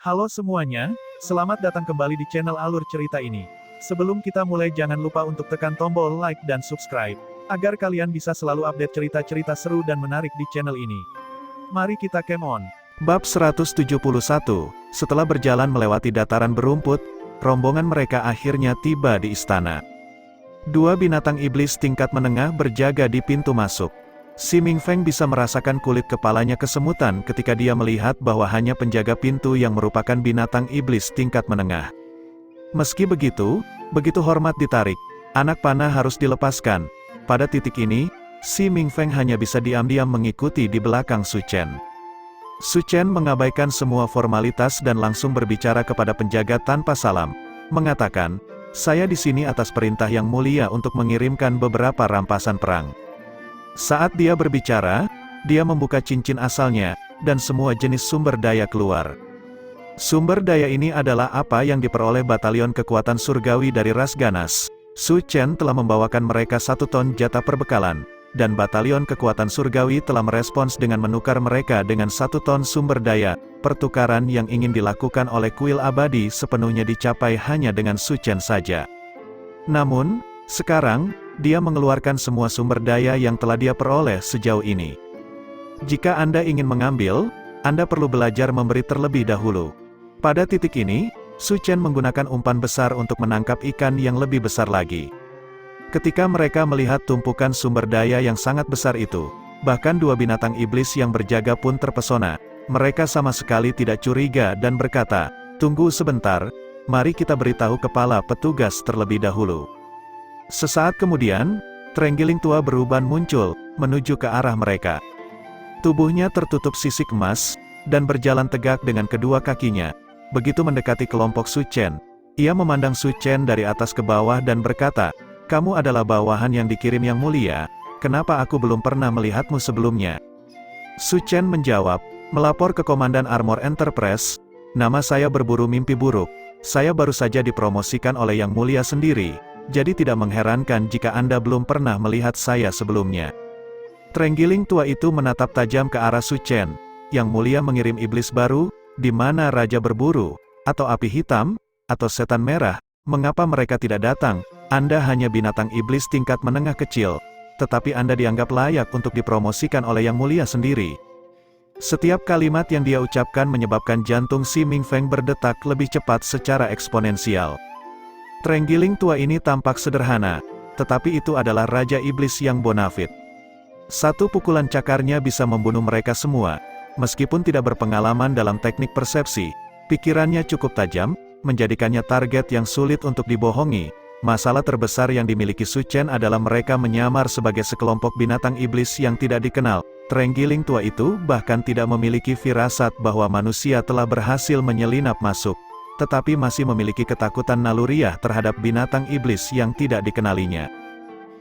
Halo semuanya, selamat datang kembali di channel Alur Cerita ini. Sebelum kita mulai jangan lupa untuk tekan tombol like dan subscribe, agar kalian bisa selalu update cerita-cerita seru dan menarik di channel ini. Mari kita game on. Bab 171, setelah berjalan melewati dataran berumput, rombongan mereka akhirnya tiba di istana. Dua binatang iblis tingkat menengah berjaga di pintu masuk. Si Ming Feng bisa merasakan kulit kepalanya kesemutan ketika dia melihat bahwa hanya penjaga pintu yang merupakan binatang iblis tingkat menengah. Meski begitu, begitu hormat ditarik, anak panah harus dilepaskan. Pada titik ini, si Ming Feng hanya bisa diam-diam mengikuti di belakang Su Chen. Su Chen mengabaikan semua formalitas dan langsung berbicara kepada penjaga tanpa salam, mengatakan, "Saya di sini atas perintah yang mulia untuk mengirimkan beberapa rampasan perang." Saat dia berbicara, dia membuka cincin asalnya, dan semua jenis sumber daya keluar. Sumber daya ini adalah apa yang diperoleh batalion kekuatan surgawi dari ras ganas. Su Chen telah membawakan mereka 1 ton jatah perbekalan, dan batalion kekuatan surgawi telah merespons dengan menukar mereka dengan 1 ton sumber daya. Pertukaran yang ingin dilakukan oleh kuil abadi sepenuhnya dicapai hanya dengan Su Chen saja. Namun, sekarang, dia mengeluarkan semua sumber daya yang telah dia peroleh sejauh ini. Jika Anda ingin mengambil, Anda perlu belajar memberi terlebih dahulu. Pada titik ini, Su Chen menggunakan umpan besar untuk menangkap ikan yang lebih besar lagi. Ketika mereka melihat tumpukan sumber daya yang sangat besar itu, bahkan dua binatang iblis yang berjaga pun terpesona. Mereka sama sekali tidak curiga dan berkata, "Tunggu sebentar, mari kita beritahu kepala petugas terlebih dahulu." Sesaat kemudian, Trenggiling tua beruban muncul, menuju ke arah mereka. Tubuhnya tertutup sisik emas, dan berjalan tegak dengan kedua kakinya. Begitu mendekati kelompok Su Chen, ia memandang Su Chen dari atas ke bawah dan berkata, "Kamu adalah bawahan yang dikirim yang mulia, kenapa aku belum pernah melihatmu sebelumnya?" Su Chen menjawab, "Melapor ke Komandan Armor Enterprise, nama saya berburu mimpi buruk, saya baru saja dipromosikan oleh Yang Mulia sendiri. Jadi tidak mengherankan jika Anda belum pernah melihat saya sebelumnya." Trenggiling tua itu menatap tajam ke arah Su Chen. "Yang Mulia mengirim iblis baru, di mana Raja Berburu, atau Api Hitam, atau Setan Merah, mengapa mereka tidak datang? Anda hanya binatang iblis tingkat menengah kecil, tetapi Anda dianggap layak untuk dipromosikan oleh Yang Mulia sendiri." Setiap kalimat yang dia ucapkan menyebabkan jantung si Ming Feng berdetak lebih cepat secara eksponensial. Trenggiling tua ini tampak sederhana, tetapi itu adalah Raja Iblis yang bonafit. Satu pukulan cakarnya bisa membunuh mereka semua. Meskipun tidak berpengalaman dalam teknik persepsi, pikirannya cukup tajam, menjadikannya target yang sulit untuk dibohongi. Masalah terbesar yang dimiliki Su Chen adalah mereka menyamar sebagai sekelompok binatang iblis yang tidak dikenal. Trenggiling tua itu bahkan tidak memiliki firasat bahwa manusia telah berhasil menyelinap masuk, tetapi masih memiliki ketakutan naluriah terhadap binatang iblis yang tidak dikenalinya.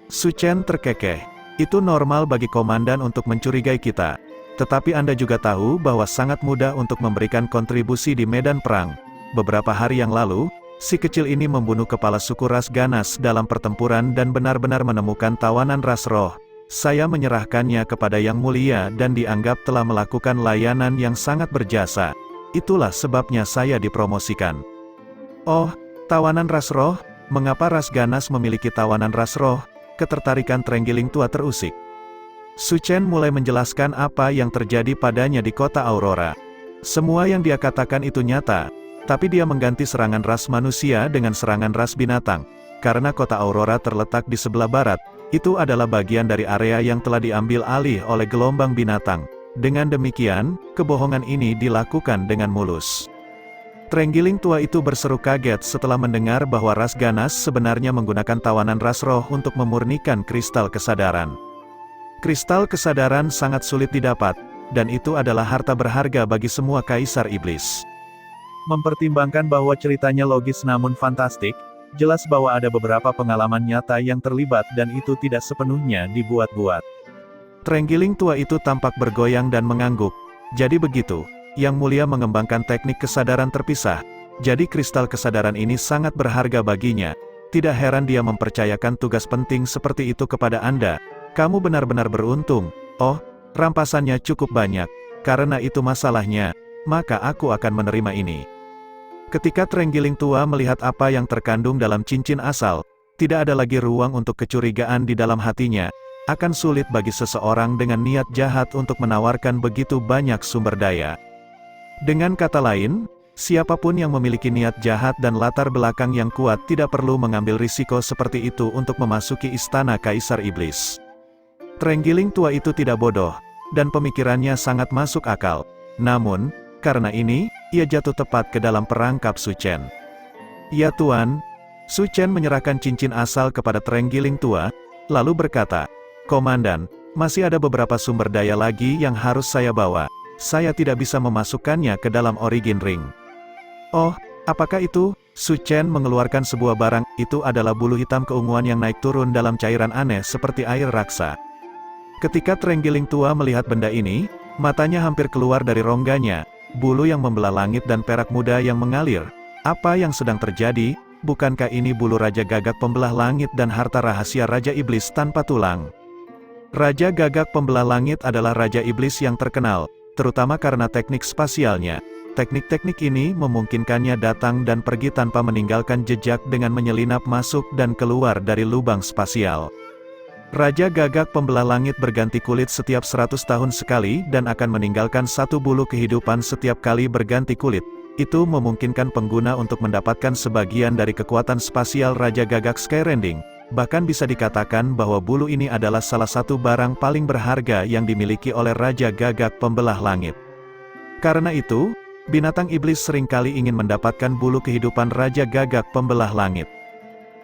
Su Chen terkekeh. "Itu normal bagi komandan untuk mencurigai kita. Tetapi Anda juga tahu bahwa sangat mudah untuk memberikan kontribusi di medan perang. Beberapa hari yang lalu, si kecil ini membunuh kepala suku ras ganas dalam pertempuran dan benar-benar menemukan tawanan ras roh. Saya menyerahkannya kepada Yang Mulia dan dianggap telah melakukan layanan yang sangat berjasa. Itulah sebabnya saya dipromosikan." "Oh, tawanan ras roh? Mengapa ras ganas memiliki tawanan ras roh?" Ketertarikan Trenggiling tua terusik. Su Chen mulai menjelaskan apa yang terjadi padanya di kota Aurora. Semua yang dia katakan itu nyata, tapi dia mengganti serangan ras manusia dengan serangan ras binatang. Karena kota Aurora terletak di sebelah barat, itu adalah bagian dari area yang telah diambil alih oleh gelombang binatang. Dengan demikian, kebohongan ini dilakukan dengan mulus. Trenggiling tua itu berseru kaget setelah mendengar bahwa ras ganas sebenarnya menggunakan tawanan ras roh untuk memurnikan kristal kesadaran. Kristal kesadaran sangat sulit didapat, dan itu adalah harta berharga bagi semua kaisar iblis. Mempertimbangkan bahwa ceritanya logis namun fantastik, jelas bahwa ada beberapa pengalaman nyata yang terlibat dan itu tidak sepenuhnya dibuat-buat. Trenggiling tua itu tampak bergoyang dan mengangguk. "Jadi begitu, Yang Mulia mengembangkan teknik kesadaran terpisah. Jadi kristal kesadaran ini sangat berharga baginya. Tidak heran dia mempercayakan tugas penting seperti itu kepada Anda. Kamu benar-benar beruntung. Oh, rampasannya cukup banyak. Karena itu masalahnya, maka aku akan menerima ini." Ketika Trenggiling tua melihat apa yang terkandung dalam cincin asal, tidak ada lagi ruang untuk kecurigaan di dalam hatinya. Akan sulit bagi seseorang dengan niat jahat untuk menawarkan begitu banyak sumber daya. Dengan kata lain, siapapun yang memiliki niat jahat dan latar belakang yang kuat tidak perlu mengambil risiko seperti itu untuk memasuki istana Kaisar Iblis. Trenggiling tua itu tidak bodoh, dan pemikirannya sangat masuk akal. Namun, karena ini, ia jatuh tepat ke dalam perangkap Su Chen. "Ya Tuan." Su Chen menyerahkan cincin asal kepada Trenggiling tua, lalu berkata, "Komandan, masih ada beberapa sumber daya lagi yang harus saya bawa. Saya tidak bisa memasukkannya ke dalam Origin Ring." "Oh, apakah itu?" Su Chen mengeluarkan sebuah barang. Itu adalah bulu hitam keunguan yang naik turun dalam cairan aneh seperti air raksa. Ketika Trenggiling tua melihat benda ini, matanya hampir keluar dari rongganya. Bulu yang membelah langit dan perak muda yang mengalir. Apa yang sedang terjadi? Bukankah ini bulu Raja Gagak pembelah langit dan harta rahasia Raja Iblis tanpa tulang? Raja Gagak pembelah langit adalah Raja Iblis yang terkenal, terutama karena teknik spasialnya. Teknik-teknik ini memungkinkannya datang dan pergi tanpa meninggalkan jejak dengan menyelinap masuk dan keluar dari lubang spasial. Raja Gagak pembelah langit berganti kulit setiap 100 tahun sekali dan akan meninggalkan satu bulu kehidupan setiap kali berganti kulit. Itu memungkinkan pengguna untuk mendapatkan sebagian dari kekuatan spasial Raja Gagak Skyrending. Bahkan bisa dikatakan bahwa bulu ini adalah salah satu barang paling berharga yang dimiliki oleh Raja Gagak pembelah langit. Karena itu, binatang iblis seringkali ingin mendapatkan bulu kehidupan Raja Gagak pembelah langit.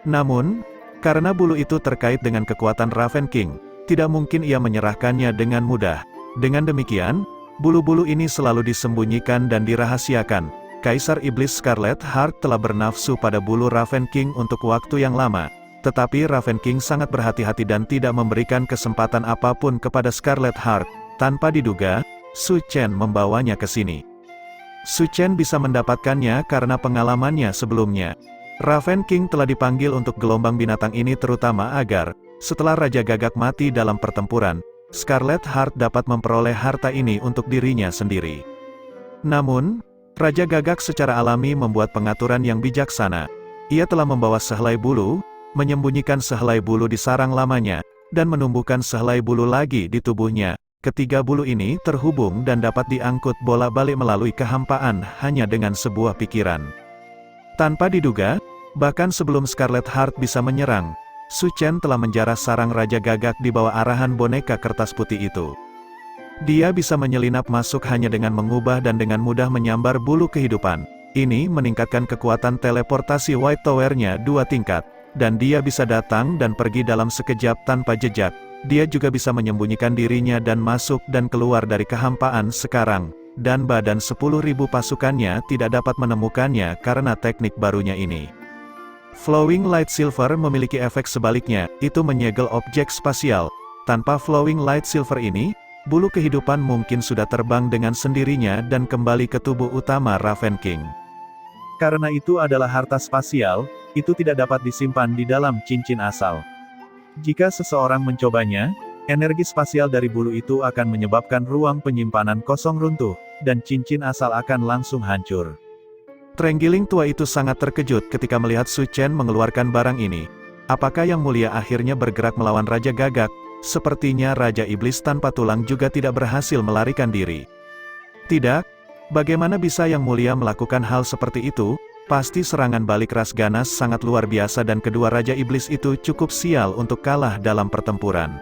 Namun, karena bulu itu terkait dengan kekuatan Raven King, tidak mungkin ia menyerahkannya dengan mudah. Dengan demikian, bulu-bulu ini selalu disembunyikan dan dirahasiakan. Kaisar Iblis Scarlet Heart telah bernafsu pada bulu Raven King untuk waktu yang lama. Tetapi Raven King sangat berhati-hati dan tidak memberikan kesempatan apapun kepada Scarlet Heart. Tanpa diduga, Su Chen membawanya ke sini. Su Chen bisa mendapatkannya karena pengalamannya sebelumnya. Raven King telah dipanggil untuk gelombang binatang ini terutama agar, setelah Raja Gagak mati dalam pertempuran, Scarlet Heart dapat memperoleh harta ini untuk dirinya sendiri. Namun, Raja Gagak secara alami membuat pengaturan yang bijaksana. Ia telah membawa sehelai bulu, menyembunyikan sehelai bulu di sarang lamanya, dan menumbuhkan sehelai bulu lagi di tubuhnya. Ketiga bulu ini terhubung dan dapat diangkut bolak-balik melalui kehampaan hanya dengan sebuah pikiran. Tanpa diduga, bahkan sebelum Scarlet Heart bisa menyerang, Su Chen telah menjarah sarang Raja Gagak di bawah arahan boneka kertas putih itu. Dia bisa menyelinap masuk hanya dengan mengubah dan dengan mudah menyambar bulu kehidupan. Ini meningkatkan kekuatan teleportasi White Tower-nya 2 tingkat. Dan dia bisa datang dan pergi dalam sekejap tanpa jejak. Dia juga bisa menyembunyikan dirinya dan masuk dan keluar dari kehampaan sekarang. Dan badan 10.000 pasukannya tidak dapat menemukannya karena teknik barunya ini. Flowing Light Silver memiliki efek sebaliknya, itu menyegel objek spasial. Tanpa Flowing Light Silver ini, bulu kehidupan mungkin sudah terbang dengan sendirinya dan kembali ke tubuh utama Raven King. Karena itu adalah harta spasial, itu tidak dapat disimpan di dalam cincin asal. Jika seseorang mencobanya, energi spasial dari bulu itu akan menyebabkan ruang penyimpanan kosong runtuh, dan cincin asal akan langsung hancur. Trenggiling tua itu sangat terkejut ketika melihat Su Chen mengeluarkan barang ini. Apakah Yang Mulia akhirnya bergerak melawan Raja Gagak? Sepertinya Raja Iblis tanpa tulang juga tidak berhasil melarikan diri. Tidak? Bagaimana bisa Yang Mulia melakukan hal seperti itu? Pasti serangan balik ras ganas sangat luar biasa dan kedua Raja Iblis itu cukup sial untuk kalah dalam pertempuran.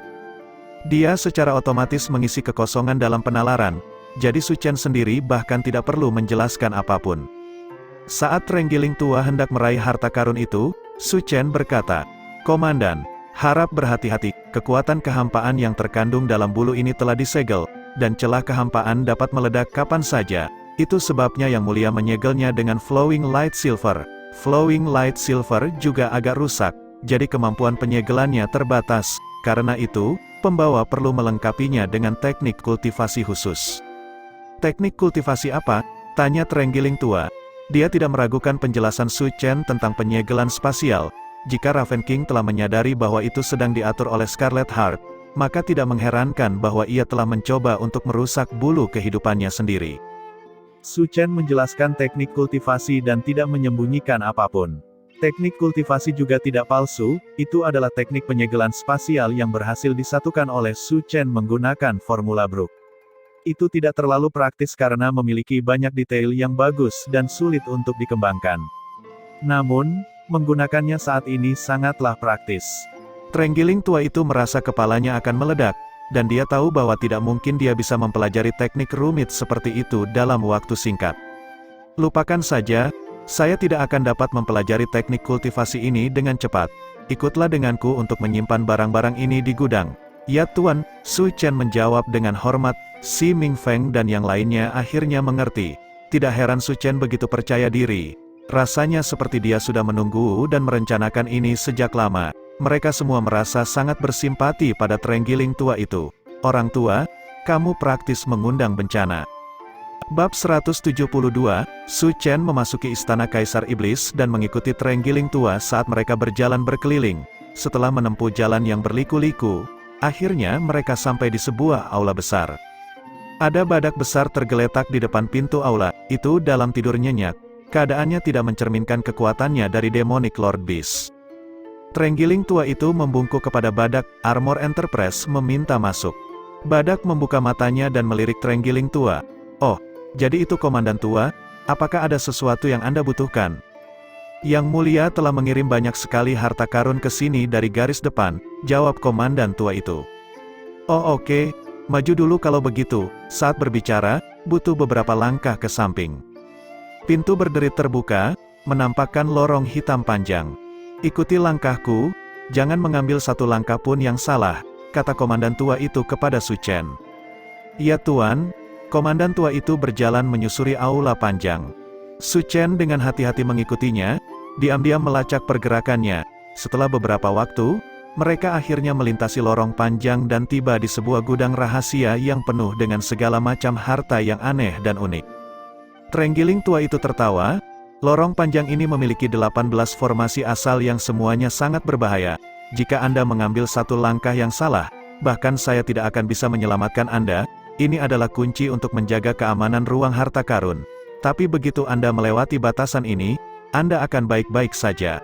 Dia secara otomatis mengisi kekosongan dalam penalaran, jadi Su Chen sendiri bahkan tidak perlu menjelaskan apapun. Saat Trenggiling tua hendak meraih harta karun itu, Su Chen berkata, "Komandan, harap berhati-hati, kekuatan kehampaan yang terkandung dalam bulu ini telah disegel, dan celah kehampaan dapat meledak kapan saja. Itu sebabnya Yang Mulia menyegelnya dengan Flowing Light Silver. Flowing Light Silver juga agak rusak, jadi kemampuan penyegelannya terbatas. Karena itu, pembawa perlu melengkapinya dengan teknik kultivasi khusus." "Teknik kultivasi apa?" tanya Trenggiling tua. Dia tidak meragukan penjelasan Su Chen tentang penyegelan spasial. Jika Raven King telah menyadari bahwa itu sedang diatur oleh Scarlet Heart, maka tidak mengherankan bahwa ia telah mencoba untuk merusak bulu kehidupannya sendiri. Su Chen menjelaskan teknik kultivasi dan tidak menyembunyikan apapun. Teknik kultivasi juga tidak palsu, itu adalah teknik penyegelan spasial yang berhasil disatukan oleh Su Chen menggunakan formula Brook. Itu tidak terlalu praktis karena memiliki banyak detail yang bagus dan sulit untuk dikembangkan. Namun, menggunakannya saat ini sangatlah praktis. Trenggiling tua itu merasa kepalanya akan meledak, dan dia tahu bahwa tidak mungkin dia bisa mempelajari teknik rumit seperti itu dalam waktu singkat. Lupakan saja, saya tidak akan dapat mempelajari teknik kultivasi ini dengan cepat. Ikutlah denganku untuk menyimpan barang-barang ini di gudang. Ya Tuan, Su Chen menjawab dengan hormat. Si Ming Feng dan yang lainnya akhirnya mengerti. Tidak heran Su Chen begitu percaya diri. Rasanya seperti dia sudah menunggu dan merencanakan ini sejak lama. Mereka semua merasa sangat bersimpati pada Trenggiling tua itu. Orang tua, kamu praktis mengundang bencana. Bab 172, Su Chen memasuki istana Kaisar Iblis dan mengikuti Trenggiling tua saat mereka berjalan berkeliling. Setelah menempuh jalan yang berliku-liku, akhirnya mereka sampai di sebuah aula besar. Ada badak besar tergeletak di depan pintu aula, itu dalam tidur nyenyak. Keadaannya tidak mencerminkan kekuatannya dari Demonic Lord Beast. Trenggiling tua itu membungkuk kepada badak. Armor Enterprise meminta masuk. Badak membuka matanya dan melirik Trenggiling tua. Oh, jadi itu komandan tua? Apakah ada sesuatu yang Anda butuhkan? Yang mulia telah mengirim banyak sekali harta karun ke sini dari garis depan, jawab komandan tua itu. Oh oke, maju dulu kalau begitu. Saat berbicara, butuh beberapa langkah ke samping. Pintu berderit terbuka, menampakkan lorong hitam panjang. Ikuti langkahku, jangan mengambil satu langkah pun yang salah, kata komandan tua itu kepada Su Chen. Ya Tuan, komandan tua itu berjalan menyusuri aula panjang. Su Chen dengan hati-hati mengikutinya, diam-diam melacak pergerakannya. Setelah beberapa waktu, mereka akhirnya melintasi lorong panjang dan tiba di sebuah gudang rahasia yang penuh dengan segala macam harta yang aneh dan unik. Trenggiling tua itu tertawa. Lorong panjang ini memiliki 18 formasi asal yang semuanya sangat berbahaya. Jika Anda mengambil satu langkah yang salah, bahkan saya tidak akan bisa menyelamatkan Anda. Ini adalah kunci untuk menjaga keamanan ruang harta karun. Tapi begitu Anda melewati batasan ini, Anda akan baik-baik saja.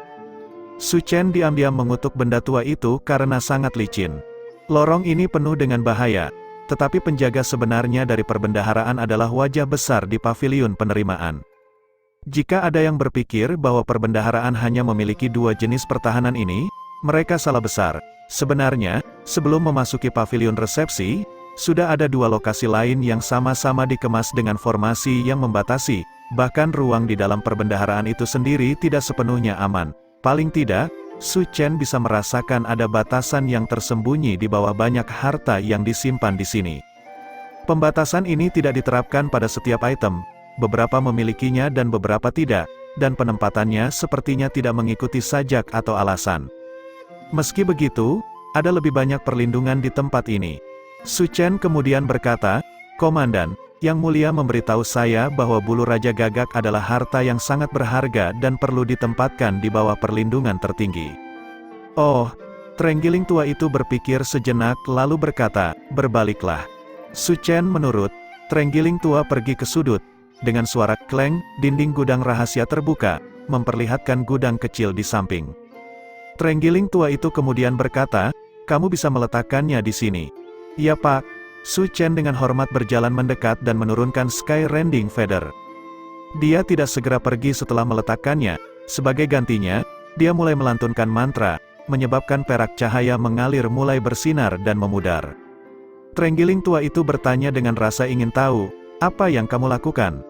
Su Chen diam-diam mengutuk benda tua itu karena sangat licin. Lorong ini penuh dengan bahaya, tetapi penjaga sebenarnya dari perbendaharaan adalah wajah besar di paviliun penerimaan. Jika ada yang berpikir bahwa perbendaharaan hanya memiliki dua jenis pertahanan ini, mereka salah besar. Sebenarnya, sebelum memasuki paviliun resepsi, sudah ada dua lokasi lain yang sama-sama dikemas dengan formasi yang membatasi, bahkan ruang di dalam perbendaharaan itu sendiri tidak sepenuhnya aman. Paling tidak, Su Chen bisa merasakan ada batasan yang tersembunyi di bawah banyak harta yang disimpan di sini. Pembatasan ini tidak diterapkan pada setiap item. Beberapa memilikinya dan beberapa tidak, dan penempatannya sepertinya tidak mengikuti sajak atau alasan. Meski begitu, ada lebih banyak perlindungan di tempat ini. Su Chen kemudian berkata, Komandan, Yang Mulia memberitahu saya bahwa bulu Raja Gagak adalah harta yang sangat berharga dan perlu ditempatkan di bawah perlindungan tertinggi. Oh, Trenggiling tua itu berpikir sejenak lalu berkata, berbaliklah. Su Chen menurut, Trenggiling tua pergi ke sudut. Dengan suara kleng, dinding gudang rahasia terbuka, memperlihatkan gudang kecil di samping. Trenggiling tua itu kemudian berkata, kamu bisa meletakkannya di sini. Ya Pak. Su Chen dengan hormat berjalan mendekat dan menurunkan Sky Rending Feather. Dia tidak segera pergi setelah meletakkannya. Sebagai gantinya, dia mulai melantunkan mantra, menyebabkan perak cahaya mengalir mulai bersinar dan memudar. Trenggiling tua itu bertanya dengan rasa ingin tahu, apa yang kamu lakukan?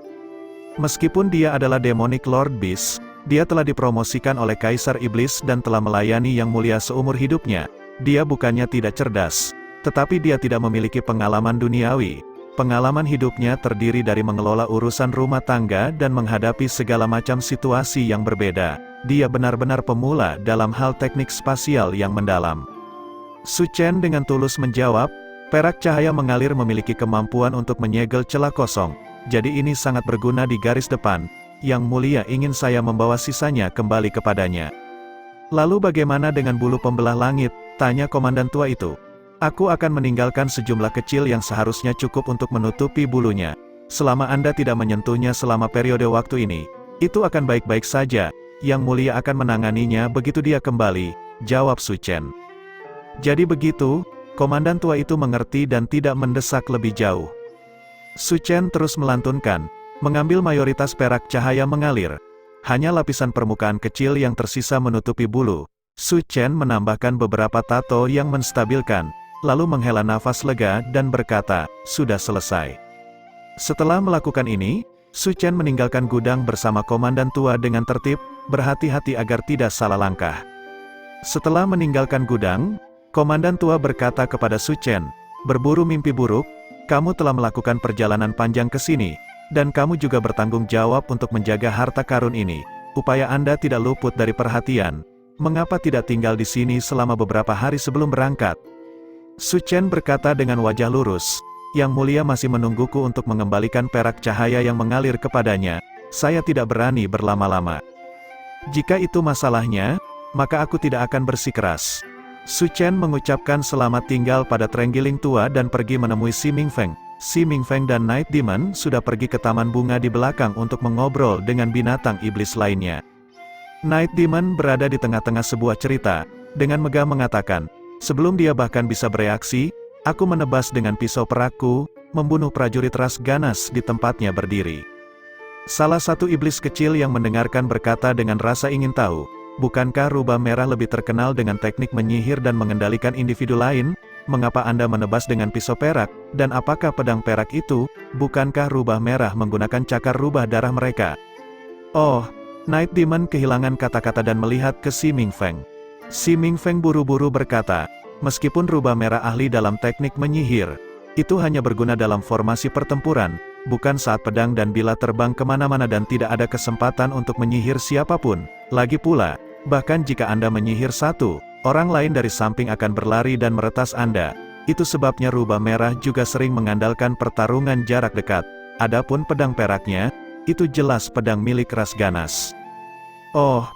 Meskipun dia adalah Demonic Lord Beast, dia telah dipromosikan oleh Kaisar Iblis dan telah melayani Yang Mulia seumur hidupnya. Dia bukannya tidak cerdas, tetapi dia tidak memiliki pengalaman duniawi. Pengalaman hidupnya terdiri dari mengelola urusan rumah tangga dan menghadapi segala macam situasi yang berbeda. Dia benar-benar pemula dalam hal teknik spasial yang mendalam. Su Chen dengan tulus menjawab, perak cahaya mengalir memiliki kemampuan untuk menyegel celah kosong, jadi ini sangat berguna di garis depan. Yang Mulia ingin saya membawa sisanya kembali kepadanya. Lalu bagaimana dengan bulu pembelah langit? Tanya komandan tua itu. Aku akan meninggalkan sejumlah kecil yang seharusnya cukup untuk menutupi bulunya. selama Anda tidak menyentuhnya selama periode waktu ini, itu akan baik-baik saja, Yang Mulia akan menanganinya begitu dia kembali, jawab Su Chen. Jadi begitu, komandan tua itu mengerti dan tidak mendesak lebih jauh. Su Chen terus melantunkan, mengambil mayoritas perak cahaya mengalir. Hanya lapisan permukaan kecil yang tersisa menutupi bulu. Su Chen menambahkan beberapa tato yang menstabilkan, lalu menghela nafas lega dan berkata, sudah selesai. Setelah melakukan ini, Su Chen meninggalkan gudang bersama komandan tua dengan tertib, berhati-hati agar tidak salah langkah. Setelah meninggalkan gudang, komandan tua berkata kepada Su Chen, berburu mimpi buruk, kamu telah melakukan perjalanan panjang ke sini, dan kamu juga bertanggung jawab untuk menjaga harta karun ini. Upaya Anda tidak luput dari perhatian. Mengapa tidak tinggal di sini selama beberapa hari sebelum berangkat? Su Chen berkata dengan wajah lurus, Yang Mulia masih menungguku untuk mengembalikan perak cahaya yang mengalir kepadanya. Saya tidak berani berlama-lama. Jika itu masalahnya, maka aku tidak akan bersikeras. Su Chen mengucapkan selamat tinggal pada Trenggiling tua dan pergi menemui Si Mingfeng. Si Mingfeng dan Night Demon sudah pergi ke taman bunga di belakang untuk mengobrol dengan binatang iblis lainnya. Night Demon berada di tengah-tengah sebuah cerita, dengan megah mengatakan, sebelum dia bahkan bisa bereaksi, aku menebas dengan pisau perakku, membunuh prajurit ras ganas di tempatnya berdiri. Salah satu iblis kecil yang mendengarkan berkata dengan rasa ingin tahu, bukankah rubah merah lebih terkenal dengan teknik menyihir dan mengendalikan individu lain? Mengapa Anda menebas dengan pisau perak, dan apakah pedang perak itu? Bukankah rubah merah menggunakan cakar rubah darah mereka? Oh, Night Demon kehilangan kata-kata dan melihat ke Si Mingfeng. Si Mingfeng buru-buru berkata, meskipun rubah merah ahli dalam teknik menyihir, itu hanya berguna dalam formasi pertempuran, bukan saat pedang dan bila terbang kemana-mana dan tidak ada kesempatan untuk menyihir siapapun. Lagi pula, bahkan jika Anda menyihir satu, orang lain dari samping akan berlari dan meretas Anda. Itu sebabnya rubah merah juga sering mengandalkan pertarungan jarak dekat. Adapun pedang peraknya, itu jelas pedang milik ras ganas. Oh,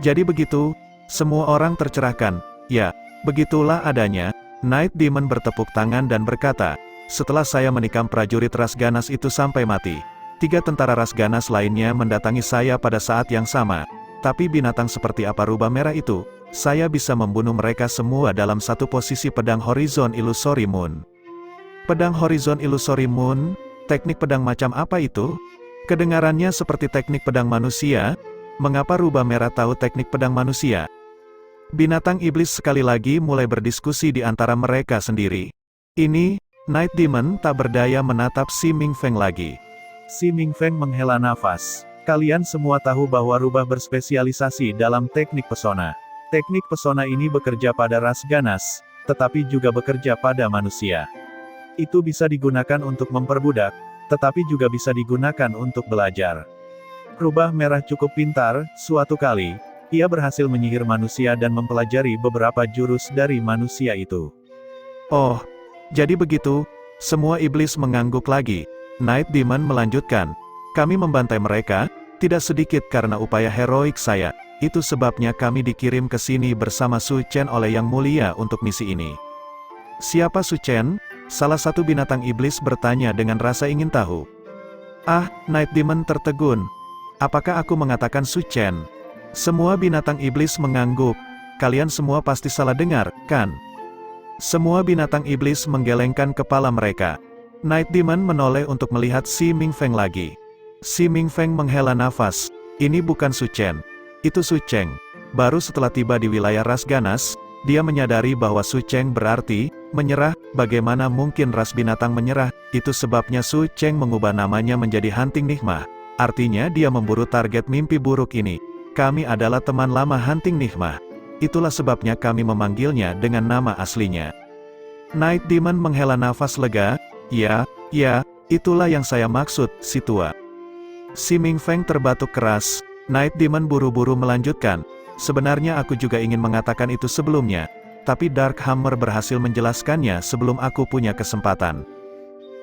jadi begitu, semua orang tercerahkan. Ya, begitulah adanya. Night Demon bertepuk tangan dan berkata, setelah saya menikam prajurit ras ganas itu sampai mati, 3 tentara ras ganas lainnya mendatangi saya pada saat yang sama. Tapi binatang seperti apa rubah merah itu? Saya bisa membunuh mereka semua dalam satu posisi pedang Horizon Illusory Moon. Pedang Horizon Illusory Moon? Teknik pedang macam apa itu? Kedengarannya seperti teknik pedang manusia. Mengapa rubah merah tahu teknik pedang manusia? Binatang iblis sekali lagi mulai berdiskusi di antara mereka sendiri. Ini, Night Demon tak berdaya menatap Si Mingfeng lagi. Si Mingfeng menghela nafas. Kalian semua tahu bahwa rubah berspesialisasi dalam teknik pesona. Teknik pesona ini bekerja pada ras ganas, tetapi juga bekerja pada manusia. Itu bisa digunakan untuk memperbudak, tetapi juga bisa digunakan untuk belajar. Rubah merah cukup pintar, suatu kali, ia berhasil menyihir manusia dan mempelajari beberapa jurus dari manusia itu. Oh, jadi begitu, semua iblis mengangguk lagi. Night Demon melanjutkan, kami membantai mereka, tidak sedikit karena upaya heroik saya, itu sebabnya kami dikirim ke sini bersama Su Chen oleh Yang Mulia untuk misi ini. Siapa Su Chen? Salah satu binatang iblis bertanya dengan rasa ingin tahu. Ah, Night Demon tertegun. Apakah aku mengatakan Su Chen? Semua binatang iblis mengangguk. Kalian semua pasti salah dengar, kan? Semua binatang iblis menggelengkan kepala mereka. Night Demon menoleh untuk melihat Si Mingfeng lagi. Si Mingfeng menghela nafas. Ini bukan Su Chen. Itu Su Cheng. Baru setelah tiba di wilayah ras ganas, dia menyadari bahwa Su Cheng berarti menyerah. Bagaimana mungkin ras binatang menyerah? Itu sebabnya Su Cheng mengubah namanya menjadi Hunting Nigma. Artinya dia memburu target mimpi buruk ini. Kami adalah teman lama Hunting Nigma. Itulah sebabnya kami memanggilnya dengan nama aslinya. Night Demon menghela nafas lega. Ya, itulah yang saya maksud, si tua. Si Mingfeng terbatuk keras. Night Demon buru-buru melanjutkan. Sebenarnya aku juga ingin mengatakan itu sebelumnya, tapi Dark Hammer berhasil menjelaskannya sebelum aku punya kesempatan.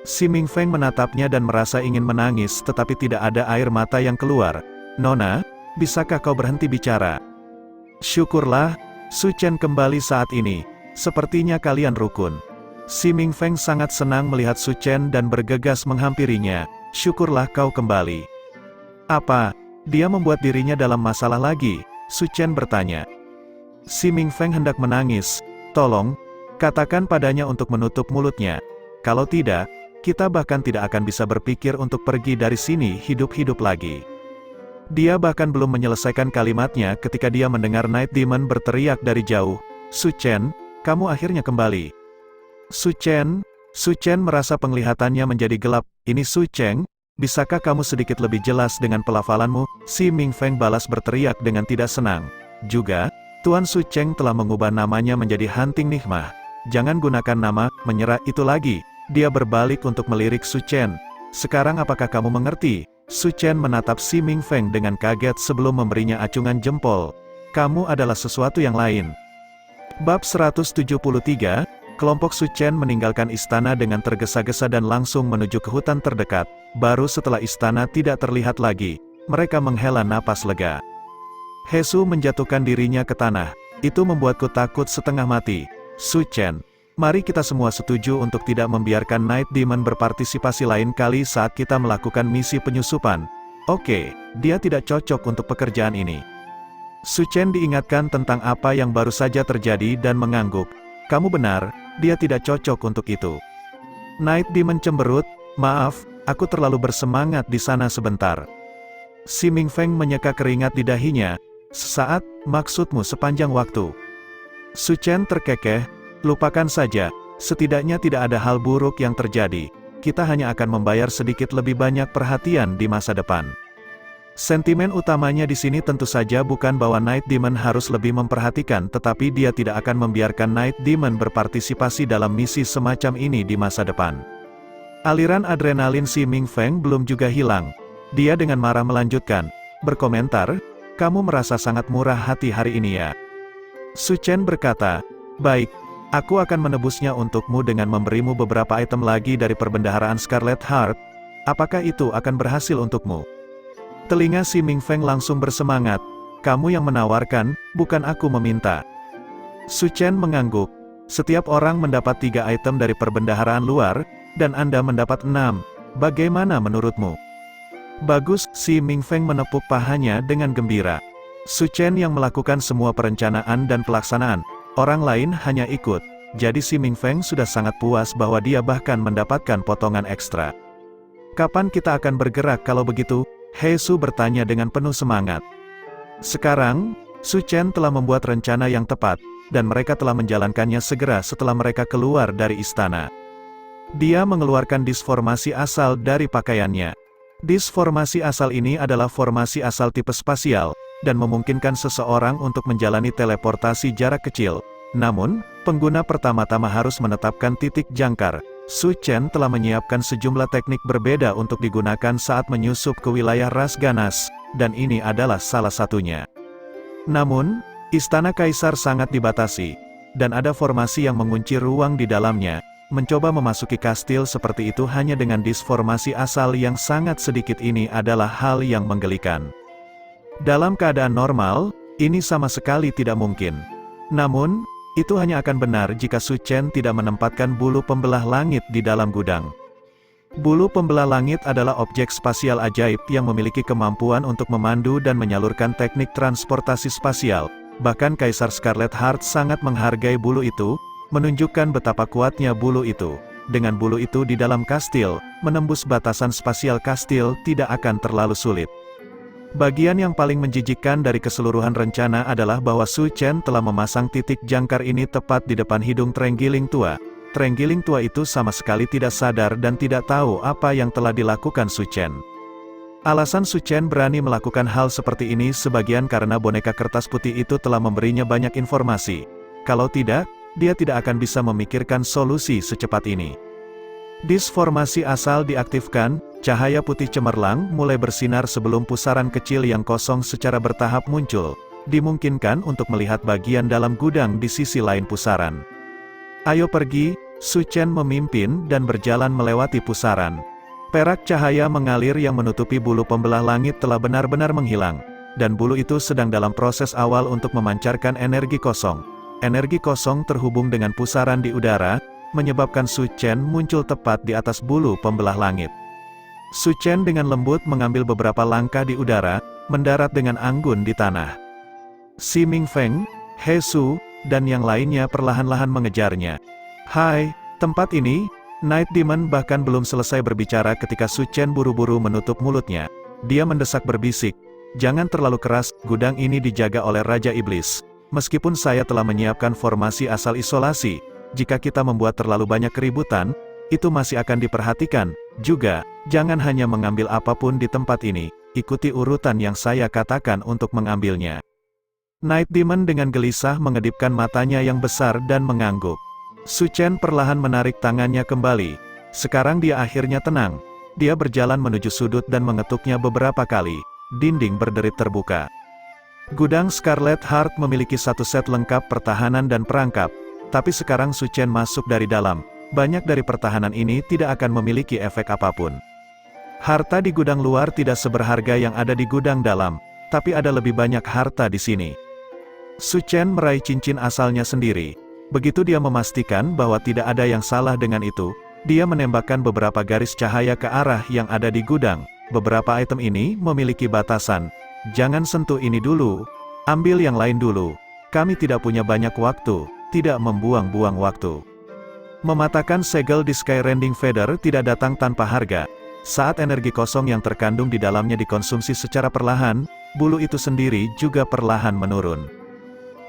Si Mingfeng menatapnya dan merasa ingin menangis tetapi tidak ada air mata yang keluar. Nona, bisakah kau berhenti bicara? Syukurlah, Su Chen kembali saat ini. Sepertinya kalian rukun. Si Mingfeng sangat senang melihat Su Chen dan bergegas menghampirinya. syukurlah kau kembali. Apa, dia membuat dirinya dalam masalah lagi? Su Chen bertanya. Si Ming Feng hendak menangis. Tolong, katakan padanya untuk menutup mulutnya. Kalau tidak, kita bahkan tidak akan bisa berpikir untuk pergi dari sini hidup-hidup lagi. Dia bahkan belum menyelesaikan kalimatnya ketika dia mendengar Night Demon berteriak dari jauh, Su Chen, kamu akhirnya kembali. Su Chen merasa penglihatannya menjadi gelap. Ini Su Chen, bisakah kamu sedikit lebih jelas dengan pelafalanmu? Si Ming Feng balas berteriak dengan tidak senang. Juga, Tuan Su Chen telah mengubah namanya menjadi Hunting Nihmah. Jangan gunakan nama menyerah itu lagi. Dia berbalik untuk melirik Su Chen. Sekarang apakah kamu mengerti? Su Chen menatap si Ming Feng dengan kaget sebelum memberinya acungan jempol. Kamu adalah sesuatu yang lain. Bab 173, kelompok Su Chen meninggalkan istana dengan tergesa-gesa dan langsung menuju ke hutan terdekat. Baru setelah istana tidak terlihat lagi, mereka menghela napas lega. Hesu menjatuhkan dirinya ke tanah. Itu membuatku takut setengah mati. Su Chen, mari kita semua setuju untuk tidak membiarkan Night Demon berpartisipasi lain kali saat kita melakukan misi penyusupan. Oke, dia tidak cocok untuk pekerjaan ini. Su Chen diingatkan tentang apa yang baru saja terjadi dan mengangguk. Kamu benar, dia tidak cocok untuk itu. Night Demon cemberut, maaf, aku terlalu bersemangat di sana sebentar. Si Ming Feng menyeka keringat di dahinya. Sesaat, maksudmu sepanjang waktu. Su Chen terkekeh, lupakan saja, setidaknya tidak ada hal buruk yang terjadi. Kita hanya akan membayar sedikit lebih banyak perhatian di masa depan. Sentimen utamanya di sini tentu saja bukan bahwa Night Demon harus lebih memperhatikan, tetapi dia tidak akan membiarkan Night Demon berpartisipasi dalam misi semacam ini di masa depan. Aliran adrenalin si Ming Feng belum juga hilang. Dia dengan marah melanjutkan, berkomentar, kamu merasa sangat murah hati hari ini ya. Su Chen berkata, baik, aku akan menebusnya untukmu dengan memberimu beberapa item lagi dari perbendaharaan Scarlet Heart. Apakah itu akan berhasil untukmu? Telinga si Ming Feng langsung bersemangat. Kamu yang menawarkan, bukan aku meminta. Su Chen mengangguk. Setiap orang mendapat 3 item dari perbendaharaan luar, dan Anda mendapat 6. Bagaimana menurutmu? Bagus, si Ming Feng menepuk pahanya dengan gembira. Su Chen yang melakukan semua perencanaan dan pelaksanaan. Orang lain hanya ikut. Jadi si Ming Feng sudah sangat puas bahwa dia bahkan mendapatkan potongan ekstra. Kapan kita akan bergerak kalau begitu? Hesu bertanya dengan penuh semangat. Sekarang, Su Chen telah membuat rencana yang tepat, dan mereka telah menjalankannya segera setelah mereka keluar dari istana. Dia mengeluarkan disformasi asal dari pakaiannya. Disformasi asal ini adalah formasi asal tipe spasial, dan memungkinkan seseorang untuk menjalani teleportasi jarak kecil. Namun, pengguna pertama-tama harus menetapkan titik jangkar. Su Chen telah menyiapkan sejumlah teknik berbeda untuk digunakan saat menyusup ke wilayah ras ganas, dan ini adalah salah satunya. Namun, istana kaisar sangat dibatasi, dan ada formasi yang mengunci ruang di dalamnya. Mencoba memasuki kastil seperti itu hanya dengan disformasi asal yang sangat sedikit ini adalah hal yang menggelikan. Dalam keadaan normal, ini sama sekali tidak mungkin. Namun, itu hanya akan benar jika Su Chen tidak menempatkan bulu pembelah langit di dalam gudang. Bulu pembelah langit adalah objek spasial ajaib yang memiliki kemampuan untuk memandu dan menyalurkan teknik transportasi spasial. Bahkan Kaisar Scarlet Heart sangat menghargai bulu itu, menunjukkan betapa kuatnya bulu itu. Dengan bulu itu di dalam kastil, menembus batasan spasial kastil tidak akan terlalu sulit. Bagian yang paling menjijikkan dari keseluruhan rencana adalah bahwa Su Chen telah memasang titik jangkar ini tepat di depan hidung Trenggiling tua. Trenggiling tua itu sama sekali tidak sadar dan tidak tahu apa yang telah dilakukan Su Chen. Alasan Su Chen berani melakukan hal seperti ini sebagian karena boneka kertas putih itu telah memberinya banyak informasi. Kalau tidak, dia tidak akan bisa memikirkan solusi secepat ini. Disformasi asal diaktifkan, cahaya putih cemerlang mulai bersinar sebelum pusaran kecil yang kosong secara bertahap muncul. Dimungkinkan untuk melihat bagian dalam gudang di sisi lain pusaran. Ayo pergi, Su Chen memimpin dan berjalan melewati pusaran. Perak cahaya mengalir yang menutupi bulu pembelah langit telah benar-benar menghilang, dan bulu itu sedang dalam proses awal untuk memancarkan energi kosong. Energi kosong terhubung dengan pusaran di udara, menyebabkan Su Chen muncul tepat di atas bulu pembelah langit. Su Chen dengan lembut mengambil beberapa langkah di udara, mendarat dengan anggun di tanah. Si Ming Feng, He Su, dan yang lainnya perlahan-lahan mengejarnya. "Hai, tempat ini." Night Demon bahkan belum selesai berbicara ketika Su Chen buru-buru menutup mulutnya. Dia mendesak berbisik, "Jangan terlalu keras, gudang ini dijaga oleh Raja Iblis. Meskipun saya telah menyiapkan formasi asal isolasi, jika kita membuat terlalu banyak keributan, itu masih akan diperhatikan. Juga, jangan hanya mengambil apapun di tempat ini, ikuti urutan yang saya katakan untuk mengambilnya." Night Demon dengan gelisah mengedipkan matanya yang besar dan mengangguk. Su Chen perlahan menarik tangannya kembali. Sekarang dia akhirnya tenang. Dia berjalan menuju sudut dan mengetuknya beberapa kali. Dinding berderit terbuka. Gudang Scarlet Heart memiliki satu set lengkap pertahanan dan perangkap, tapi sekarang Su Chen masuk dari dalam. Banyak dari pertahanan ini tidak akan memiliki efek apapun. Harta di gudang luar tidak seberharga yang ada di gudang dalam, tapi ada lebih banyak harta di sini. Su Chen meraih cincin asalnya sendiri. Begitu dia memastikan bahwa tidak ada yang salah dengan itu, dia menembakkan beberapa garis cahaya ke arah yang ada di gudang. Beberapa item ini memiliki batasan. "Jangan sentuh ini dulu. Ambil yang lain dulu. Kami tidak punya banyak waktu, tidak membuang-buang waktu." Mematahkan segel di Skyrending Feather tidak datang tanpa harga. Saat energi kosong yang terkandung di dalamnya dikonsumsi secara perlahan, bulu itu sendiri juga perlahan menurun.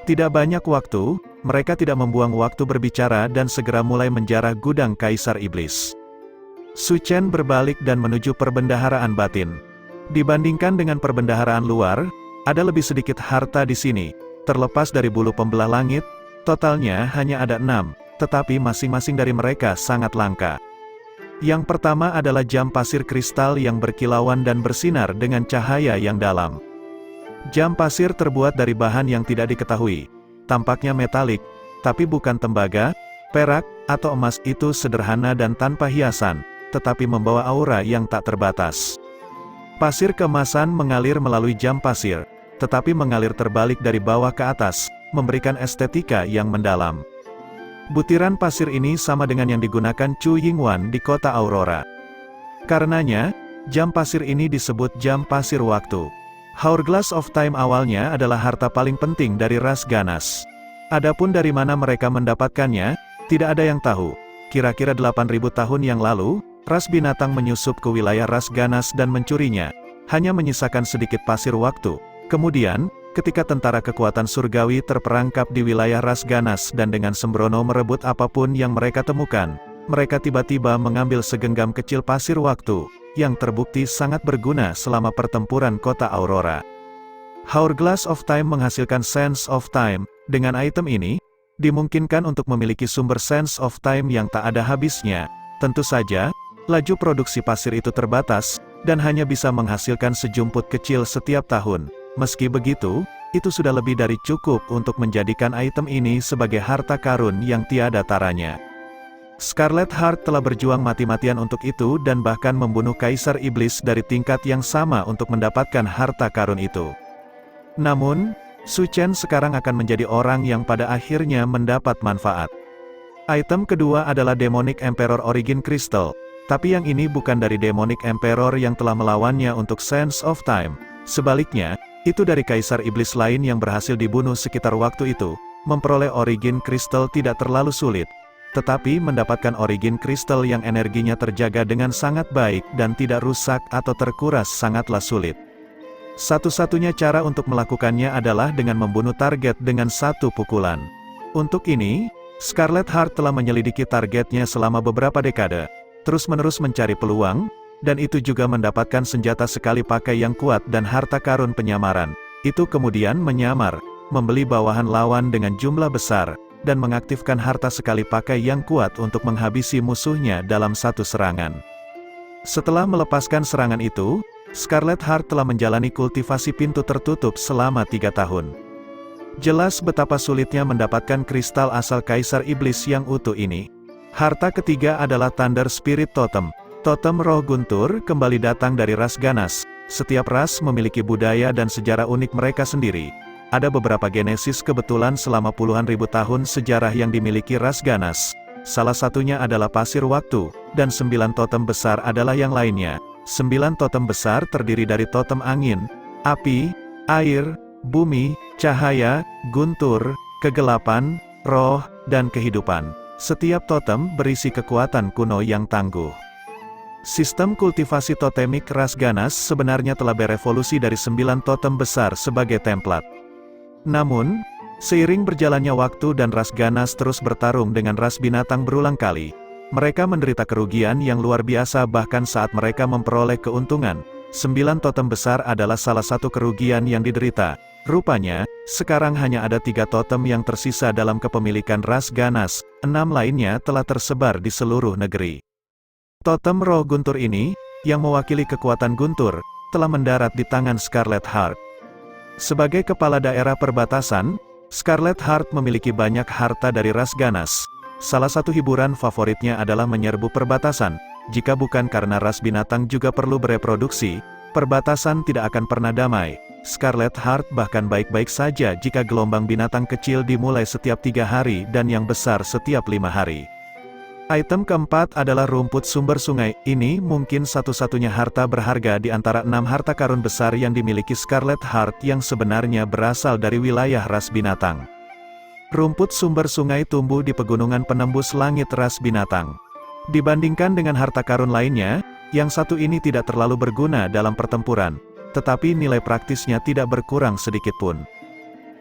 Tidak banyak waktu, mereka tidak membuang waktu berbicara dan segera mulai menjarah gudang Kaisar Iblis. Su Chen berbalik dan menuju perbendaharaan batin. Dibandingkan dengan perbendaharaan luar, ada lebih sedikit harta di sini. Terlepas dari bulu pembelah langit, totalnya hanya ada 6, tetapi masing-masing dari mereka sangat langka. Yang pertama adalah jam pasir kristal yang berkilauan dan bersinar dengan cahaya yang dalam. Jam pasir terbuat dari bahan yang tidak diketahui. Tampaknya metalik, tapi bukan tembaga, perak, atau emas. Itu sederhana dan tanpa hiasan, tetapi membawa aura yang tak terbatas. Pasir keemasan mengalir melalui jam pasir, tetapi mengalir terbalik dari bawah ke atas, memberikan estetika yang mendalam. Butiran pasir ini sama dengan yang digunakan Chu Yingwan di kota Aurora. Karenanya, jam pasir ini disebut jam pasir waktu. Hourglass of Time awalnya adalah harta paling penting dari ras ganas. Adapun dari mana mereka mendapatkannya, tidak ada yang tahu. Kira-kira 8.000 tahun yang lalu, ras binatang menyusup ke wilayah ras ganas dan mencurinya, hanya menyisakan sedikit pasir waktu. Kemudian, ketika tentara kekuatan surgawi terperangkap di wilayah ras ganas dan dengan sembrono merebut apapun yang mereka temukan, mereka tiba-tiba mengambil segenggam kecil pasir waktu, yang terbukti sangat berguna selama pertempuran kota Aurora. Hourglass of Time menghasilkan Sense of Time. Dengan item ini, dimungkinkan untuk memiliki sumber Sense of Time yang tak ada habisnya. Tentu saja, laju produksi pasir itu terbatas, dan hanya bisa menghasilkan sejumput kecil setiap tahun. Meski begitu, itu sudah lebih dari cukup untuk menjadikan item ini sebagai harta karun yang tiada taranya. Scarlet Heart telah berjuang mati-matian untuk itu dan bahkan membunuh Kaisar Iblis dari tingkat yang sama untuk mendapatkan harta karun itu. Namun, Su Chen sekarang akan menjadi orang yang pada akhirnya mendapat manfaat. Item kedua adalah Demonic Emperor Origin Crystal, tapi yang ini bukan dari Demonic Emperor yang telah melawannya untuk Sense of Time. Sebaliknya, itu dari Kaisar Iblis lain yang berhasil dibunuh sekitar waktu itu. Memperoleh Origin Crystal tidak terlalu sulit. Tetapi mendapatkan Origin Crystal yang energinya terjaga dengan sangat baik dan tidak rusak atau terkuras sangatlah sulit. Satu-satunya cara untuk melakukannya adalah dengan membunuh target dengan satu pukulan. Untuk ini, Scarlet Heart telah menyelidiki targetnya selama beberapa dekade, terus-menerus mencari peluang, dan itu juga mendapatkan senjata sekali pakai yang kuat dan harta karun penyamaran. Itu kemudian menyamar, membeli bawahan lawan dengan jumlah besar, dan mengaktifkan harta sekali pakai yang kuat untuk menghabisi musuhnya dalam satu serangan. Setelah melepaskan serangan itu, Scarlet Heart telah menjalani kultivasi pintu tertutup selama 3 tahun. Jelas betapa sulitnya mendapatkan kristal asal Kaisar Iblis yang utuh ini. Harta ketiga adalah Thunder Spirit Totem. Totem roh guntur kembali datang dari ras ganas. Setiap ras memiliki budaya dan sejarah unik mereka sendiri. Ada beberapa genesis kebetulan selama puluhan ribu tahun sejarah yang dimiliki ras ganas. Salah satunya adalah pasir waktu, dan 9 totem besar adalah yang lainnya. 9 totem besar terdiri dari totem angin, api, air, bumi, cahaya, guntur, kegelapan, roh, dan kehidupan. Setiap totem berisi kekuatan kuno yang tangguh. Sistem kultivasi totemik ras ganas sebenarnya telah berevolusi dari 9 totem besar sebagai template. Namun, seiring berjalannya waktu dan ras ganas terus bertarung dengan ras binatang berulang kali, mereka menderita kerugian yang luar biasa bahkan saat mereka memperoleh keuntungan. 9 totem besar adalah salah satu kerugian yang diderita. Rupanya, sekarang hanya ada 3 totem yang tersisa dalam kepemilikan ras ganas, 6 lainnya telah tersebar di seluruh negeri. Totem roh guntur ini, yang mewakili kekuatan guntur, telah mendarat di tangan Scarlet Heart. Sebagai kepala daerah perbatasan, Scarlet Heart memiliki banyak harta dari ras ganas. Salah satu hiburan favoritnya adalah menyerbu perbatasan. Jika bukan karena ras binatang juga perlu bereproduksi, perbatasan tidak akan pernah damai. Scarlet Heart bahkan baik-baik saja jika gelombang binatang kecil dimulai setiap 3 hari dan yang besar setiap 5 hari. Item keempat adalah rumput sumber sungai. Ini mungkin satu-satunya harta berharga di antara 6 harta karun besar yang dimiliki Scarlet Heart yang sebenarnya berasal dari wilayah ras binatang. Rumput sumber sungai tumbuh di pegunungan penembus langit ras binatang. Dibandingkan dengan harta karun lainnya, yang satu ini tidak terlalu berguna dalam pertempuran, tetapi nilai praktisnya tidak berkurang sedikitpun.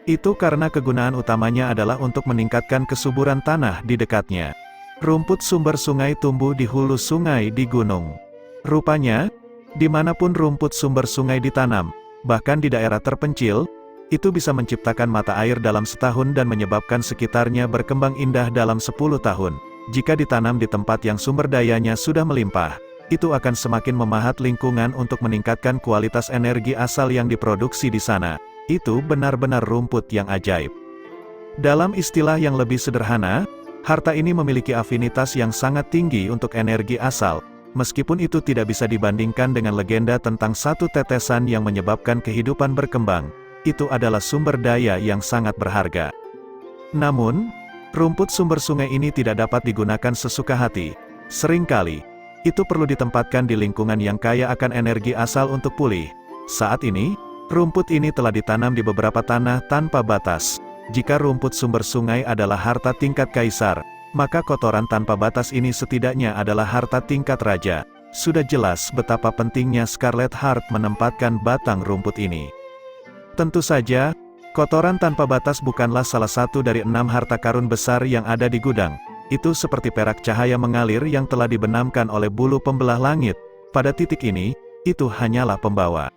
Itu karena kegunaan utamanya adalah untuk meningkatkan kesuburan tanah di dekatnya. Rumput sumber sungai tumbuh di hulu sungai di gunung. Rupanya, dimanapun rumput sumber sungai ditanam, bahkan di daerah terpencil, itu bisa menciptakan mata air dalam setahun dan menyebabkan sekitarnya berkembang indah dalam 10 tahun. Jika ditanam di tempat yang sumber dayanya sudah melimpah, itu akan semakin memahat lingkungan untuk meningkatkan kualitas energi asal yang diproduksi di sana. Itu benar-benar rumput yang ajaib. Dalam istilah yang lebih sederhana, harta ini memiliki afinitas yang sangat tinggi untuk energi asal, meskipun itu tidak bisa dibandingkan dengan legenda tentang satu tetesan yang menyebabkan kehidupan berkembang. Itu adalah sumber daya yang sangat berharga. Namun, rumput sumber sungai ini tidak dapat digunakan sesuka hati. Seringkali, itu perlu ditempatkan di lingkungan yang kaya akan energi asal untuk pulih. Saat ini, rumput ini telah ditanam di beberapa tanah tanpa batas. Jika rumput sumber sungai adalah harta tingkat kaisar, maka kotoran tanpa batas ini setidaknya adalah harta tingkat raja. Sudah jelas betapa pentingnya Scarlet Heart menempatkan batang rumput ini. Tentu saja, kotoran tanpa batas bukanlah salah satu dari 6 harta karun besar yang ada di gudang. Itu seperti perak cahaya mengalir yang telah dibenamkan oleh bulu pembelah langit. Pada titik ini, itu hanyalah pembawa.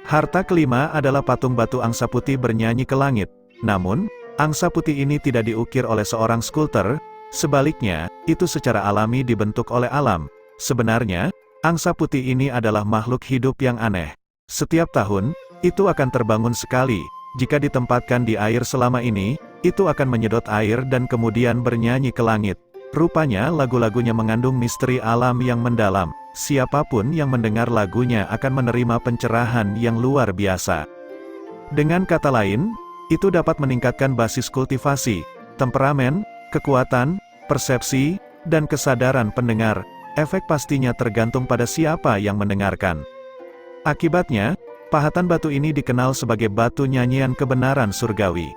Harta kelima adalah patung batu angsa putih bernyanyi ke langit. Namun, angsa putih ini tidak diukir oleh seorang skulptor, sebaliknya, itu secara alami dibentuk oleh alam. Sebenarnya, angsa putih ini adalah makhluk hidup yang aneh. Setiap tahun, itu akan terbangun sekali. Jika ditempatkan di air selama ini, itu akan menyedot air dan kemudian bernyanyi ke langit. Rupanya lagu-lagunya mengandung misteri alam yang mendalam. Siapapun yang mendengar lagunya akan menerima pencerahan yang luar biasa. Dengan kata lain, itu dapat meningkatkan basis kultivasi, temperamen, kekuatan, persepsi, dan kesadaran pendengar. Efek pastinya tergantung pada siapa yang mendengarkan. Akibatnya, pahatan batu ini dikenal sebagai batu nyanyian kebenaran surgawi.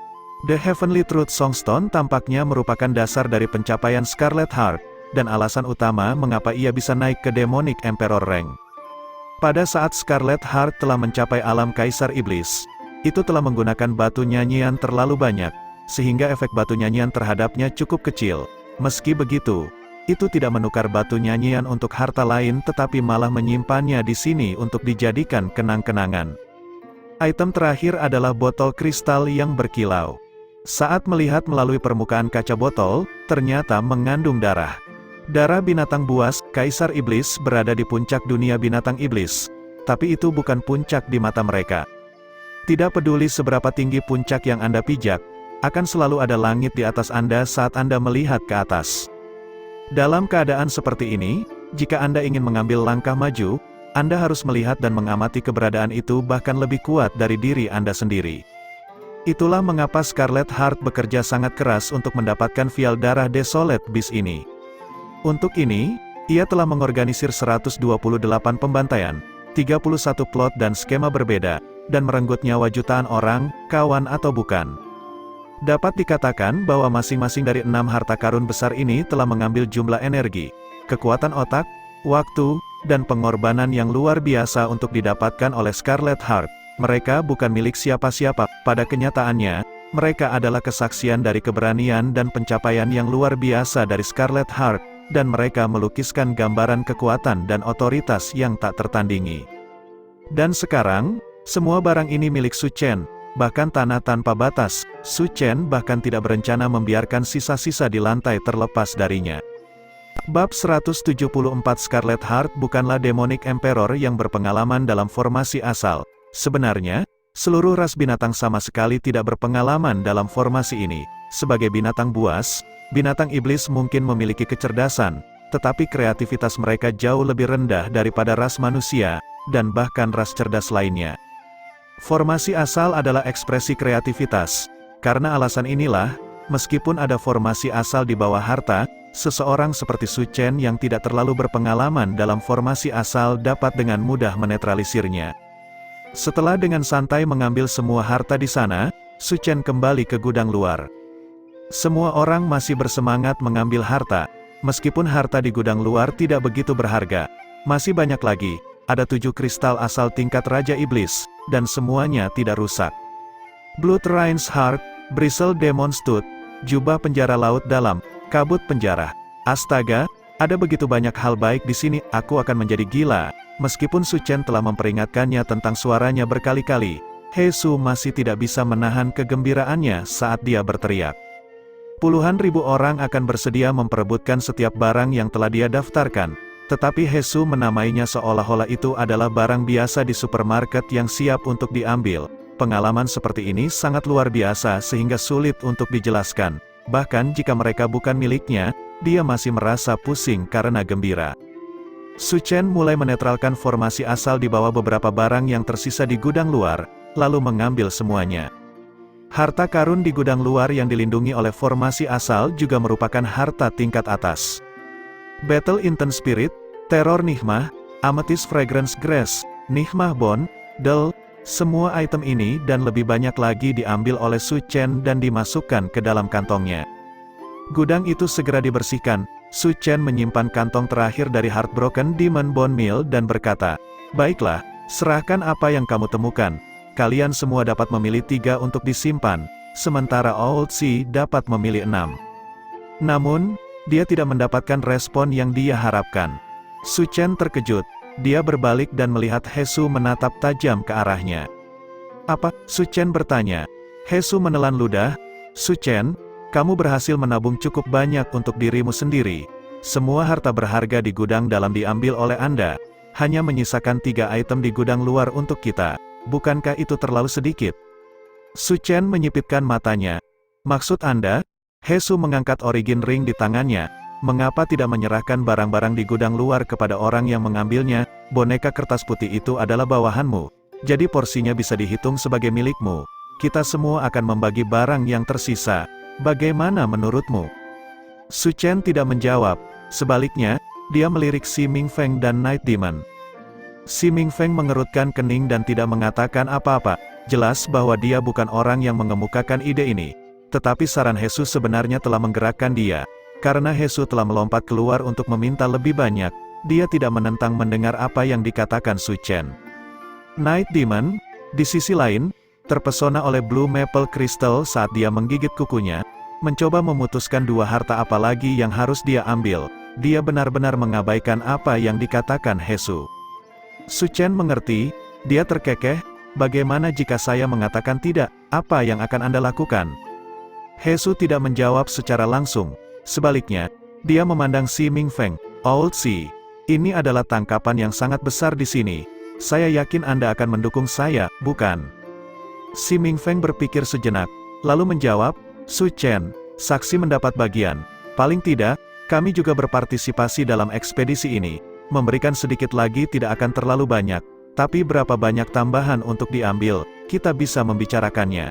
The Heavenly Truth Songstone tampaknya merupakan dasar dari pencapaian Scarlet Heart, dan alasan utama mengapa ia bisa naik ke Demonic Emperor rank. Pada saat Scarlet Heart telah mencapai alam Kaisar Iblis, itu telah menggunakan batu nyanyian terlalu banyak, sehingga efek batu nyanyian terhadapnya cukup kecil. Meski begitu, itu tidak menukar batu nyanyian untuk harta lain tetapi malah menyimpannya di sini untuk dijadikan kenang-kenangan. Item terakhir adalah botol kristal yang berkilau. Saat melihat melalui permukaan kaca botol, ternyata mengandung darah. Darah binatang buas, Kaisar Iblis berada di puncak dunia binatang iblis. Tapi itu bukan puncak di mata mereka. Tidak peduli seberapa tinggi puncak yang Anda pijak, akan selalu ada langit di atas Anda saat Anda melihat ke atas. Dalam keadaan seperti ini, jika Anda ingin mengambil langkah maju, Anda harus melihat dan mengamati keberadaan itu bahkan lebih kuat dari diri Anda sendiri. Itulah mengapa Scarlet Heart bekerja sangat keras untuk mendapatkan vial darah Desolate Beast ini. Untuk ini, Ia telah mengorganisir 128 pembantaian, 31 plot dan skema berbeda, dan merenggut nyawa jutaan orang, kawan atau bukan. Dapat dikatakan bahwa masing-masing dari 6 harta karun besar ini telah mengambil jumlah energi, kekuatan otak, waktu, dan pengorbanan yang luar biasa untuk didapatkan oleh Scarlet Heart. Mereka bukan milik siapa-siapa, pada kenyataannya, mereka adalah kesaksian dari keberanian dan pencapaian yang luar biasa dari Scarlet Heart, dan mereka melukiskan gambaran kekuatan dan otoritas yang tak tertandingi. Dan sekarang, semua barang ini milik Su Chen, bahkan tanah tanpa batas. Su Chen bahkan tidak berencana membiarkan sisa-sisa di lantai terlepas darinya. Bab 174 Scarlet Heart bukanlah Demonic Emperor yang berpengalaman dalam formasi asal. Sebenarnya, seluruh ras binatang sama sekali tidak berpengalaman dalam formasi ini. Sebagai binatang buas, binatang iblis mungkin memiliki kecerdasan, tetapi kreativitas mereka jauh lebih rendah daripada ras manusia, dan bahkan ras cerdas lainnya. Formasi asal adalah ekspresi kreativitas. Karena alasan inilah, meskipun ada formasi asal di bawah harta, seseorang seperti Su Chen yang tidak terlalu berpengalaman dalam formasi asal dapat dengan mudah menetralisirnya. Setelah dengan santai mengambil semua harta di sana, Su Chen kembali ke gudang luar. Semua orang masih bersemangat mengambil harta, meskipun harta di gudang luar tidak begitu berharga. Masih banyak lagi, ada 7 kristal asal tingkat Raja Iblis, dan semuanya tidak rusak. Blood Rain's Heart, Bristle Demon's Tooth, jubah penjara laut dalam, kabut penjara. Astaga, ada begitu banyak hal baik di sini, aku akan menjadi gila. Meskipun Su Chen telah memperingatkannya tentang suaranya berkali-kali, He Su masih tidak bisa menahan kegembiraannya saat dia berteriak. Puluhan ribu orang akan bersedia memperebutkan setiap barang yang telah dia daftarkan, tetapi He Su menamainya seolah-olah itu adalah barang biasa di supermarket yang siap untuk diambil. Pengalaman seperti ini sangat luar biasa sehingga sulit untuk dijelaskan. Bahkan jika mereka bukan miliknya, dia masih merasa pusing karena gembira. Su Chen mulai menetralkan formasi asal di bawah beberapa barang yang tersisa di gudang luar, lalu mengambil semuanya. Harta karun di gudang luar yang dilindungi oleh formasi asal juga merupakan harta tingkat atas. Battle Intense Spirit, Terror Nigma, Amethyst Fragrance Grass, Nigma Bone, Del, semua item ini dan lebih banyak lagi diambil oleh Su Chen dan dimasukkan ke dalam kantongnya. Gudang itu segera dibersihkan. Su Chen menyimpan kantong terakhir dari Heartbroken Demon Bone Meal dan berkata, "Baiklah, serahkan apa yang kamu temukan. Kalian semua dapat memilih 3 untuk disimpan, sementara Old Sea dapat memilih 6. Namun, dia tidak mendapatkan respon yang dia harapkan. Su Chen terkejut, dia berbalik dan melihat He Su menatap tajam ke arahnya. "Apa?" Su Chen bertanya. He Su menelan ludah. "Su Chen, kamu berhasil menabung cukup banyak untuk dirimu sendiri. Semua harta berharga di gudang dalam diambil oleh Anda. Hanya menyisakan 3 item di gudang luar untuk kita. Bukankah itu terlalu sedikit?" Su Chen menyipitkan matanya. "Maksud Anda?" He Su mengangkat origin ring di tangannya. "Mengapa tidak menyerahkan barang-barang di gudang luar kepada orang yang mengambilnya? Boneka kertas putih itu adalah bawahanmu. Jadi porsinya bisa dihitung sebagai milikmu. Kita semua akan membagi barang yang tersisa. Bagaimana menurutmu?" Su Chen tidak menjawab. Sebaliknya, dia melirik Si Ming Feng dan Night Demon. Si Ming Feng mengerutkan kening dan tidak mengatakan apa-apa. Jelas bahwa dia bukan orang yang mengemukakan ide ini. Tetapi saran He Su sebenarnya telah menggerakkan dia. Karena He Su telah melompat keluar untuk meminta lebih banyak, dia tidak menentang mendengar apa yang dikatakan Su Chen. Night Demon, di sisi lain, terpesona oleh Blue Maple Crystal saat dia menggigit kukunya, mencoba memutuskan 2 harta apa lagi yang harus dia ambil. Dia benar-benar mengabaikan apa yang dikatakan He Su. Su Chen mengerti, dia terkekeh, "Bagaimana jika saya mengatakan tidak, apa yang akan Anda lakukan?" He Su tidak menjawab secara langsung. Sebaliknya, dia memandang Si Ming Feng. "Old Si, ini adalah tangkapan yang sangat besar di sini. Saya yakin Anda akan mendukung saya, bukan?" Si Ming Feng berpikir sejenak, lalu menjawab, "Su Chen, saksi mendapat bagian. Paling tidak, kami juga berpartisipasi dalam ekspedisi ini. Memberikan sedikit lagi tidak akan terlalu banyak, tapi berapa banyak tambahan untuk diambil, kita bisa membicarakannya."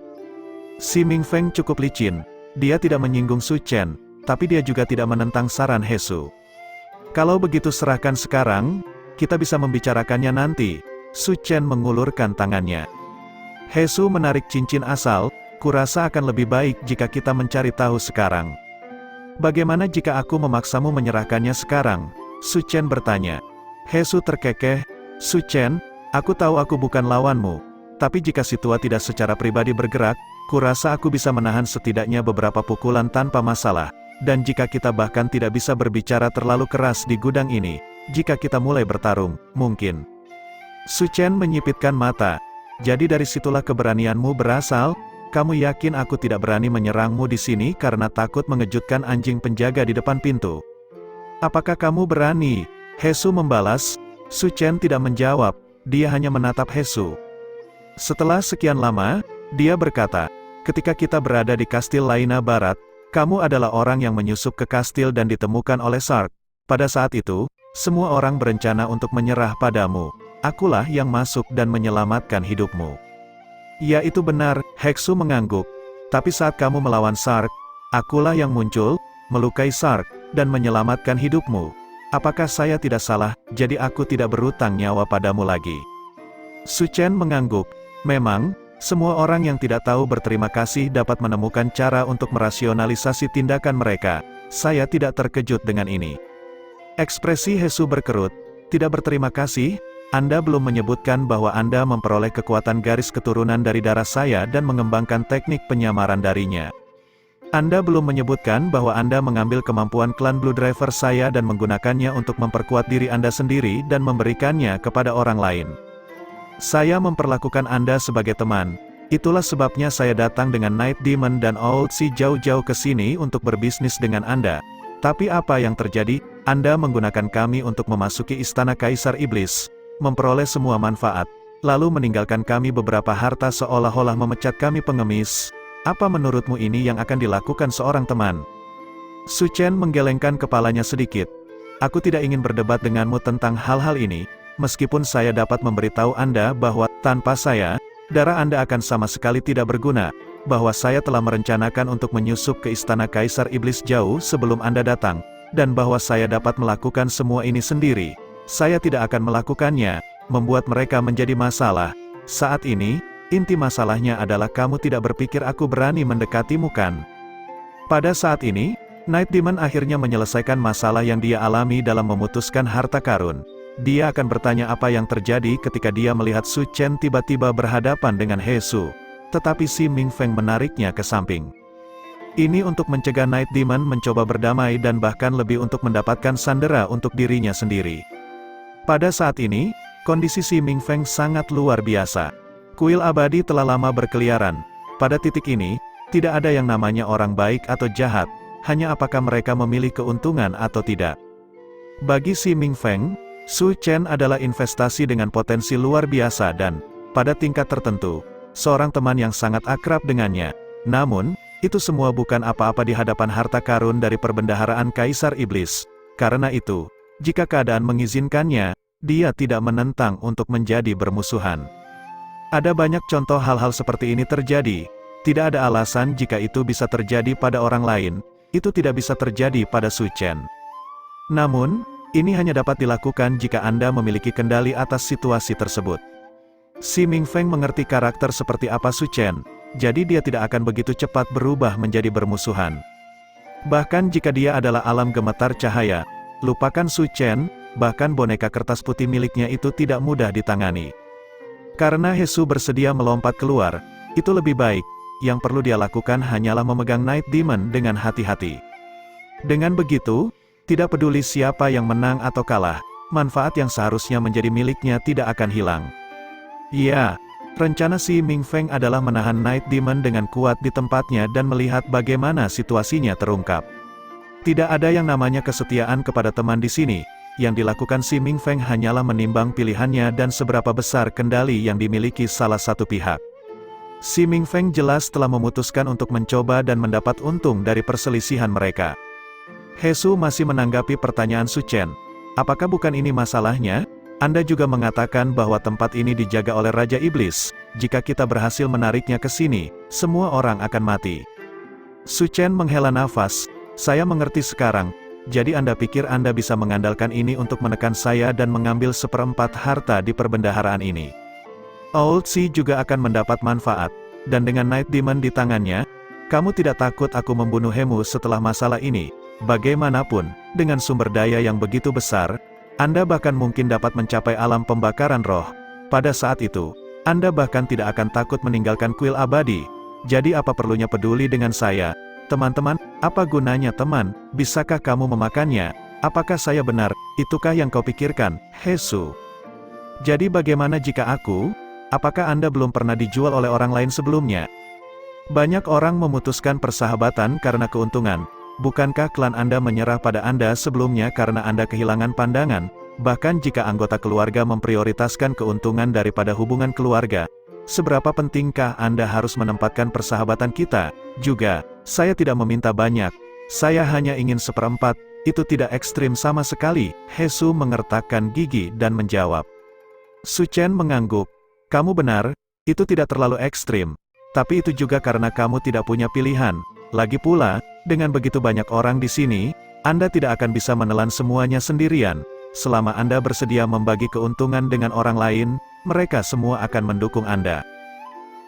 Si Ming Feng cukup licin. Dia tidak menyinggung Su Chen, tapi dia juga tidak menentang saran He Su. Kalau begitu serahkan sekarang, kita bisa membicarakannya nanti. Su Chen mengulurkan tangannya. He Su menarik cincin asal, kurasa akan lebih baik jika kita mencari tahu sekarang. Bagaimana jika aku memaksamu menyerahkannya sekarang? Su Chen bertanya. He Su terkekeh, Su Chen, aku tahu aku bukan lawanmu. Tapi jika si tua tidak secara pribadi bergerak, kurasa aku bisa menahan setidaknya beberapa pukulan tanpa masalah. Dan jika kita bahkan tidak bisa berbicara terlalu keras di gudang ini, jika kita mulai bertarung, mungkin. Su Chen menyipitkan mata. Jadi dari situlah keberanianmu berasal? Kamu yakin aku tidak berani menyerangmu di sini karena takut mengejutkan anjing penjaga di depan pintu? Apakah kamu berani? He Su membalas. Su Chen tidak menjawab, dia hanya menatap He Su. Setelah sekian lama, dia berkata, ketika kita berada di kastil Laina Barat, kamu adalah orang yang menyusup ke kastil dan ditemukan oleh Sark. Pada saat itu, semua orang berencana untuk menyerah padamu. Akulah yang masuk dan menyelamatkan hidupmu. Ya, itu benar, He Su mengangguk. Tapi saat kamu melawan Sark, akulah yang muncul, melukai Sark, dan menyelamatkan hidupmu. Apakah saya tidak salah, jadi aku tidak berutang nyawa padamu lagi? Su Chen mengangguk. Memang, semua orang yang tidak tahu berterima kasih dapat menemukan cara untuk merasionalisasi tindakan mereka. Saya tidak terkejut dengan ini. Ekspresi He Su berkerut. Tidak berterima kasih? Anda belum menyebutkan bahwa Anda memperoleh kekuatan garis keturunan dari darah saya dan mengembangkan teknik penyamaran darinya. Anda belum menyebutkan bahwa Anda mengambil kemampuan klan Blue Driver saya dan menggunakannya untuk memperkuat diri Anda sendiri dan memberikannya kepada orang lain. Saya memperlakukan Anda sebagai teman. Itulah sebabnya saya datang dengan Night Demon dan Old Si jauh-jauh ke sini untuk berbisnis dengan Anda. Tapi apa yang terjadi? Anda menggunakan kami untuk memasuki istana Kaisar Iblis, memperoleh semua manfaat, lalu meninggalkan kami beberapa harta seolah-olah memecat kami pengemis. Apa menurutmu ini yang akan dilakukan seorang teman? Su Chen menggelengkan kepalanya sedikit. Aku tidak ingin berdebat denganmu tentang hal-hal ini, meskipun saya dapat memberitahu Anda bahwa, tanpa saya, darah Anda akan sama sekali tidak berguna, bahwa saya telah merencanakan untuk menyusup ke istana Kaisar Iblis jauh sebelum Anda datang, dan bahwa saya dapat melakukan semua ini sendiri. Saya tidak akan melakukannya, membuat mereka menjadi masalah. Saat ini, inti masalahnya adalah kamu tidak berpikir aku berani mendekatimu kan? Pada saat ini, Night Demon akhirnya menyelesaikan masalah yang dia alami dalam memutuskan harta karun. Dia akan bertanya apa yang terjadi ketika dia melihat Su Chen tiba-tiba berhadapan dengan He Su. Tetapi si Ming Feng menariknya ke samping. Ini untuk mencegah Night Demon mencoba berdamai dan bahkan lebih untuk mendapatkan sandera untuk dirinya sendiri. Pada saat ini, kondisi si Ming Feng sangat luar biasa. Kuil abadi telah lama berkeliaran. Pada titik ini, tidak ada yang namanya orang baik atau jahat, hanya apakah mereka memilih keuntungan atau tidak. Bagi si Ming Feng, Su Chen adalah investasi dengan potensi luar biasa dan, pada tingkat tertentu, seorang teman yang sangat akrab dengannya. Namun, itu semua bukan apa-apa di hadapan harta karun dari perbendaharaan Kaisar Iblis. Karena itu, jika keadaan mengizinkannya, dia tidak menentang untuk menjadi bermusuhan. Ada banyak contoh hal-hal seperti ini terjadi. Tidak ada alasan jika itu bisa terjadi pada orang lain, itu tidak bisa terjadi pada Su Chen. Namun, ini hanya dapat dilakukan jika Anda memiliki kendali atas situasi tersebut. Si Ming Feng mengerti karakter seperti apa Su Chen, jadi dia tidak akan begitu cepat berubah menjadi bermusuhan. Bahkan jika dia adalah alam gemetar cahaya, lupakan Su Chen, bahkan boneka kertas putih miliknya itu tidak mudah ditangani. Karena He Su bersedia melompat keluar, itu lebih baik, yang perlu dia lakukan hanyalah memegang Night Demon dengan hati-hati. Dengan begitu, tidak peduli siapa yang menang atau kalah, manfaat yang seharusnya menjadi miliknya tidak akan hilang. Ya, rencana si Ming Feng adalah menahan Night Demon dengan kuat di tempatnya dan melihat bagaimana situasinya terungkap. Tidak ada yang namanya kesetiaan kepada teman di sini. Yang dilakukan si Ming Feng hanyalah menimbang pilihannya dan seberapa besar kendali yang dimiliki salah satu pihak. Si Ming Feng jelas telah memutuskan untuk mencoba dan mendapat untung dari perselisihan mereka. He Su masih menanggapi pertanyaan Su Chen. Apakah bukan ini masalahnya? Anda juga mengatakan bahwa tempat ini dijaga oleh Raja Iblis. Jika kita berhasil menariknya ke sini, semua orang akan mati. Su Chen menghela nafas. Saya mengerti sekarang. jadi Anda pikir Anda bisa mengandalkan ini untuk menekan saya dan mengambil seperempat harta di perbendaharaan ini. Old Sea juga akan mendapat manfaat, dan dengan Night Demon di tangannya, kamu tidak takut aku membunuh Hemu setelah masalah ini. Bagaimanapun, dengan sumber daya yang begitu besar, Anda bahkan mungkin dapat mencapai alam pembakaran roh. Pada saat itu, Anda bahkan tidak akan takut meninggalkan kuil abadi. Jadi apa perlunya peduli dengan saya? Teman-teman, apa gunanya teman? Bisakah kamu memakannya? Apakah saya benar? Itukah yang kau pikirkan, Hesu? Jadi bagaimana jika aku? Apakah Anda belum pernah dijual oleh orang lain sebelumnya? Banyak orang memutuskan persahabatan karena keuntungan. Bukankah klan Anda menyerah pada Anda sebelumnya karena Anda kehilangan pandangan? Bahkan jika anggota keluarga memprioritaskan keuntungan daripada hubungan keluarga, seberapa pentingkah Anda harus menempatkan persahabatan kita? Juga, saya tidak meminta banyak. Saya hanya ingin seperempat. Itu tidak ekstrim sama sekali. Hesu mengertakkan gigi dan menjawab. Su Chen mengangguk. Kamu benar, itu tidak terlalu ekstrim. Tapi itu juga karena kamu tidak punya pilihan. Lagi pula, dengan begitu banyak orang di sini, Anda tidak akan bisa menelan semuanya sendirian. Selama Anda bersedia membagi keuntungan dengan orang lain, mereka semua akan mendukung Anda.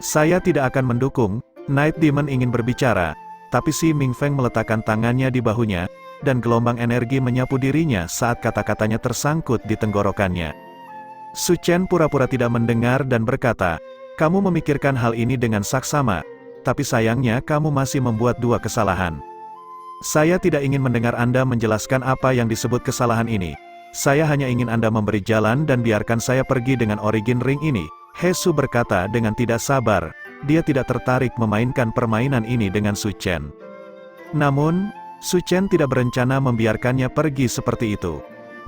Saya tidak akan mendukung. Night Demon ingin berbicara, tapi si Ming Feng meletakkan tangannya di bahunya, dan gelombang energi menyapu dirinya saat kata-katanya tersangkut di tenggorokannya. Su Chen pura-pura tidak mendengar dan berkata, kamu memikirkan hal ini dengan saksama, tapi sayangnya kamu masih membuat dua kesalahan. Saya tidak ingin mendengar Anda menjelaskan apa yang disebut kesalahan ini. Saya hanya ingin Anda memberi jalan dan biarkan saya pergi dengan origin ring ini. Hesu berkata dengan tidak sabar. Dia tidak tertarik memainkan permainan ini dengan Su Chen. Namun, Su Chen tidak berencana membiarkannya pergi seperti itu.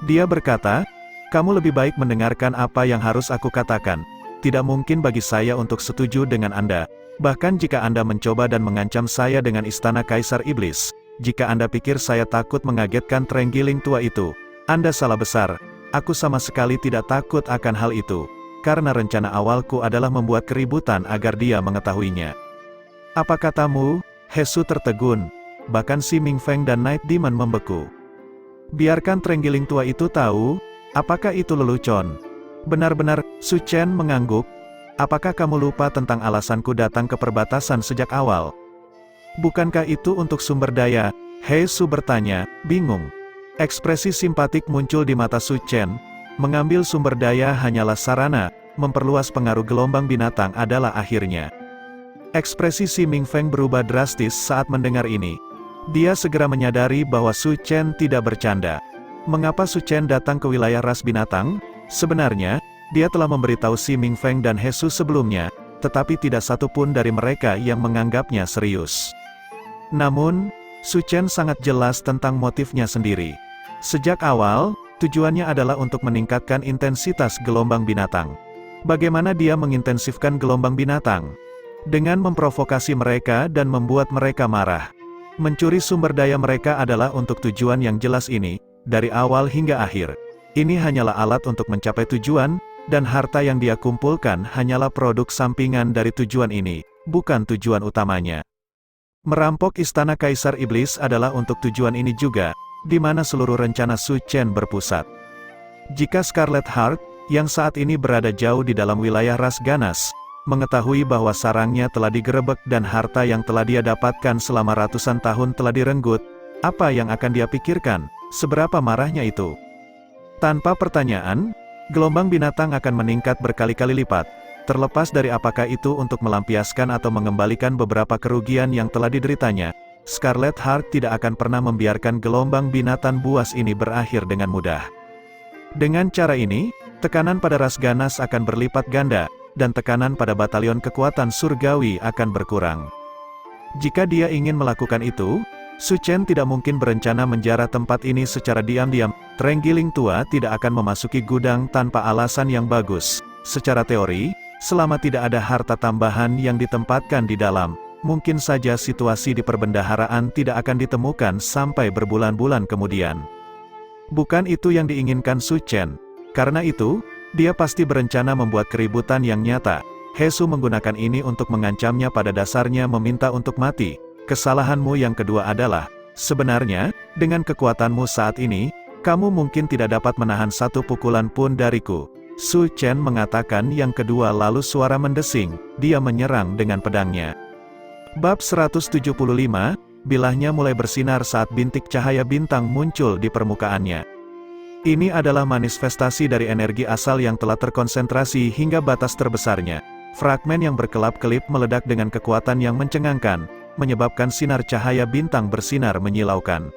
Dia berkata, kamu lebih baik mendengarkan apa yang harus aku katakan. Tidak mungkin bagi saya untuk setuju dengan Anda. Bahkan jika Anda mencoba dan mengancam saya dengan istana Kaisar Iblis. Jika Anda pikir saya takut mengagetkan Trenggiling tua itu, Anda salah besar. Aku sama sekali tidak takut akan hal itu. Karena rencana awalku adalah membuat keributan agar dia mengetahuinya. Apa katamu? Hesu tertegun. Bahkan si Ming Feng dan Night Demon membeku. Biarkan Trenggiling tua itu tahu. Apakah itu lelucon? Benar-benar, Su Chen mengangguk. Apakah kamu lupa tentang alasanku datang ke perbatasan sejak awal? Bukankah itu untuk sumber daya? Hesu bertanya, bingung. Ekspresi simpatik muncul di mata Su Chen. Mengambil sumber daya hanyalah sarana, memperluas pengaruh gelombang binatang adalah akhirnya. Ekspresi si Ming Feng berubah drastis saat mendengar ini. Dia segera menyadari bahwa Su Chen tidak bercanda. Mengapa Su Chen datang ke wilayah ras binatang? Sebenarnya, dia telah memberitahu si Ming Feng dan Hesu sebelumnya, tetapi tidak satu pun dari mereka yang menganggapnya serius. Namun, Su Chen sangat jelas tentang motifnya sendiri. Sejak awal, tujuannya adalah untuk meningkatkan intensitas gelombang binatang. Bagaimana dia mengintensifkan gelombang binatang? Dengan memprovokasi mereka dan membuat mereka marah. Mencuri sumber daya mereka adalah untuk tujuan yang jelas ini, dari awal hingga akhir. Ini hanyalah alat untuk mencapai tujuan, dan harta yang dia kumpulkan hanyalah produk sampingan dari tujuan ini, bukan tujuan utamanya. Merampok istana Kaisar Iblis adalah untuk tujuan ini juga, di mana seluruh rencana Su Chen berpusat. Jika Scarlet Heart, yang saat ini berada jauh di dalam wilayah ras ganas, mengetahui bahwa sarangnya telah digerebek dan harta yang telah dia dapatkan selama ratusan tahun telah direnggut, apa yang akan dia pikirkan? Seberapa marahnya itu? Tanpa pertanyaan, gelombang binatang akan meningkat berkali-kali lipat, terlepas dari apakah itu untuk melampiaskan atau mengembalikan beberapa kerugian yang telah dideritanya. Scarlet Heart tidak akan pernah membiarkan gelombang binatang buas ini berakhir dengan mudah. Dengan cara ini, tekanan pada ras ganas akan berlipat ganda, dan tekanan pada batalion kekuatan surgawi akan berkurang. Jika dia ingin melakukan itu, Su Chen tidak mungkin berencana menjarah tempat ini secara diam-diam. Trenggiling tua tidak akan memasuki gudang tanpa alasan yang bagus. Secara teori, selama tidak ada harta tambahan yang ditempatkan di dalam, mungkin saja situasi di perbendaharaan tidak akan ditemukan sampai berbulan-bulan kemudian. Bukan itu yang diinginkan Su Chen. Karena itu, dia pasti berencana membuat keributan yang nyata. Hesu menggunakan ini untuk mengancamnya, pada dasarnya meminta untuk mati. Kesalahanmu yang kedua adalah, Sebenarnya, dengan kekuatanmu saat ini, kamu mungkin tidak dapat menahan satu pukulan pun dariku. Su Chen mengatakan yang kedua lalu suara mendesing, dia menyerang dengan pedangnya. Bab 175, bilahnya mulai bersinar saat bintik cahaya bintang muncul di permukaannya. Ini adalah manifestasi dari energi asal yang telah terkonsentrasi hingga batas terbesarnya. Fragmen yang berkelap-kelip meledak dengan kekuatan yang mencengangkan, menyebabkan sinar cahaya bintang bersinar menyilaukan.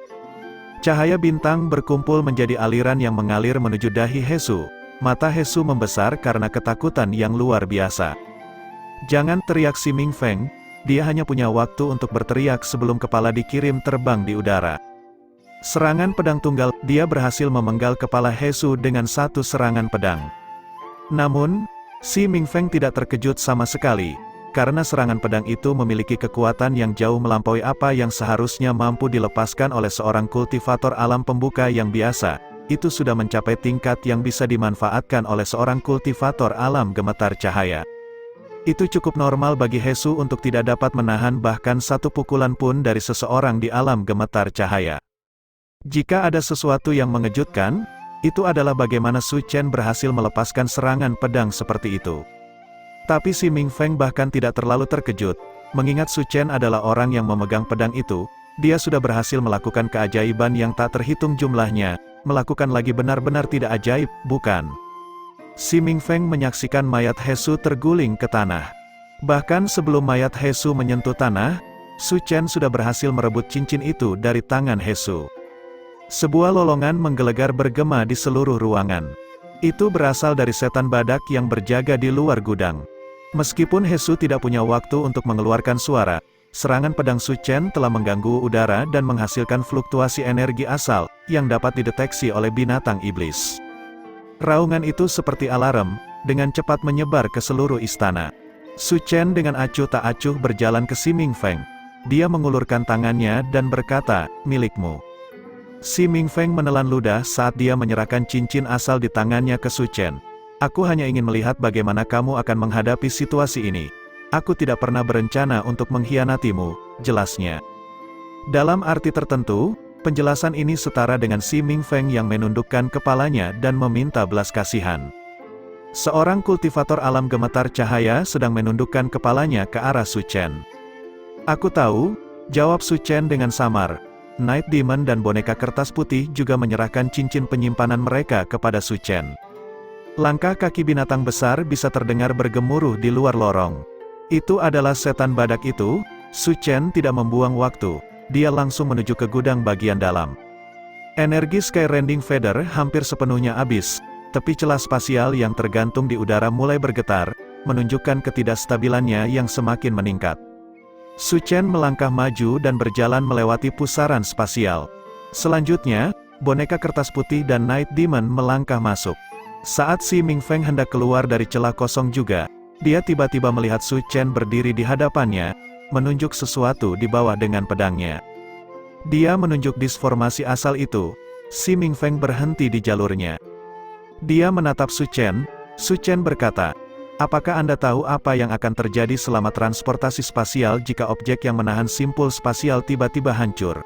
Cahaya bintang berkumpul menjadi aliran yang mengalir menuju dahi Hesu. Mata Hesu membesar karena ketakutan yang luar biasa. Jangan teriak, si Ming Feng, dia hanya punya waktu untuk berteriak sebelum kepala dikirim terbang di udara. Serangan pedang tunggal, dia berhasil memenggal kepala Hesu dengan satu serangan pedang. Namun, si Ming Feng tidak terkejut sama sekali, karena serangan pedang itu memiliki kekuatan yang jauh melampaui apa yang seharusnya mampu dilepaskan oleh seorang kultivator alam pembuka yang biasa. Itu sudah mencapai tingkat yang bisa dimanfaatkan oleh seorang kultivator alam gemetar cahaya. Itu cukup normal bagi Hesu untuk tidak dapat menahan bahkan satu pukulan pun dari seseorang di alam gemetar cahaya. Jika ada sesuatu yang mengejutkan, itu adalah bagaimana Su Chen berhasil melepaskan serangan pedang seperti itu. Tapi si Ming Feng bahkan tidak terlalu terkejut, mengingat Su Chen adalah orang yang memegang pedang itu, dia sudah berhasil melakukan keajaiban yang tak terhitung jumlahnya, melakukan lagi benar-benar tidak ajaib, bukan? Si Ming Feng menyaksikan mayat Hesu terguling ke tanah. Bahkan sebelum mayat Hesu menyentuh tanah, Su Chen sudah berhasil merebut cincin itu dari tangan Hesu. Sebuah lolongan menggelegar bergema di seluruh ruangan. Itu berasal dari setan badak yang berjaga di luar gudang. Meskipun Hesu tidak punya waktu untuk mengeluarkan suara, serangan pedang Su Chen telah mengganggu udara dan menghasilkan fluktuasi energi asal, yang dapat dideteksi oleh binatang iblis. Raungan itu seperti alarm, dengan cepat menyebar ke seluruh istana. Su Chen dengan acuh tak acuh berjalan ke si Ming Feng. Dia mengulurkan tangannya dan berkata, milikmu. Si Ming Feng menelan ludah saat dia menyerahkan cincin asal di tangannya ke Su Chen. Aku hanya ingin melihat bagaimana kamu akan menghadapi situasi ini. Aku tidak pernah berencana untuk mengkhianatimu, jelasnya. Dalam arti tertentu, penjelasan ini setara dengan si Ming Feng yang menundukkan kepalanya dan meminta belas kasihan. Seorang kultivator alam gemetar cahaya sedang menundukkan kepalanya ke arah Su Chen. Aku tahu, jawab Su Chen dengan samar. Night Demon dan boneka kertas putih juga menyerahkan cincin penyimpanan mereka kepada Su Chen. Langkah kaki binatang besar bisa terdengar bergemuruh di luar lorong. Itu adalah setan badak itu. Su Chen tidak membuang waktu. Dia langsung menuju ke gudang bagian dalam. Energi Sky Rending Feather hampir sepenuhnya habis. Tepi celah spasial yang tergantung di udara mulai bergetar, menunjukkan ketidakstabilannya yang semakin meningkat. Su Chen melangkah maju dan berjalan melewati pusaran spasial. Selanjutnya, boneka kertas putih dan Night Demon melangkah masuk. Saat si Ming Feng hendak keluar dari celah kosong juga, dia tiba-tiba melihat Su Chen berdiri di hadapannya, menunjuk sesuatu di bawah dengan pedangnya. Dia menunjuk disformasi asal itu. Si Ming Feng berhenti di jalurnya. Dia menatap Su Chen. Su Chen berkata, apakah Anda tahu apa yang akan terjadi selama transportasi spasial jika objek yang menahan simpul spasial tiba-tiba hancur?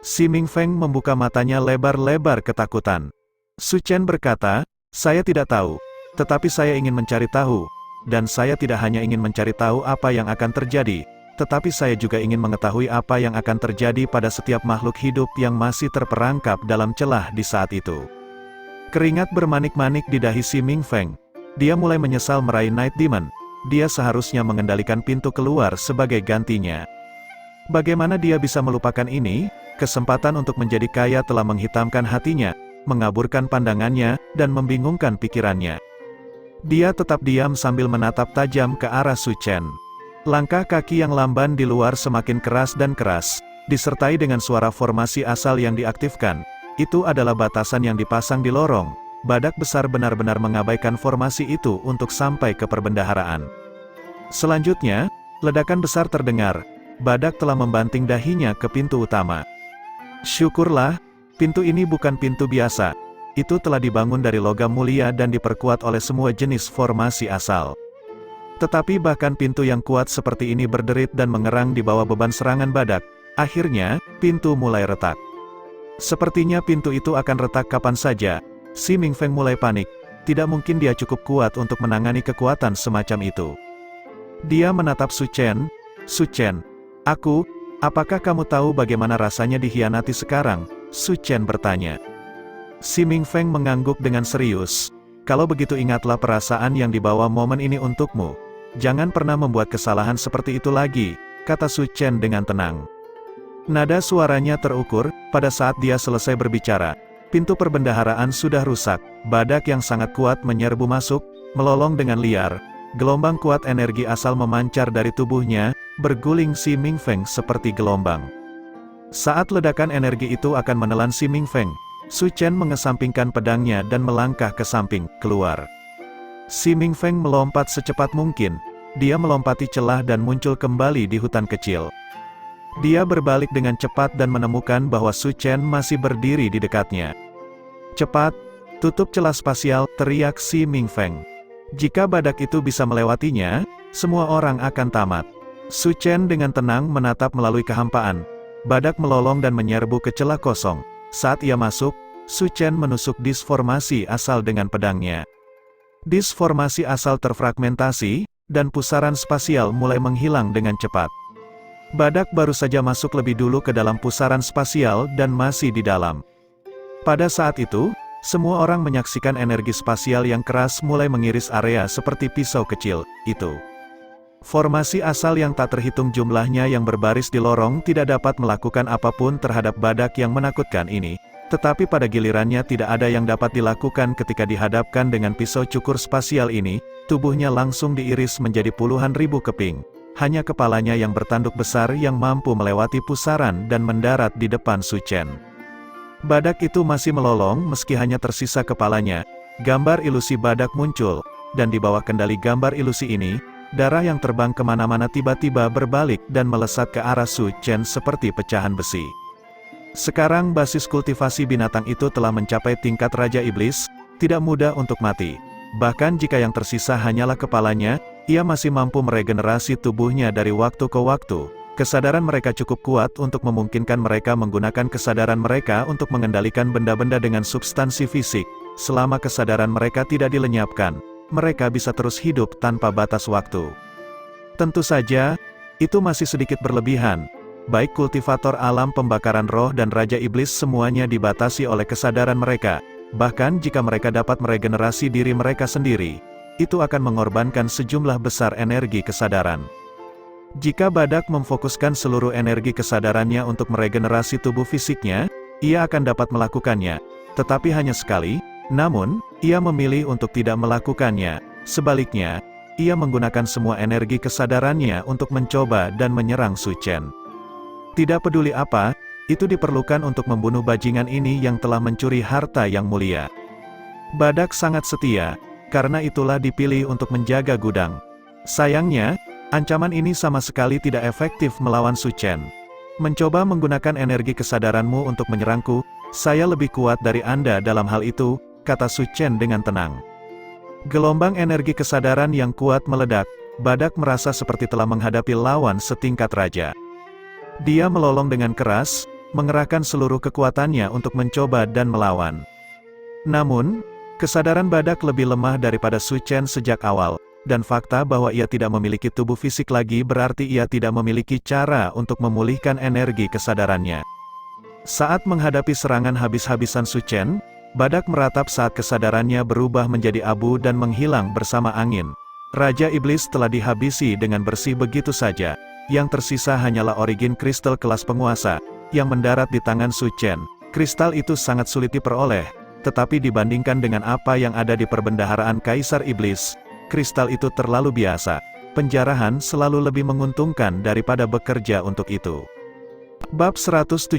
Si Ming Feng membuka matanya lebar-lebar ketakutan. Su Chen berkata, saya tidak tahu, tetapi saya ingin mencari tahu. Dan saya tidak hanya ingin mencari tahu apa yang akan terjadi, tetapi saya juga ingin mengetahui apa yang akan terjadi pada setiap makhluk hidup yang masih terperangkap dalam celah di saat itu. Keringat bermanik-manik di dahi si Ming Feng. Dia mulai menyesal meraih Night Demon. Dia seharusnya mengendalikan pintu keluar sebagai gantinya. Bagaimana dia bisa melupakan ini? Kesempatan untuk menjadi kaya telah menghitamkan hatinya, mengaburkan pandangannya, dan membingungkan pikirannya. Dia tetap diam sambil menatap tajam ke arah Su Chen. Langkah kaki yang lamban di luar semakin keras dan keras, disertai dengan suara formasi asal yang diaktifkan. Itu adalah batasan yang dipasang di lorong. Badak besar benar-benar mengabaikan formasi itu untuk sampai ke perbendaharaan. Selanjutnya, ledakan besar terdengar. Badak telah membanting dahinya ke pintu utama. Syukurlah, pintu ini bukan pintu biasa. Itu telah dibangun dari logam mulia dan diperkuat oleh semua jenis formasi asal. Tetapi bahkan pintu yang kuat seperti ini berderit dan mengerang di bawah beban serangan badak. Akhirnya, pintu mulai retak. Sepertinya pintu itu akan retak kapan saja. Si Ming Feng mulai panik. Tidak mungkin dia cukup kuat untuk menangani kekuatan semacam itu. Dia menatap Su Chen. Su Chen, apakah kamu tahu bagaimana rasanya dikhianati sekarang? Su Chen bertanya. Si Ming Feng mengangguk dengan serius. Kalau begitu ingatlah perasaan yang dibawa momen ini untukmu. Jangan pernah membuat kesalahan seperti itu lagi, kata Su Chen dengan tenang. Nada suaranya terukur. Pada saat dia selesai berbicara, pintu perbendaharaan sudah rusak. Badak yang sangat kuat menyerbu masuk, melolong dengan liar. Gelombang kuat energi asal memancar dari tubuhnya, berguling si Ming Feng seperti gelombang. Saat ledakan energi itu akan menelan si Ming Feng, Su Chen mengesampingkan pedangnya dan melangkah ke samping, keluar. Si Ming Feng melompat secepat mungkin. Dia melompati celah dan muncul kembali di hutan kecil. Dia berbalik dengan cepat dan menemukan bahwa Su Chen masih berdiri di dekatnya. Cepat, tutup celah spasial, teriak si Ming Feng. Jika badak itu bisa melewatinya, semua orang akan tamat. Su Chen dengan tenang menatap melalui kehampaan. Badak melolong dan menyerbu ke celah kosong. Saat ia masuk, Su Chen menusuk disformasi asal dengan pedangnya. Disformasi asal terfragmentasi, dan pusaran spasial mulai menghilang dengan cepat. Badak baru saja masuk lebih dulu ke dalam pusaran spasial dan masih di dalam. Pada saat itu, semua orang menyaksikan energi spasial yang keras mulai mengiris area seperti pisau kecil, itu. Formasi asal yang tak terhitung jumlahnya yang berbaris di lorong tidak dapat melakukan apapun terhadap badak yang menakutkan ini, tetapi pada gilirannya tidak ada yang dapat dilakukan ketika dihadapkan dengan pisau cukur spasial ini, tubuhnya langsung diiris menjadi puluhan ribu keping. Hanya kepalanya yang bertanduk besar yang mampu melewati pusaran dan mendarat di depan Su Chen. Badak itu masih melolong meski hanya tersisa kepalanya. Gambar ilusi badak muncul, dan di bawah kendali gambar ilusi ini, darah yang terbang kemana-mana tiba-tiba berbalik dan melesat ke arah Su Chen seperti pecahan besi. Sekarang basis kultivasi binatang itu telah mencapai tingkat Raja Iblis, tidak mudah untuk mati. Bahkan jika yang tersisa hanyalah kepalanya, ia masih mampu meregenerasi tubuhnya dari waktu ke waktu. Kesadaran mereka cukup kuat untuk memungkinkan mereka menggunakan kesadaran mereka untuk mengendalikan benda-benda dengan substansi fisik. Selama kesadaran mereka tidak dilenyapkan, mereka bisa terus hidup tanpa batas waktu. Tentu saja, itu masih sedikit berlebihan. Baik kultivator alam pembakaran roh dan Raja Iblis semuanya dibatasi oleh kesadaran mereka. Bahkan jika mereka dapat meregenerasi diri mereka sendiri, itu akan mengorbankan sejumlah besar energi kesadaran. Jika badak memfokuskan seluruh energi kesadarannya untuk meregenerasi tubuh fisiknya, ia akan dapat melakukannya, tetapi hanya sekali. Namun, ia memilih untuk tidak melakukannya. Sebaliknya, ia menggunakan semua energi kesadarannya untuk mencoba dan menyerang Su Chen. Tidak peduli apa, itu diperlukan untuk membunuh bajingan ini yang telah mencuri harta yang mulia. Badak sangat setia, karena itulah dipilih untuk menjaga gudang. Sayangnya, ancaman ini sama sekali tidak efektif melawan Su Chen. Mencoba menggunakan energi kesadaranmu untuk menyerangku, saya lebih kuat dari Anda dalam hal itu, kata Su Chen dengan tenang. Gelombang energi kesadaran yang kuat meledak, badak merasa seperti telah menghadapi lawan setingkat raja. Dia melolong dengan keras, mengerahkan seluruh kekuatannya untuk mencoba dan melawan. Namun, kesadaran badak lebih lemah daripada Su Chen sejak awal, dan fakta bahwa ia tidak memiliki tubuh fisik lagi berarti ia tidak memiliki cara untuk memulihkan energi kesadarannya. Saat menghadapi serangan habis-habisan Su Chen, badak meratap saat kesadarannya berubah menjadi abu dan menghilang bersama angin. Raja Iblis telah dihabisi dengan bersih begitu saja. Yang tersisa hanyalah origin kristal kelas penguasa, yang mendarat di tangan Su Chen. Kristal itu sangat sulit diperoleh, tetapi dibandingkan dengan apa yang ada di perbendaharaan Kaisar Iblis, kristal itu terlalu biasa. Penjarahan selalu lebih menguntungkan daripada bekerja untuk itu. Bab 176,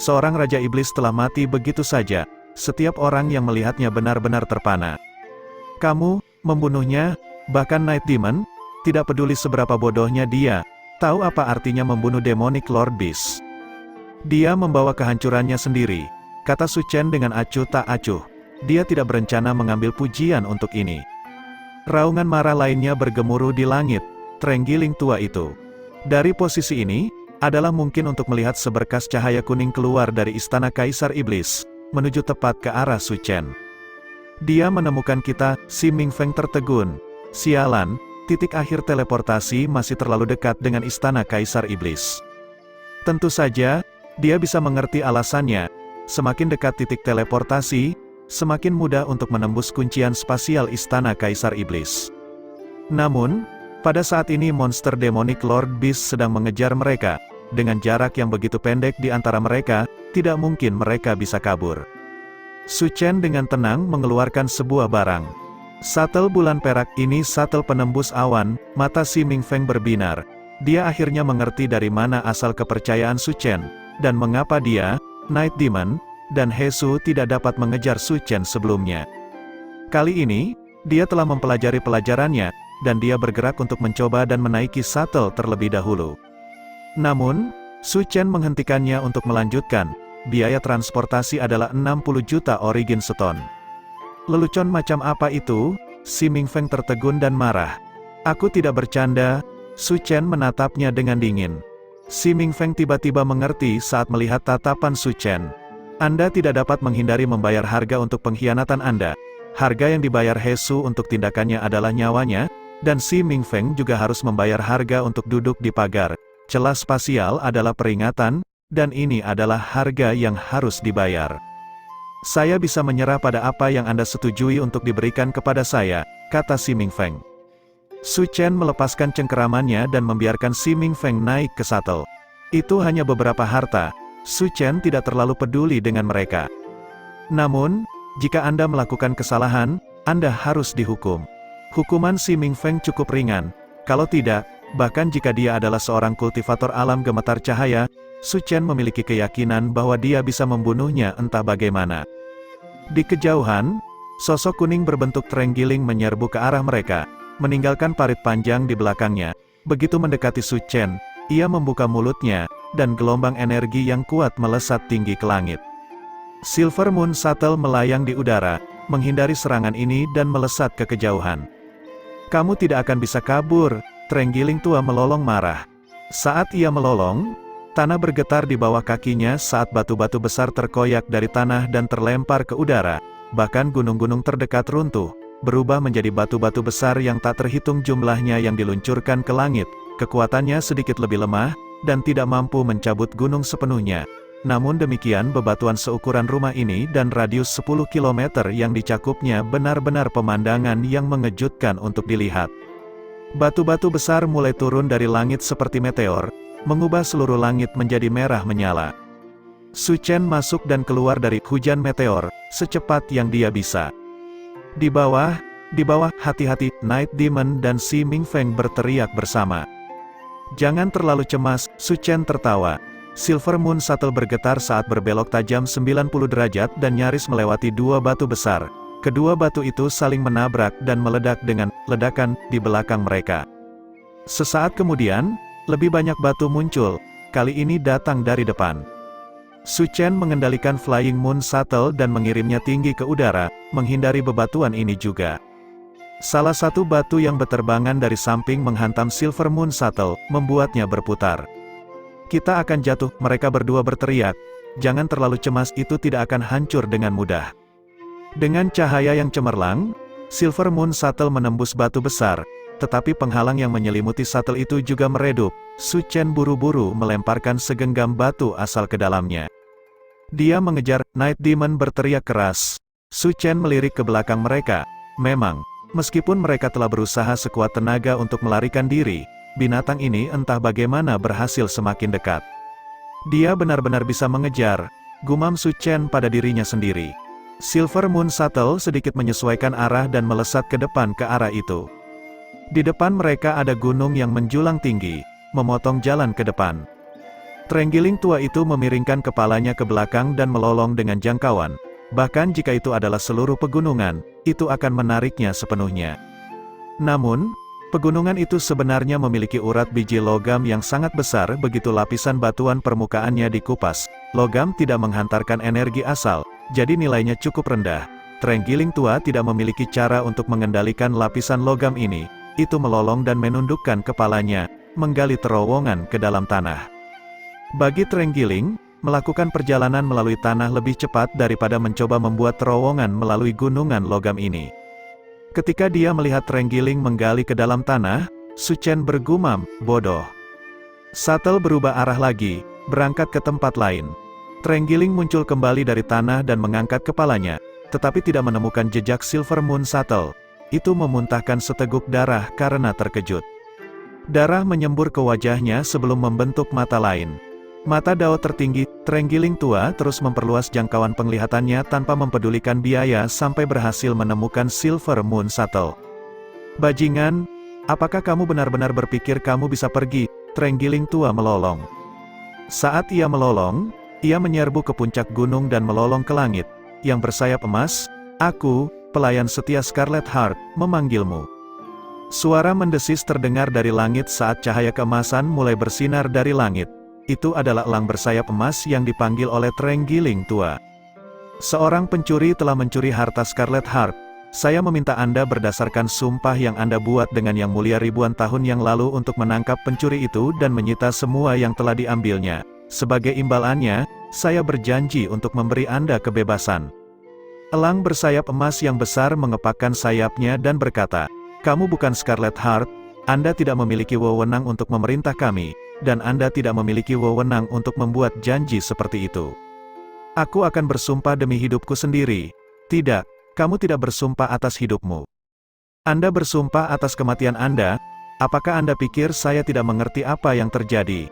seorang Raja Iblis telah mati begitu saja. Setiap orang yang melihatnya benar-benar terpana. Kamu membunuhnya, bahkan Night Demon, tidak peduli seberapa bodohnya dia, tahu apa artinya membunuh Demonic Lord Beast. Dia membawa kehancurannya sendiri, kata Su Chen dengan acuh tak acuh. Dia tidak berencana mengambil pujian untuk ini. Raungan marah lainnya bergemuruh di langit, terenggiling tua itu. Dari posisi ini, adalah mungkin untuk melihat seberkas cahaya kuning keluar dari istana Kaisar Iblis, menuju tepat ke arah Su Chen. Dia menemukan kita, si Ming Feng tertegun. Sialan, titik akhir teleportasi masih terlalu dekat dengan istana Kaisar Iblis. Tentu saja, dia bisa mengerti alasannya. Semakin dekat titik teleportasi, semakin mudah untuk menembus kuncian spasial istana Kaisar Iblis. Namun, pada saat ini monster demonik Lord Beast sedang mengejar mereka. Dengan jarak yang begitu pendek di antara mereka, tidak mungkin mereka bisa kabur. Su Chen dengan tenang mengeluarkan sebuah barang. Shuttle bulan perak ini shuttle penembus awan. Mata si Ming Feng berbinar. Dia akhirnya mengerti dari mana asal kepercayaan Su Chen, dan mengapa dia, Night Demon, dan Hesu tidak dapat mengejar Su Chen sebelumnya. Kali ini, dia telah mempelajari pelajarannya, dan dia bergerak untuk mencoba dan menaiki shuttle terlebih dahulu. Namun, Su Chen menghentikannya untuk melanjutkan. Biaya transportasi adalah 60 juta origin stone. Lelucon macam apa itu? Si Ming Feng tertegun dan marah. Aku tidak bercanda. Su Chen menatapnya dengan dingin. Si Ming Feng tiba-tiba mengerti saat melihat tatapan Su Chen. Anda tidak dapat menghindari membayar harga untuk pengkhianatan Anda. Harga yang dibayar Hesu untuk tindakannya adalah nyawanya, dan si Ming Feng juga harus membayar harga untuk duduk di pagar. Celah spasial adalah peringatan, dan ini adalah harga yang harus dibayar. Saya bisa menyerah pada apa yang Anda setujui untuk diberikan kepada saya, kata si Ming Feng. Su Chen melepaskan cengkeramannya dan membiarkan si Ming Feng naik ke shuttle. Itu hanya beberapa harta, Su Chen tidak terlalu peduli dengan mereka. Namun, jika Anda melakukan kesalahan, Anda harus dihukum. Hukuman si Ming Feng cukup ringan. Kalau tidak, bahkan jika dia adalah seorang kultivator alam gemetar cahaya, Su Chen memiliki keyakinan bahwa dia bisa membunuhnya entah bagaimana. Di kejauhan, sosok kuning berbentuk terenggiling menyerbu ke arah mereka, meninggalkan parit panjang di belakangnya. Begitu mendekati Su Chen, ia membuka mulutnya, dan gelombang energi yang kuat melesat tinggi ke langit. Silver Moon Shuttle melayang di udara, menghindari serangan ini dan melesat ke kejauhan. Kamu tidak akan bisa kabur, terenggiling tua melolong marah. Saat ia melolong, tanah bergetar di bawah kakinya saat batu-batu besar terkoyak dari tanah dan terlempar ke udara. Bahkan gunung-gunung terdekat runtuh, berubah menjadi batu-batu besar yang tak terhitung jumlahnya yang diluncurkan ke langit. Kekuatannya sedikit lebih lemah, dan tidak mampu mencabut gunung sepenuhnya. Namun demikian bebatuan seukuran rumah ini dan radius 10 km yang dicakupnya benar-benar pemandangan yang mengejutkan untuk dilihat. Batu-batu besar mulai turun dari langit seperti meteor, mengubah seluruh langit menjadi merah menyala. Su Chen masuk dan keluar dari hujan meteor, secepat yang dia bisa. Di bawah, hati-hati, Night Demon dan si Ming Feng berteriak bersama. Jangan terlalu cemas, Su Chen tertawa. Silver Moon Shuttle bergetar saat berbelok tajam 90 derajat dan nyaris melewati dua batu besar. Kedua batu itu saling menabrak dan meledak dengan ledakan di belakang mereka. Sesaat kemudian, lebih banyak batu muncul, kali ini datang dari depan. Su Chen mengendalikan Flying Moon Shuttle dan mengirimnya tinggi ke udara, menghindari bebatuan ini juga. Salah satu batu yang berterbangan dari samping menghantam Silver Moon Shuttle, membuatnya berputar. Kita akan jatuh, mereka berdua berteriak. Jangan terlalu cemas, itu tidak akan hancur dengan mudah. Dengan cahaya yang cemerlang, Silver Moon Shuttle menembus batu besar, tetapi penghalang yang menyelimuti shuttle itu juga meredup. Su Chen buru-buru melemparkan segenggam batu asal ke dalamnya. Dia mengejar, Night Demon berteriak keras. Su Chen melirik ke belakang mereka. Memang, meskipun mereka telah berusaha sekuat tenaga untuk melarikan diri, binatang ini entah bagaimana berhasil semakin dekat. Dia benar-benar bisa mengejar, gumam Su Chen pada dirinya sendiri. Silver Moon Shuttle sedikit menyesuaikan arah dan melesat ke depan ke arah itu. Di depan mereka ada gunung yang menjulang tinggi, memotong jalan ke depan. Terenggiling tua itu memiringkan kepalanya ke belakang dan melolong dengan jangkauan. Bahkan jika itu adalah seluruh pegunungan, itu akan menariknya sepenuhnya. Namun, pegunungan itu sebenarnya memiliki urat biji logam yang sangat besar. Begitu lapisan batuan permukaannya dikupas, logam tidak menghantarkan energi asal, jadi nilainya cukup rendah. Terenggiling tua tidak memiliki cara untuk mengendalikan lapisan logam ini. Itu melolong dan menundukkan kepalanya, menggali terowongan ke dalam tanah. Bagi Trenggiling, melakukan perjalanan melalui tanah lebih cepat daripada mencoba membuat terowongan melalui gunungan logam ini. Ketika dia melihat Trenggiling menggali ke dalam tanah, Su Chen bergumam, bodoh. Shuttle berubah arah lagi, berangkat ke tempat lain. Trenggiling muncul kembali dari tanah dan mengangkat kepalanya, tetapi tidak menemukan jejak Silver Moon Shuttle. Itu memuntahkan seteguk darah karena terkejut. Darah menyembur ke wajahnya sebelum membentuk mata lain. Mata Dao tertinggi, Trenggiling tua terus memperluas jangkauan penglihatannya tanpa mempedulikan biaya sampai berhasil menemukan Silver Moon Shuttle. Bajingan, apakah kamu benar-benar berpikir kamu bisa pergi? Trenggiling tua melolong. Saat ia melolong, ia menyerbu ke puncak gunung dan melolong ke langit, yang bersayap emas. Aku, pelayan setia Scarlet Heart, memanggilmu. Suara mendesis terdengar dari langit saat cahaya keemasan mulai bersinar dari langit. Itu adalah elang bersayap emas yang dipanggil oleh Trenggiling tua. Seorang pencuri telah mencuri harta Scarlet Heart. Saya meminta Anda berdasarkan sumpah yang Anda buat dengan Yang Mulia ribuan tahun yang lalu untuk menangkap pencuri itu dan menyita semua yang telah diambilnya. Sebagai imbalannya, saya berjanji untuk memberi Anda kebebasan. Elang bersayap emas yang besar mengepakkan sayapnya dan berkata, "Kamu bukan Scarlet Heart, Anda tidak memiliki wewenang untuk memerintah kami, dan Anda tidak memiliki wewenang untuk membuat janji seperti itu. Aku akan bersumpah demi hidupku sendiri." "Tidak, kamu tidak bersumpah atas hidupmu. Anda bersumpah atas kematian Anda. Apakah Anda pikir saya tidak mengerti apa yang terjadi?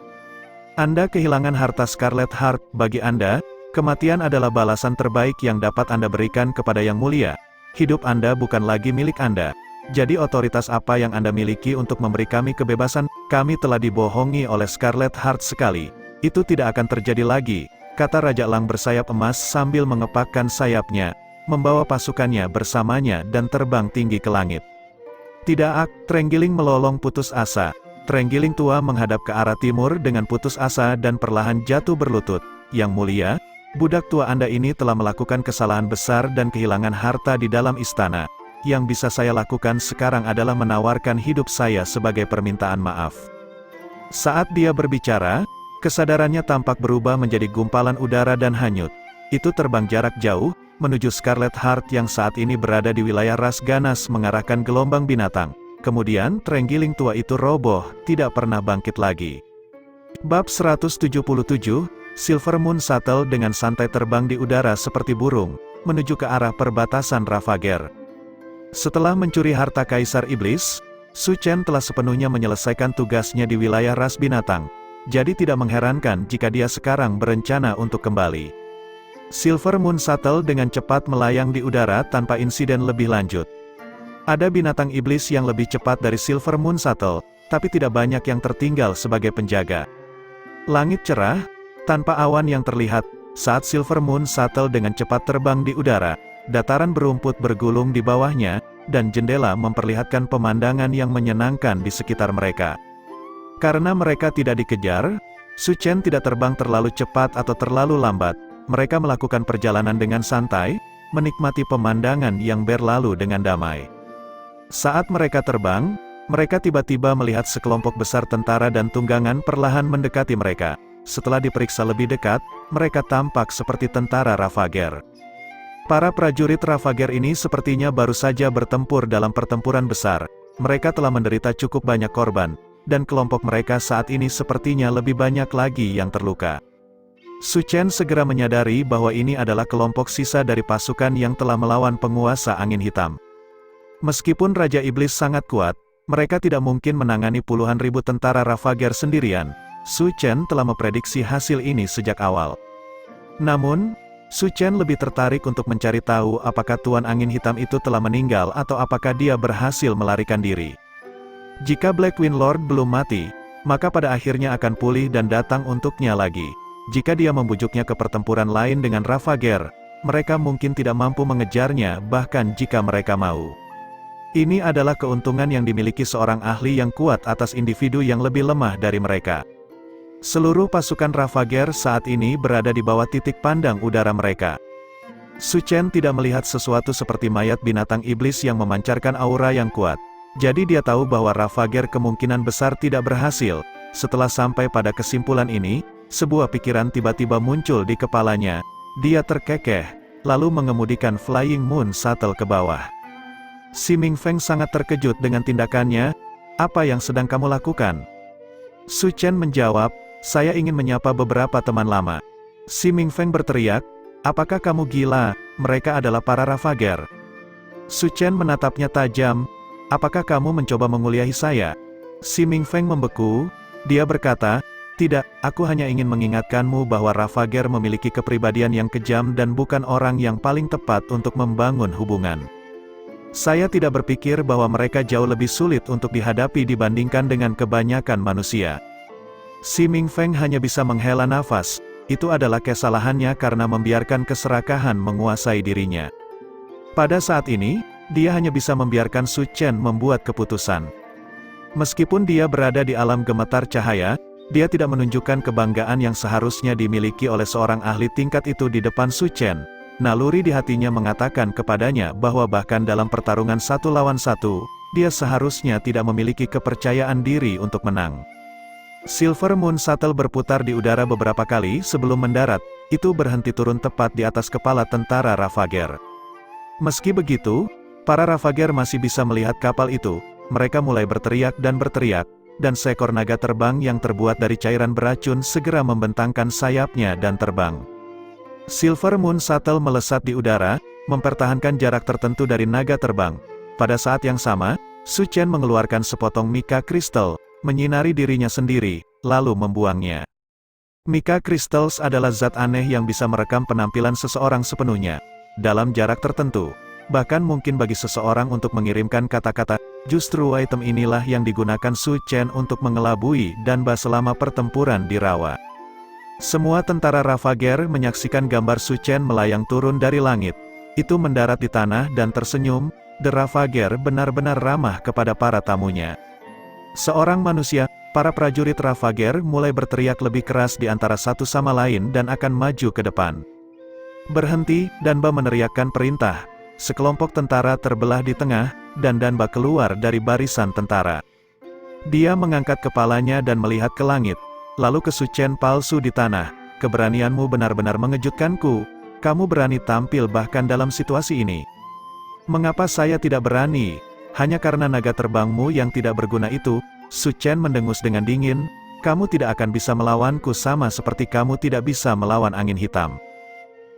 Anda kehilangan harta Scarlet Heart. Bagi Anda, kematian adalah balasan terbaik yang dapat Anda berikan kepada Yang Mulia. Hidup Anda bukan lagi milik Anda. Jadi otoritas apa yang Anda miliki untuk memberi kami kebebasan? Kami telah dibohongi oleh Scarlet Heart sekali. Itu tidak akan terjadi lagi," kata Raja Elang bersayap emas sambil mengepakkan sayapnya, membawa pasukannya bersamanya dan terbang tinggi ke langit. "Tidak, Trenggiling melolong putus asa. Trenggiling tua menghadap ke arah timur dengan putus asa dan perlahan jatuh berlutut. Yang Mulia, budak tua Anda ini telah melakukan kesalahan besar dan kehilangan harta di dalam istana. Yang bisa saya lakukan sekarang adalah menawarkan hidup saya sebagai permintaan maaf." Saat dia berbicara, kesadarannya tampak berubah menjadi gumpalan udara dan hanyut. Itu terbang jarak jauh, menuju Scarlet Heart yang saat ini berada di wilayah ras ganas mengarahkan gelombang binatang. Kemudian Trenggiling tua itu roboh, tidak pernah bangkit lagi. Bab 177, Silver Moon Shuttle dengan santai terbang di udara seperti burung, menuju ke arah perbatasan Ravager. Setelah mencuri harta Kaisar Iblis, Su Chen telah sepenuhnya menyelesaikan tugasnya di wilayah ras binatang. Jadi tidak mengherankan jika dia sekarang berencana untuk kembali. Silver Moon Shuttle dengan cepat melayang di udara tanpa insiden lebih lanjut. Ada binatang iblis yang lebih cepat dari Silver Moon Shuttle, tapi tidak banyak yang tertinggal sebagai penjaga. Langit cerah, tanpa awan yang terlihat, saat Silver Moon Shuttle dengan cepat terbang di udara. Dataran berumput bergulung di bawahnya, dan jendela memperlihatkan pemandangan yang menyenangkan di sekitar mereka. Karena mereka tidak dikejar, Su Chen tidak terbang terlalu cepat atau terlalu lambat. Mereka melakukan perjalanan dengan santai, menikmati pemandangan yang berlalu dengan damai. Saat mereka terbang, mereka tiba-tiba melihat sekelompok besar tentara dan tunggangan perlahan mendekati mereka. Setelah diperiksa lebih dekat, mereka tampak seperti tentara Ravager. Para prajurit Ravager ini sepertinya baru saja bertempur dalam pertempuran besar. Mereka telah menderita cukup banyak korban, dan kelompok mereka saat ini sepertinya lebih banyak lagi yang terluka. Su Chen segera menyadari bahwa ini adalah kelompok sisa dari pasukan yang telah melawan penguasa angin hitam. Meskipun Raja Iblis sangat kuat, mereka tidak mungkin menangani puluhan ribu tentara Ravager sendirian. Su Chen telah memprediksi hasil ini sejak awal. Namun, Su Chen lebih tertarik untuk mencari tahu apakah Tuan Angin Hitam itu telah meninggal atau apakah dia berhasil melarikan diri. Jika Black Wind Lord belum mati, maka pada akhirnya akan pulih dan datang untuknya lagi. Jika dia membujuknya ke pertempuran lain dengan Ravager, mereka mungkin tidak mampu mengejarnya bahkan jika mereka mau. Ini adalah keuntungan yang dimiliki seorang ahli yang kuat atas individu yang lebih lemah dari mereka. Seluruh pasukan Ravager saat ini berada di bawah titik pandang udara mereka. Su Chen tidak melihat sesuatu seperti mayat binatang iblis yang memancarkan aura yang kuat. Jadi dia tahu bahwa Ravager kemungkinan besar tidak berhasil. Setelah sampai pada kesimpulan ini, sebuah pikiran tiba-tiba muncul di kepalanya. Dia terkekeh, lalu mengemudikan Flying Moon Shuttle ke bawah. Si Ming Feng sangat terkejut dengan tindakannya. Apa yang sedang kamu lakukan? Su Chen menjawab, saya ingin menyapa beberapa teman lama. Si Ming Feng berteriak, apakah kamu gila? Mereka adalah para Ravager. Su Chen menatapnya tajam, apakah kamu mencoba menguliahi saya? Si Ming Feng membeku, dia berkata, tidak, aku hanya ingin mengingatkanmu bahwa Ravager memiliki kepribadian yang kejam dan bukan orang yang paling tepat untuk membangun hubungan. Saya tidak berpikir bahwa mereka jauh lebih sulit untuk dihadapi dibandingkan dengan kebanyakan manusia. Si Ming Feng hanya bisa menghela nafas, itu adalah kesalahannya karena membiarkan keserakahan menguasai dirinya. Pada saat ini, dia hanya bisa membiarkan Su Chen membuat keputusan. Meskipun dia berada di alam gemetar cahaya, dia tidak menunjukkan kebanggaan yang seharusnya dimiliki oleh seorang ahli tingkat itu di depan Su Chen. Naluri di hatinya mengatakan kepadanya bahwa bahkan dalam pertarungan 1 lawan 1, dia seharusnya tidak memiliki kepercayaan diri untuk menang. Silver Moon Shuttle berputar di udara beberapa kali sebelum mendarat, itu berhenti turun tepat di atas kepala tentara Ravager. Meski begitu, para Ravager masih bisa melihat kapal itu, mereka mulai berteriak, dan seekor naga terbang yang terbuat dari cairan beracun segera membentangkan sayapnya dan terbang. Silver Moon Shuttle melesat di udara, mempertahankan jarak tertentu dari naga terbang. Pada saat yang sama, Su Chen mengeluarkan sepotong Mika Crystal, menyinari dirinya sendiri, lalu membuangnya. Mika Crystals adalah zat aneh yang bisa merekam penampilan seseorang sepenuhnya, dalam jarak tertentu. Bahkan mungkin bagi seseorang untuk mengirimkan kata-kata, justru item inilah yang digunakan Su Chen untuk mengelabui Danba selama pertempuran di rawa. Semua tentara Ravager menyaksikan gambar Su Chen melayang turun dari langit. Itu mendarat di tanah dan tersenyum, The Ravager benar-benar ramah kepada para tamunya. Seorang manusia, para prajurit Ravager mulai berteriak lebih keras di antara satu sama lain dan akan maju ke depan. Berhenti, Danba meneriakkan perintah. Sekelompok tentara terbelah di tengah, dan Danba keluar dari barisan tentara. Dia mengangkat kepalanya dan melihat ke langit, lalu ke Su Chen palsu di tanah. Keberanianmu benar-benar mengejutkanku, kamu berani tampil bahkan dalam situasi ini. Mengapa saya tidak berani? Hanya karena naga terbangmu yang tidak berguna itu. Su Chen mendengus dengan dingin, kamu tidak akan bisa melawanku sama seperti kamu tidak bisa melawan angin hitam.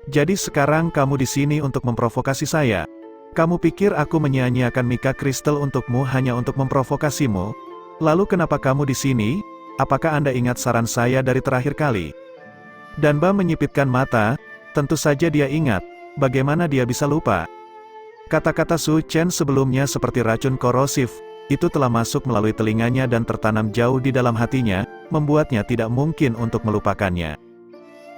Jadi sekarang kamu di sini untuk memprovokasi saya. Kamu pikir aku menyia-nyiakan Mika Crystal untukmu hanya untuk memprovokasimu? Lalu kenapa kamu di sini? Apakah Anda ingat saran saya dari terakhir kali? Danba menyipitkan mata, tentu saja dia ingat, bagaimana dia bisa lupa? Kata-kata Su Chen sebelumnya seperti racun korosif, itu telah masuk melalui telinganya dan tertanam jauh di dalam hatinya, membuatnya tidak mungkin untuk melupakannya.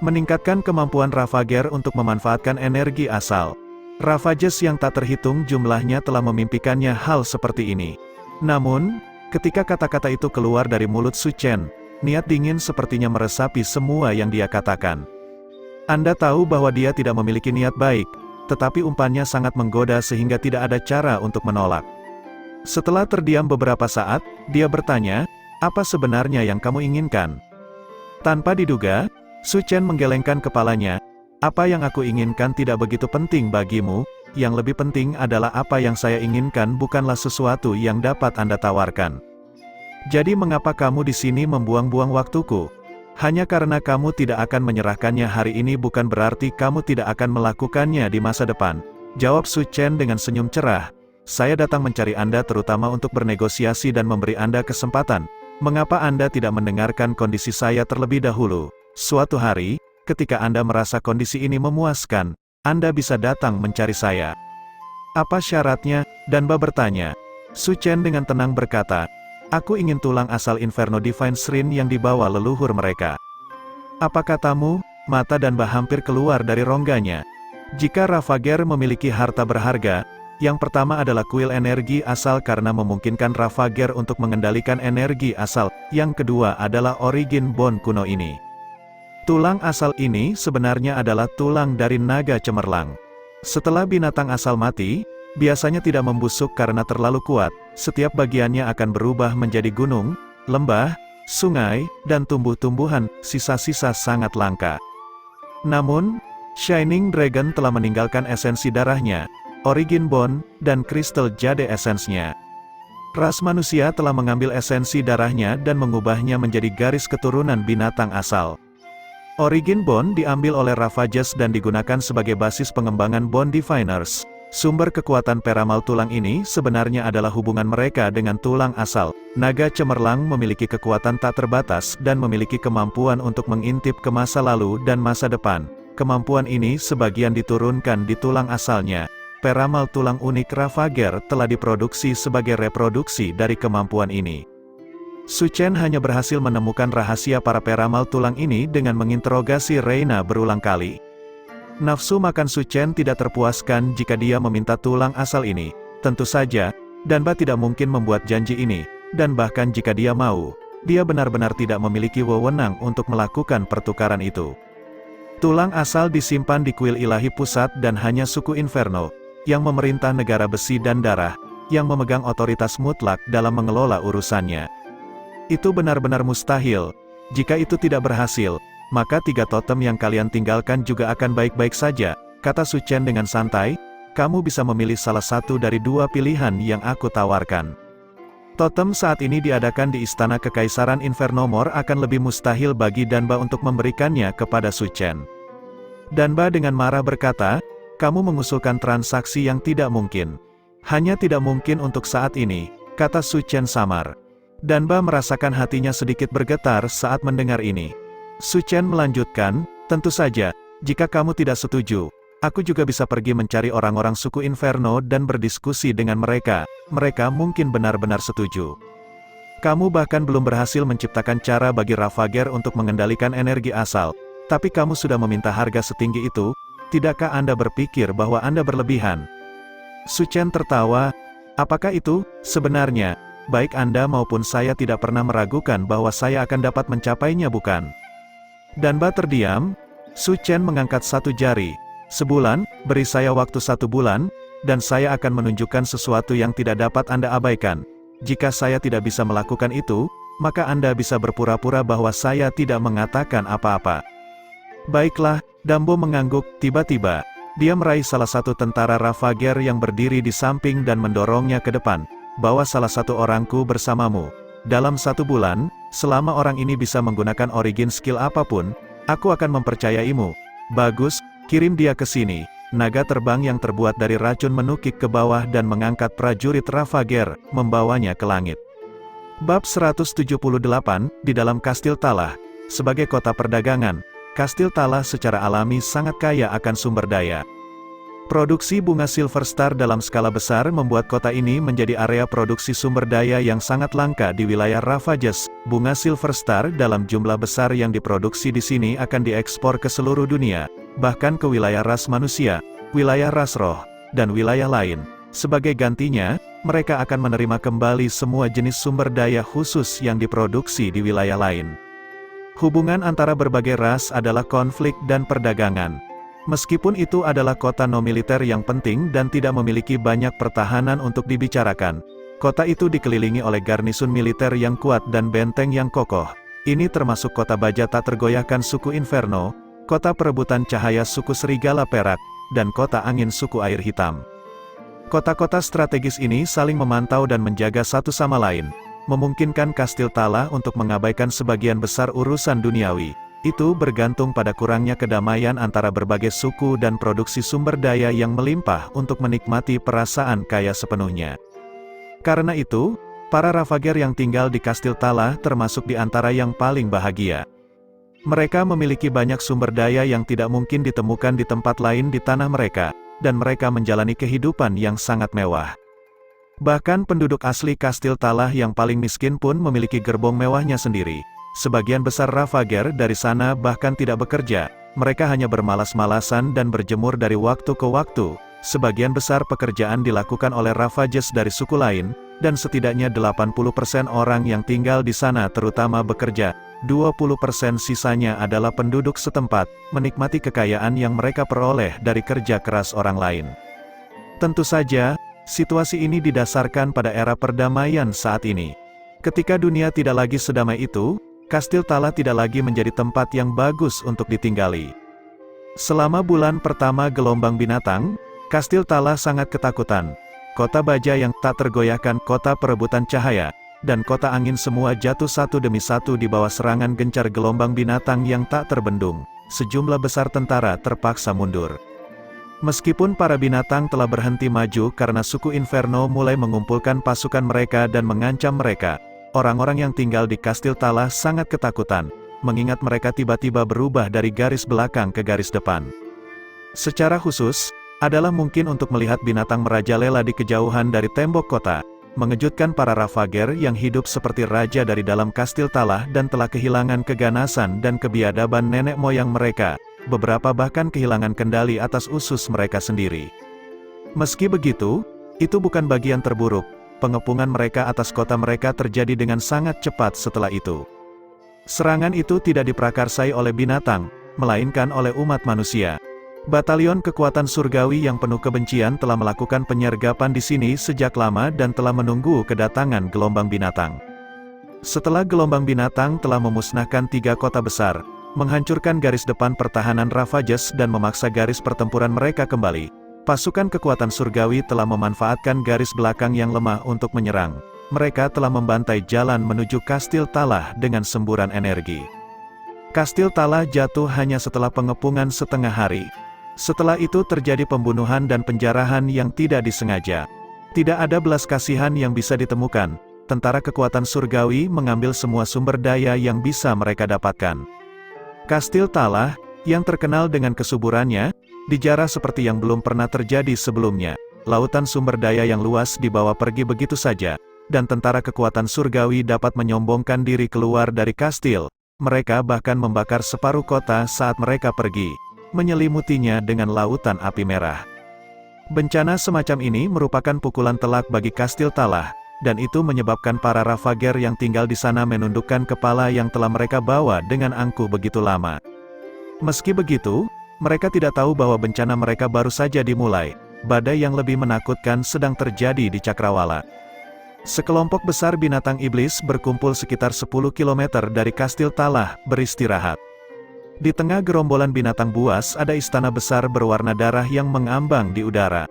Meningkatkan kemampuan Ravager untuk memanfaatkan energi asal. Ravages yang tak terhitung jumlahnya telah memimpikannya hal seperti ini. Namun, ketika kata-kata itu keluar dari mulut Su Chen, niat dingin sepertinya meresapi semua yang dia katakan. Anda tahu bahwa dia tidak memiliki niat baik, tetapi umpannya sangat menggoda sehingga tidak ada cara untuk menolak. Setelah terdiam beberapa saat, dia bertanya, apa sebenarnya yang kamu inginkan? Tanpa diduga, Su Chen menggelengkan kepalanya, apa yang aku inginkan tidak begitu penting bagimu, yang lebih penting adalah apa yang saya inginkan bukanlah sesuatu yang dapat Anda tawarkan. Jadi mengapa kamu di sini membuang-buang waktuku? Hanya karena kamu tidak akan menyerahkannya hari ini bukan berarti kamu tidak akan melakukannya di masa depan. Jawab Su Chen dengan senyum cerah, saya datang mencari Anda terutama untuk bernegosiasi dan memberi Anda kesempatan. Mengapa Anda tidak mendengarkan kondisi saya terlebih dahulu? Suatu hari, ketika Anda merasa kondisi ini memuaskan, Anda bisa datang mencari saya. Apa syaratnya? Danba bertanya. Su Chen dengan tenang berkata, aku ingin tulang asal Inferno Divine Shrine yang dibawa leluhur mereka. Apa katamu? Mata Danba hampir keluar dari rongganya. Jika Ravager memiliki harta berharga, yang pertama adalah kuil energi asal karena memungkinkan Ravager untuk mengendalikan energi asal, yang kedua adalah Origin Bone kuno ini. Tulang asal ini sebenarnya adalah tulang dari naga cemerlang. Setelah binatang asal mati, biasanya tidak membusuk karena terlalu kuat, setiap bagiannya akan berubah menjadi gunung, lembah, sungai, dan tumbuh-tumbuhan, sisa-sisa sangat langka. Namun, Shining Dragon telah meninggalkan esensi darahnya, Origin Bone, dan kristal jade esensnya. Ras manusia telah mengambil esensi darahnya dan mengubahnya menjadi garis keturunan binatang asal. Origin Bone diambil oleh Ravages dan digunakan sebagai basis pengembangan Bone Diviners. Sumber kekuatan peramal tulang ini sebenarnya adalah hubungan mereka dengan tulang asal. Naga cemerlang memiliki kekuatan tak terbatas dan memiliki kemampuan untuk mengintip ke masa lalu dan masa depan. Kemampuan ini sebagian diturunkan di tulang asalnya. Peramal tulang unik Ravager telah diproduksi sebagai reproduksi dari kemampuan ini. Su Chen hanya berhasil menemukan rahasia para peramal tulang ini dengan menginterogasi Reina berulang kali. Nafsu makan Su Chen tidak terpuaskan jika dia meminta tulang asal ini. Tentu saja, Danba tidak mungkin membuat janji ini, dan bahkan jika dia mau, dia benar-benar tidak memiliki wewenang untuk melakukan pertukaran itu. Tulang asal disimpan di kuil ilahi pusat dan hanya suku Inferno, yang memerintah negara besi dan darah, yang memegang otoritas mutlak dalam mengelola urusannya. Itu benar-benar mustahil. Jika itu tidak berhasil, maka 3 totem yang kalian tinggalkan juga akan baik-baik saja, kata Su Chen dengan santai. Kamu bisa memilih salah satu dari 2 pilihan yang aku tawarkan. Totem saat ini diadakan di Istana Kekaisaran Infernomor akan lebih mustahil bagi Danba untuk memberikannya kepada Su Chen. Danba dengan marah berkata, kamu mengusulkan transaksi yang tidak mungkin. Hanya tidak mungkin untuk saat ini, kata Su Chen samar. Danba merasakan hatinya sedikit bergetar saat mendengar ini. Su Chen melanjutkan, tentu saja, jika kamu tidak setuju, aku juga bisa pergi mencari orang-orang suku Inferno dan berdiskusi dengan mereka. Mereka mungkin benar-benar setuju. Kamu bahkan belum berhasil menciptakan cara bagi Ravager untuk mengendalikan energi asal, tapi kamu sudah meminta harga setinggi itu. Tidakkah Anda berpikir bahwa Anda berlebihan? Su Chen tertawa. Apakah itu? Sebenarnya, baik Anda maupun saya tidak pernah meragukan bahwa saya akan dapat mencapainya, bukan? Danba terdiam. Su Chen mengangkat 1 jari. Sebulan, beri saya waktu 1 bulan, dan saya akan menunjukkan sesuatu yang tidak dapat Anda abaikan. Jika saya tidak bisa melakukan itu, maka Anda bisa berpura-pura bahwa saya tidak mengatakan apa-apa. Baiklah, Dambo mengangguk. Tiba-tiba, dia meraih salah satu tentara Ravager yang berdiri di samping dan mendorongnya ke depan. Bawa salah satu orangku bersamamu. Dalam 1 bulan, selama orang ini bisa menggunakan origin skill apapun, aku akan mempercayaimu. Bagus, kirim dia ke sini. Naga terbang yang terbuat dari racun menukik ke bawah dan mengangkat prajurit Ravager, membawanya ke langit. Bab 178, di dalam Kastil Talah. Sebagai kota perdagangan, Kastil Talah secara alami sangat kaya akan sumber daya. Produksi bunga Silver Star dalam skala besar membuat kota ini menjadi area produksi sumber daya yang sangat langka di wilayah Ravages. Bunga Silver Star dalam jumlah besar yang diproduksi di sini akan diekspor ke seluruh dunia, bahkan ke wilayah ras manusia, wilayah ras roh, dan wilayah lain. Sebagai gantinya, mereka akan menerima kembali semua jenis sumber daya khusus yang diproduksi di wilayah lain. Hubungan antara berbagai ras adalah konflik dan perdagangan. Meskipun itu adalah kota non-militer yang penting dan tidak memiliki banyak pertahanan untuk dibicarakan, kota itu dikelilingi oleh garnisun militer yang kuat dan benteng yang kokoh. Ini termasuk kota baja tak tergoyahkan suku Inferno, kota perebutan cahaya suku Serigala Perak, dan kota angin suku Air Hitam. Kota-kota strategis ini saling memantau dan menjaga satu sama lain, memungkinkan Kastil Talah untuk mengabaikan sebagian besar urusan duniawi. Itu bergantung pada kurangnya kedamaian antara berbagai suku dan produksi sumber daya yang melimpah untuk menikmati perasaan kaya sepenuhnya. Karena itu, para Ravager yang tinggal di Kastil Talah termasuk di antara yang paling bahagia. Mereka memiliki banyak sumber daya yang tidak mungkin ditemukan di tempat lain di tanah mereka, dan mereka menjalani kehidupan yang sangat mewah. Bahkan penduduk asli Kastil Talah yang paling miskin pun memiliki gerbong mewahnya sendiri. Sebagian besar Ravager dari sana bahkan tidak bekerja, mereka hanya bermalas-malasan dan berjemur dari waktu ke waktu. Sebagian besar pekerjaan dilakukan oleh Ravages dari suku lain, dan setidaknya 80% orang yang tinggal di sana terutama bekerja. 20% sisanya adalah penduduk setempat, menikmati kekayaan yang mereka peroleh dari kerja keras orang lain. Tentu saja, situasi ini didasarkan pada era perdamaian saat ini. Ketika dunia tidak lagi sedamai itu, Kastil Tala tidak lagi menjadi tempat yang bagus untuk ditinggali. Selama bulan pertama gelombang binatang, Kastil Tala sangat ketakutan. Kota baja yang tak tergoyahkan, kota perebutan cahaya, dan kota angin semua jatuh satu demi satu di bawah serangan gencar gelombang binatang yang tak terbendung. Sejumlah besar tentara terpaksa mundur. Meskipun para binatang telah berhenti maju karena suku Inferno mulai mengumpulkan pasukan mereka dan mengancam mereka, orang-orang yang tinggal di Kastil Tala sangat ketakutan, mengingat mereka tiba-tiba berubah dari garis belakang ke garis depan. Secara khusus, adalah mungkin untuk melihat binatang merajalela di kejauhan dari tembok kota, mengejutkan para Ravager yang hidup seperti raja dari dalam Kastil Tala dan telah kehilangan keganasan dan kebiadaban nenek moyang mereka. Beberapa bahkan kehilangan kendali atas usus mereka sendiri. Meski begitu, itu bukan bagian terburuk. Pengepungan mereka atas kota mereka terjadi dengan sangat cepat setelah itu. Serangan itu tidak diprakarsai oleh binatang, melainkan oleh umat manusia. Batalion kekuatan surgawi yang penuh kebencian telah melakukan penyergapan di sini sejak lama dan telah menunggu kedatangan gelombang binatang. Setelah gelombang binatang telah memusnahkan 3 kota besar, menghancurkan garis depan pertahanan Ravages dan memaksa garis pertempuran mereka kembali, pasukan kekuatan surgawi telah memanfaatkan garis belakang yang lemah untuk menyerang. Mereka telah membantai jalan menuju Kastil Tala dengan semburan energi. Kastil Tala jatuh hanya setelah pengepungan setengah hari. Setelah itu terjadi pembunuhan dan penjarahan yang tidak disengaja. Tidak ada belas kasihan yang bisa ditemukan. Tentara kekuatan surgawi mengambil semua sumber daya yang bisa mereka dapatkan. Kastil Tala, yang terkenal dengan kesuburannya, dijarah seperti yang belum pernah terjadi sebelumnya. Lautan sumber daya yang luas dibawa pergi begitu saja, dan tentara kekuatan surgawi dapat menyombongkan diri keluar dari kastil. Mereka bahkan membakar separuh kota saat mereka pergi, menyelimutinya dengan lautan api merah. Bencana semacam ini merupakan pukulan telak bagi Kastil Tala, dan itu menyebabkan para Ravager yang tinggal di sana menundukkan kepala yang telah mereka bawa dengan angkuh begitu lama. Meski begitu, mereka tidak tahu bahwa bencana mereka baru saja dimulai. Badai yang lebih menakutkan sedang terjadi di Cakrawala. Sekelompok besar binatang iblis berkumpul sekitar 10 km dari Kastil Tala, beristirahat. Di tengah gerombolan binatang buas ada istana besar berwarna darah yang mengambang di udara.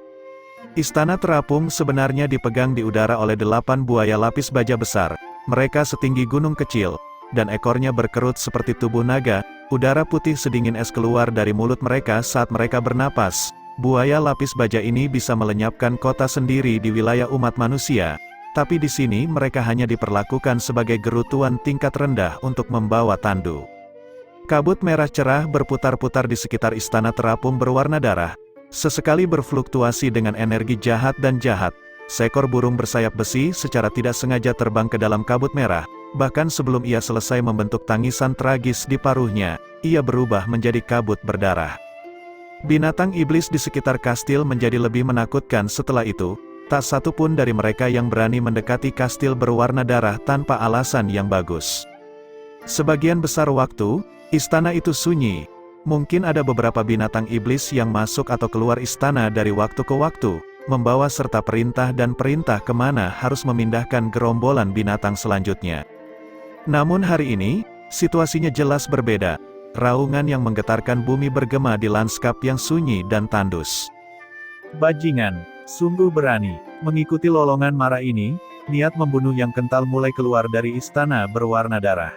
Istana terapung sebenarnya dipegang di udara oleh 8 buaya lapis baja besar. Mereka setinggi gunung kecil, dan ekornya berkerut seperti tubuh naga. Udara putih sedingin es keluar dari mulut mereka saat mereka bernapas. Buaya lapis baja ini bisa melenyapkan kota sendiri di wilayah umat manusia, tapi di sini mereka hanya diperlakukan sebagai gerutuan tingkat rendah untuk membawa tandu. Kabut merah cerah berputar-putar di sekitar istana terapung berwarna darah. Sesekali berfluktuasi dengan energi jahat dan jahat. Seekor burung bersayap besi secara tidak sengaja terbang ke dalam kabut merah. Bahkan sebelum ia selesai membentuk tangisan tragis di paruhnya, ia berubah menjadi kabut berdarah. Binatang iblis di sekitar kastil menjadi lebih menakutkan setelah itu. Tak satu pun dari mereka yang berani mendekati kastil berwarna darah tanpa alasan yang bagus. Sebagian besar waktu, istana itu sunyi. Mungkin ada beberapa binatang iblis yang masuk atau keluar istana dari waktu ke waktu, membawa serta perintah dan perintah kemana harus memindahkan gerombolan binatang selanjutnya. Namun hari ini, situasinya jelas berbeda. Raungan yang menggetarkan bumi bergema di lanskap yang sunyi dan tandus. Bajingan, sungguh berani. Mengikuti lolongan marah ini, niat membunuh yang kental mulai keluar dari istana berwarna darah.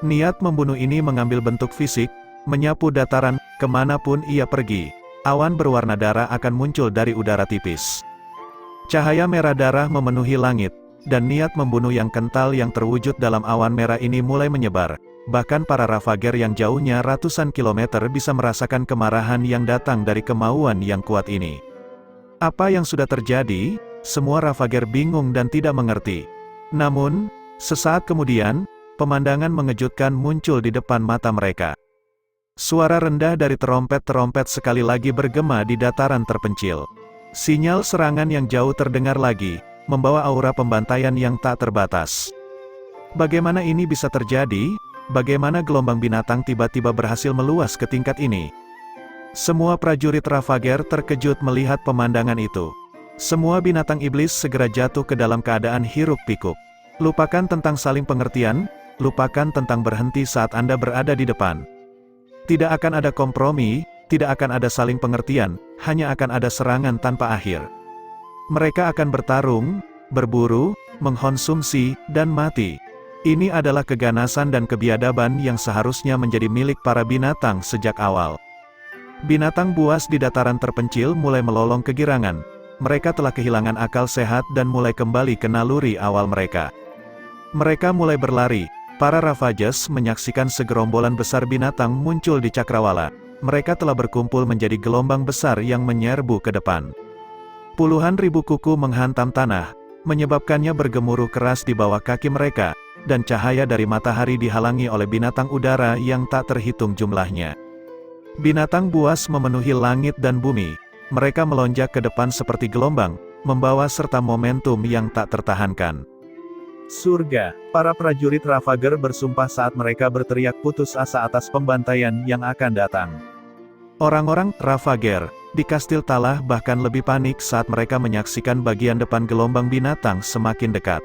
Niat membunuh ini mengambil bentuk fisik, menyapu dataran, kemanapun ia pergi. Awan berwarna darah akan muncul dari udara tipis. Cahaya merah darah memenuhi langit, dan niat membunuh yang kental yang terwujud dalam awan merah ini mulai menyebar. Bahkan para Ravager yang jauhnya ratusan kilometer bisa merasakan kemarahan yang datang dari kemauan yang kuat ini. Apa yang sudah terjadi? Semua Ravager bingung dan tidak mengerti. Namun, sesaat kemudian, pemandangan mengejutkan muncul di depan mata mereka. Suara rendah dari terompet-terompet sekali lagi bergema di dataran terpencil. Sinyal serangan yang jauh terdengar lagi, membawa aura pembantaian yang tak terbatas. Bagaimana ini bisa terjadi? Bagaimana gelombang binatang tiba-tiba berhasil meluas ke tingkat ini? Semua prajurit Ravager terkejut melihat pemandangan itu. Semua binatang iblis segera jatuh ke dalam keadaan hiruk-pikuk. Lupakan tentang saling pengertian, lupakan tentang berhenti saat Anda berada di depan. Tidak akan ada kompromi, tidak akan ada saling pengertian, hanya akan ada serangan tanpa akhir. Mereka akan bertarung, berburu, mengkonsumsi, dan mati. Ini adalah keganasan dan kebiadaban yang seharusnya menjadi milik para binatang sejak awal. Binatang buas di dataran terpencil mulai melolong kegirangan. Mereka telah kehilangan akal sehat dan mulai kembali ke naluri awal mereka. Mereka mulai berlari. Para Ravages menyaksikan segerombolan besar binatang muncul di cakrawala. Mereka telah berkumpul menjadi gelombang besar yang menyerbu ke depan. Puluhan ribu kuku menghantam tanah, menyebabkannya bergemuruh keras di bawah kaki mereka, dan cahaya dari matahari dihalangi oleh binatang udara yang tak terhitung jumlahnya. Binatang buas memenuhi langit dan bumi. Mereka melonjak ke depan seperti gelombang, membawa serta momentum yang tak tertahankan. Surga, para prajurit Ravager bersumpah saat mereka berteriak putus asa atas pembantaian yang akan datang. Orang-orang Ravager di Kastil Talah bahkan lebih panik saat mereka menyaksikan bagian depan gelombang binatang semakin dekat.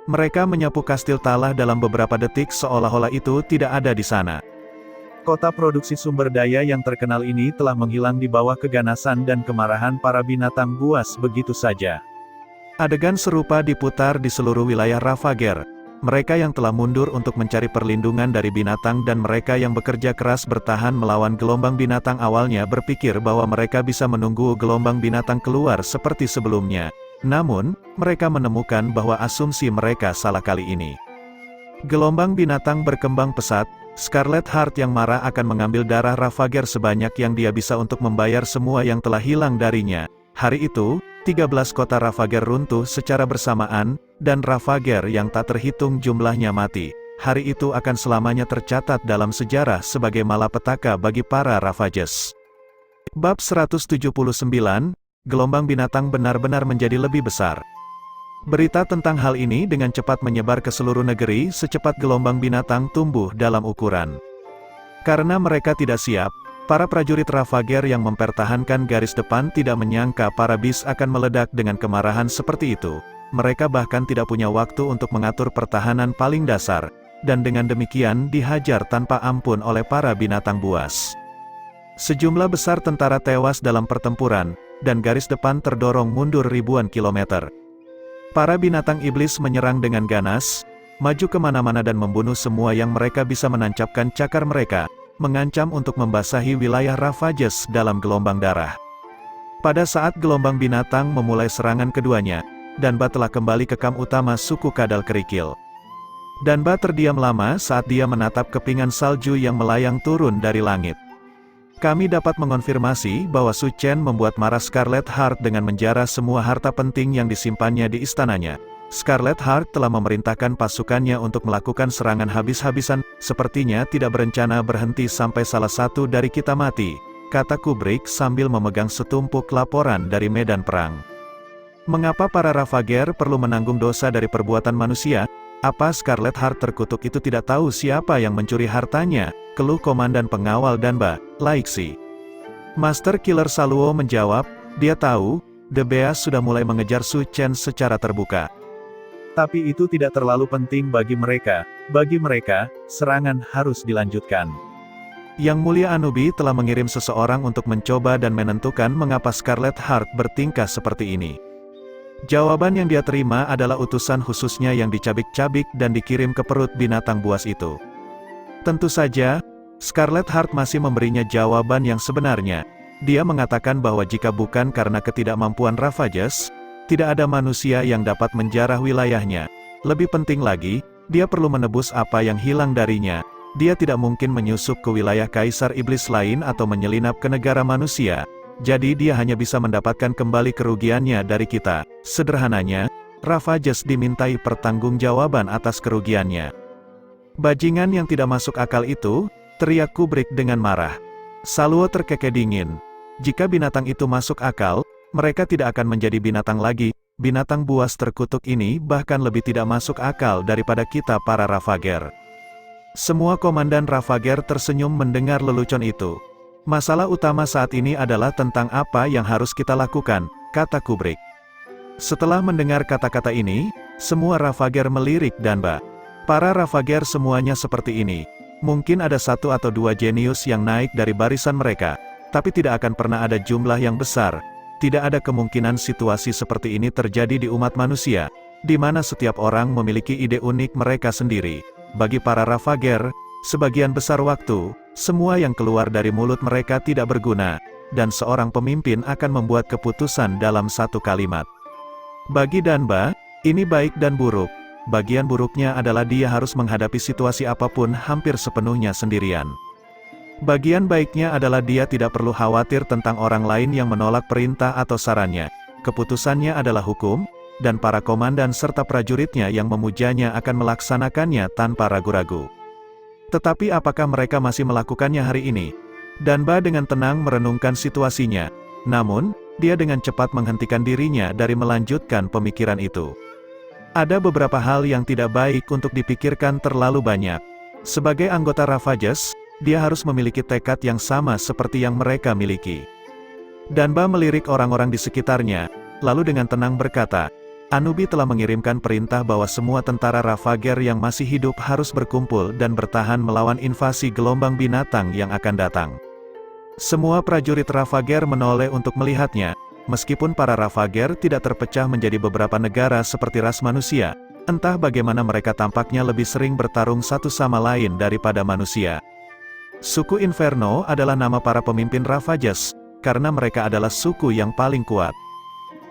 Mereka menyapu Kastil Talah dalam beberapa detik seolah-olah itu tidak ada di sana. Kota produksi sumber daya yang terkenal ini telah menghilang di bawah keganasan dan kemarahan para binatang buas begitu saja. Adegan serupa diputar di seluruh wilayah Ravager. Mereka yang telah mundur untuk mencari perlindungan dari binatang dan mereka yang bekerja keras bertahan melawan gelombang binatang awalnya berpikir bahwa mereka bisa menunggu gelombang binatang keluar seperti sebelumnya. Namun, mereka menemukan bahwa asumsi mereka salah kali ini. Gelombang binatang berkembang pesat. Scarlet Heart yang marah akan mengambil darah Ravager sebanyak yang dia bisa untuk membayar semua yang telah hilang darinya. Hari itu, 13 kota Ravager runtuh secara bersamaan, dan Ravager yang tak terhitung jumlahnya mati. Hari itu akan selamanya tercatat dalam sejarah sebagai malapetaka bagi para Ravages. Bab 179, Gelombang binatang benar-benar menjadi lebih besar. Berita tentang hal ini dengan cepat menyebar ke seluruh negeri secepat gelombang binatang tumbuh dalam ukuran. Karena mereka tidak siap, para prajurit Ravager yang mempertahankan garis depan tidak menyangka para bis akan meledak dengan kemarahan seperti itu. Mereka bahkan tidak punya waktu untuk mengatur pertahanan paling dasar, dan dengan demikian dihajar tanpa ampun oleh para binatang buas. Sejumlah besar tentara tewas dalam pertempuran, dan garis depan terdorong mundur ribuan kilometer. Para binatang iblis menyerang dengan ganas, maju kemana-mana dan membunuh semua yang mereka bisa menancapkan cakar mereka, mengancam untuk membasahi wilayah Ravages dalam gelombang darah. Pada saat gelombang binatang memulai serangan keduanya, Danba telah kembali ke kamp utama suku Kadal Kerikil. Danba terdiam lama saat dia menatap kepingan salju yang melayang turun dari langit. Kami dapat mengonfirmasi bahwa Su Chen membuat marah Scarlet Heart dengan menjara semua harta penting yang disimpannya di istananya. Scarlet Heart telah memerintahkan pasukannya untuk melakukan serangan habis-habisan, sepertinya tidak berencana berhenti sampai salah satu dari kita mati, kata Kubrick sambil memegang setumpuk laporan dari medan perang. Mengapa para Ravager perlu menanggung dosa dari perbuatan manusia? Apa Scarlet Heart terkutuk itu tidak tahu siapa yang mencuri hartanya? Keluh komandan pengawal Danba, Laixi. Master Killer Saluo menjawab, dia tahu, The Beast sudah mulai mengejar Su Chen secara terbuka. Tapi itu tidak terlalu penting bagi mereka. Bagi mereka, serangan harus dilanjutkan. Yang Mulia Anubi telah mengirim seseorang untuk mencoba dan menentukan mengapa Scarlet Heart bertingkah seperti ini. Jawaban yang dia terima adalah utusan khususnya yang dicabik-cabik dan dikirim ke perut binatang buas itu. Tentu saja, Scarlet Heart masih memberinya jawaban yang sebenarnya. Dia mengatakan bahwa jika bukan karena ketidakmampuan Ravages, tidak ada manusia yang dapat menjarah wilayahnya. Lebih penting lagi, dia perlu menebus apa yang hilang darinya. Dia tidak mungkin menyusup ke wilayah Kaisar Iblis lain atau menyelinap ke negara manusia. Jadi dia hanya bisa mendapatkan kembali kerugiannya dari kita. Sederhananya, Ravages dimintai pertanggungjawaban atas kerugiannya. Bajingan yang tidak masuk akal itu, teriak Kubrick dengan marah. Saluo terkekeh dingin. Jika binatang itu masuk akal, mereka tidak akan menjadi binatang lagi. Binatang buas terkutuk ini bahkan lebih tidak masuk akal daripada kita para Ravager. Semua komandan Ravager tersenyum mendengar lelucon itu. Masalah utama saat ini adalah tentang apa yang harus kita lakukan, kata Kubrick. Setelah mendengar kata-kata ini, Semua Ravager melirik Danba. Para Ravager semuanya seperti ini. Mungkin ada satu atau dua jenius yang naik dari barisan mereka, tapi tidak akan pernah ada jumlah yang besar. Tidak ada kemungkinan situasi seperti ini terjadi di umat manusia, di mana setiap orang memiliki ide unik mereka sendiri. Bagi para Ravager, sebagian besar waktu, semua yang keluar dari mulut mereka tidak berguna, dan seorang pemimpin akan membuat keputusan dalam satu kalimat. Bagi Danba, ini baik dan buruk. Bagian buruknya adalah dia harus menghadapi situasi apapun hampir sepenuhnya sendirian. Bagian baiknya adalah dia tidak perlu khawatir tentang orang lain yang menolak perintah atau sarannya. Keputusannya adalah hukum, dan para komandan serta prajuritnya yang memujanya akan melaksanakannya tanpa ragu-ragu. Tetapi apakah mereka masih melakukannya hari ini? Danba dengan tenang merenungkan situasinya. Namun, dia dengan cepat menghentikan dirinya dari melanjutkan pemikiran itu. Ada beberapa hal yang tidak baik untuk dipikirkan terlalu banyak. Sebagai anggota Ravages, dia harus memiliki tekad yang sama seperti yang mereka miliki. Danba melirik orang-orang di sekitarnya, lalu dengan tenang berkata, Anubi telah mengirimkan perintah bahwa semua tentara Ravager yang masih hidup harus berkumpul dan bertahan melawan invasi gelombang binatang yang akan datang. Semua prajurit Ravager menoleh untuk melihatnya. Meskipun para Ravager tidak terpecah menjadi beberapa negara seperti ras manusia, entah bagaimana mereka tampaknya lebih sering bertarung satu sama lain daripada manusia. Suku Inferno adalah nama para pemimpin Ravages, karena mereka adalah suku yang paling kuat.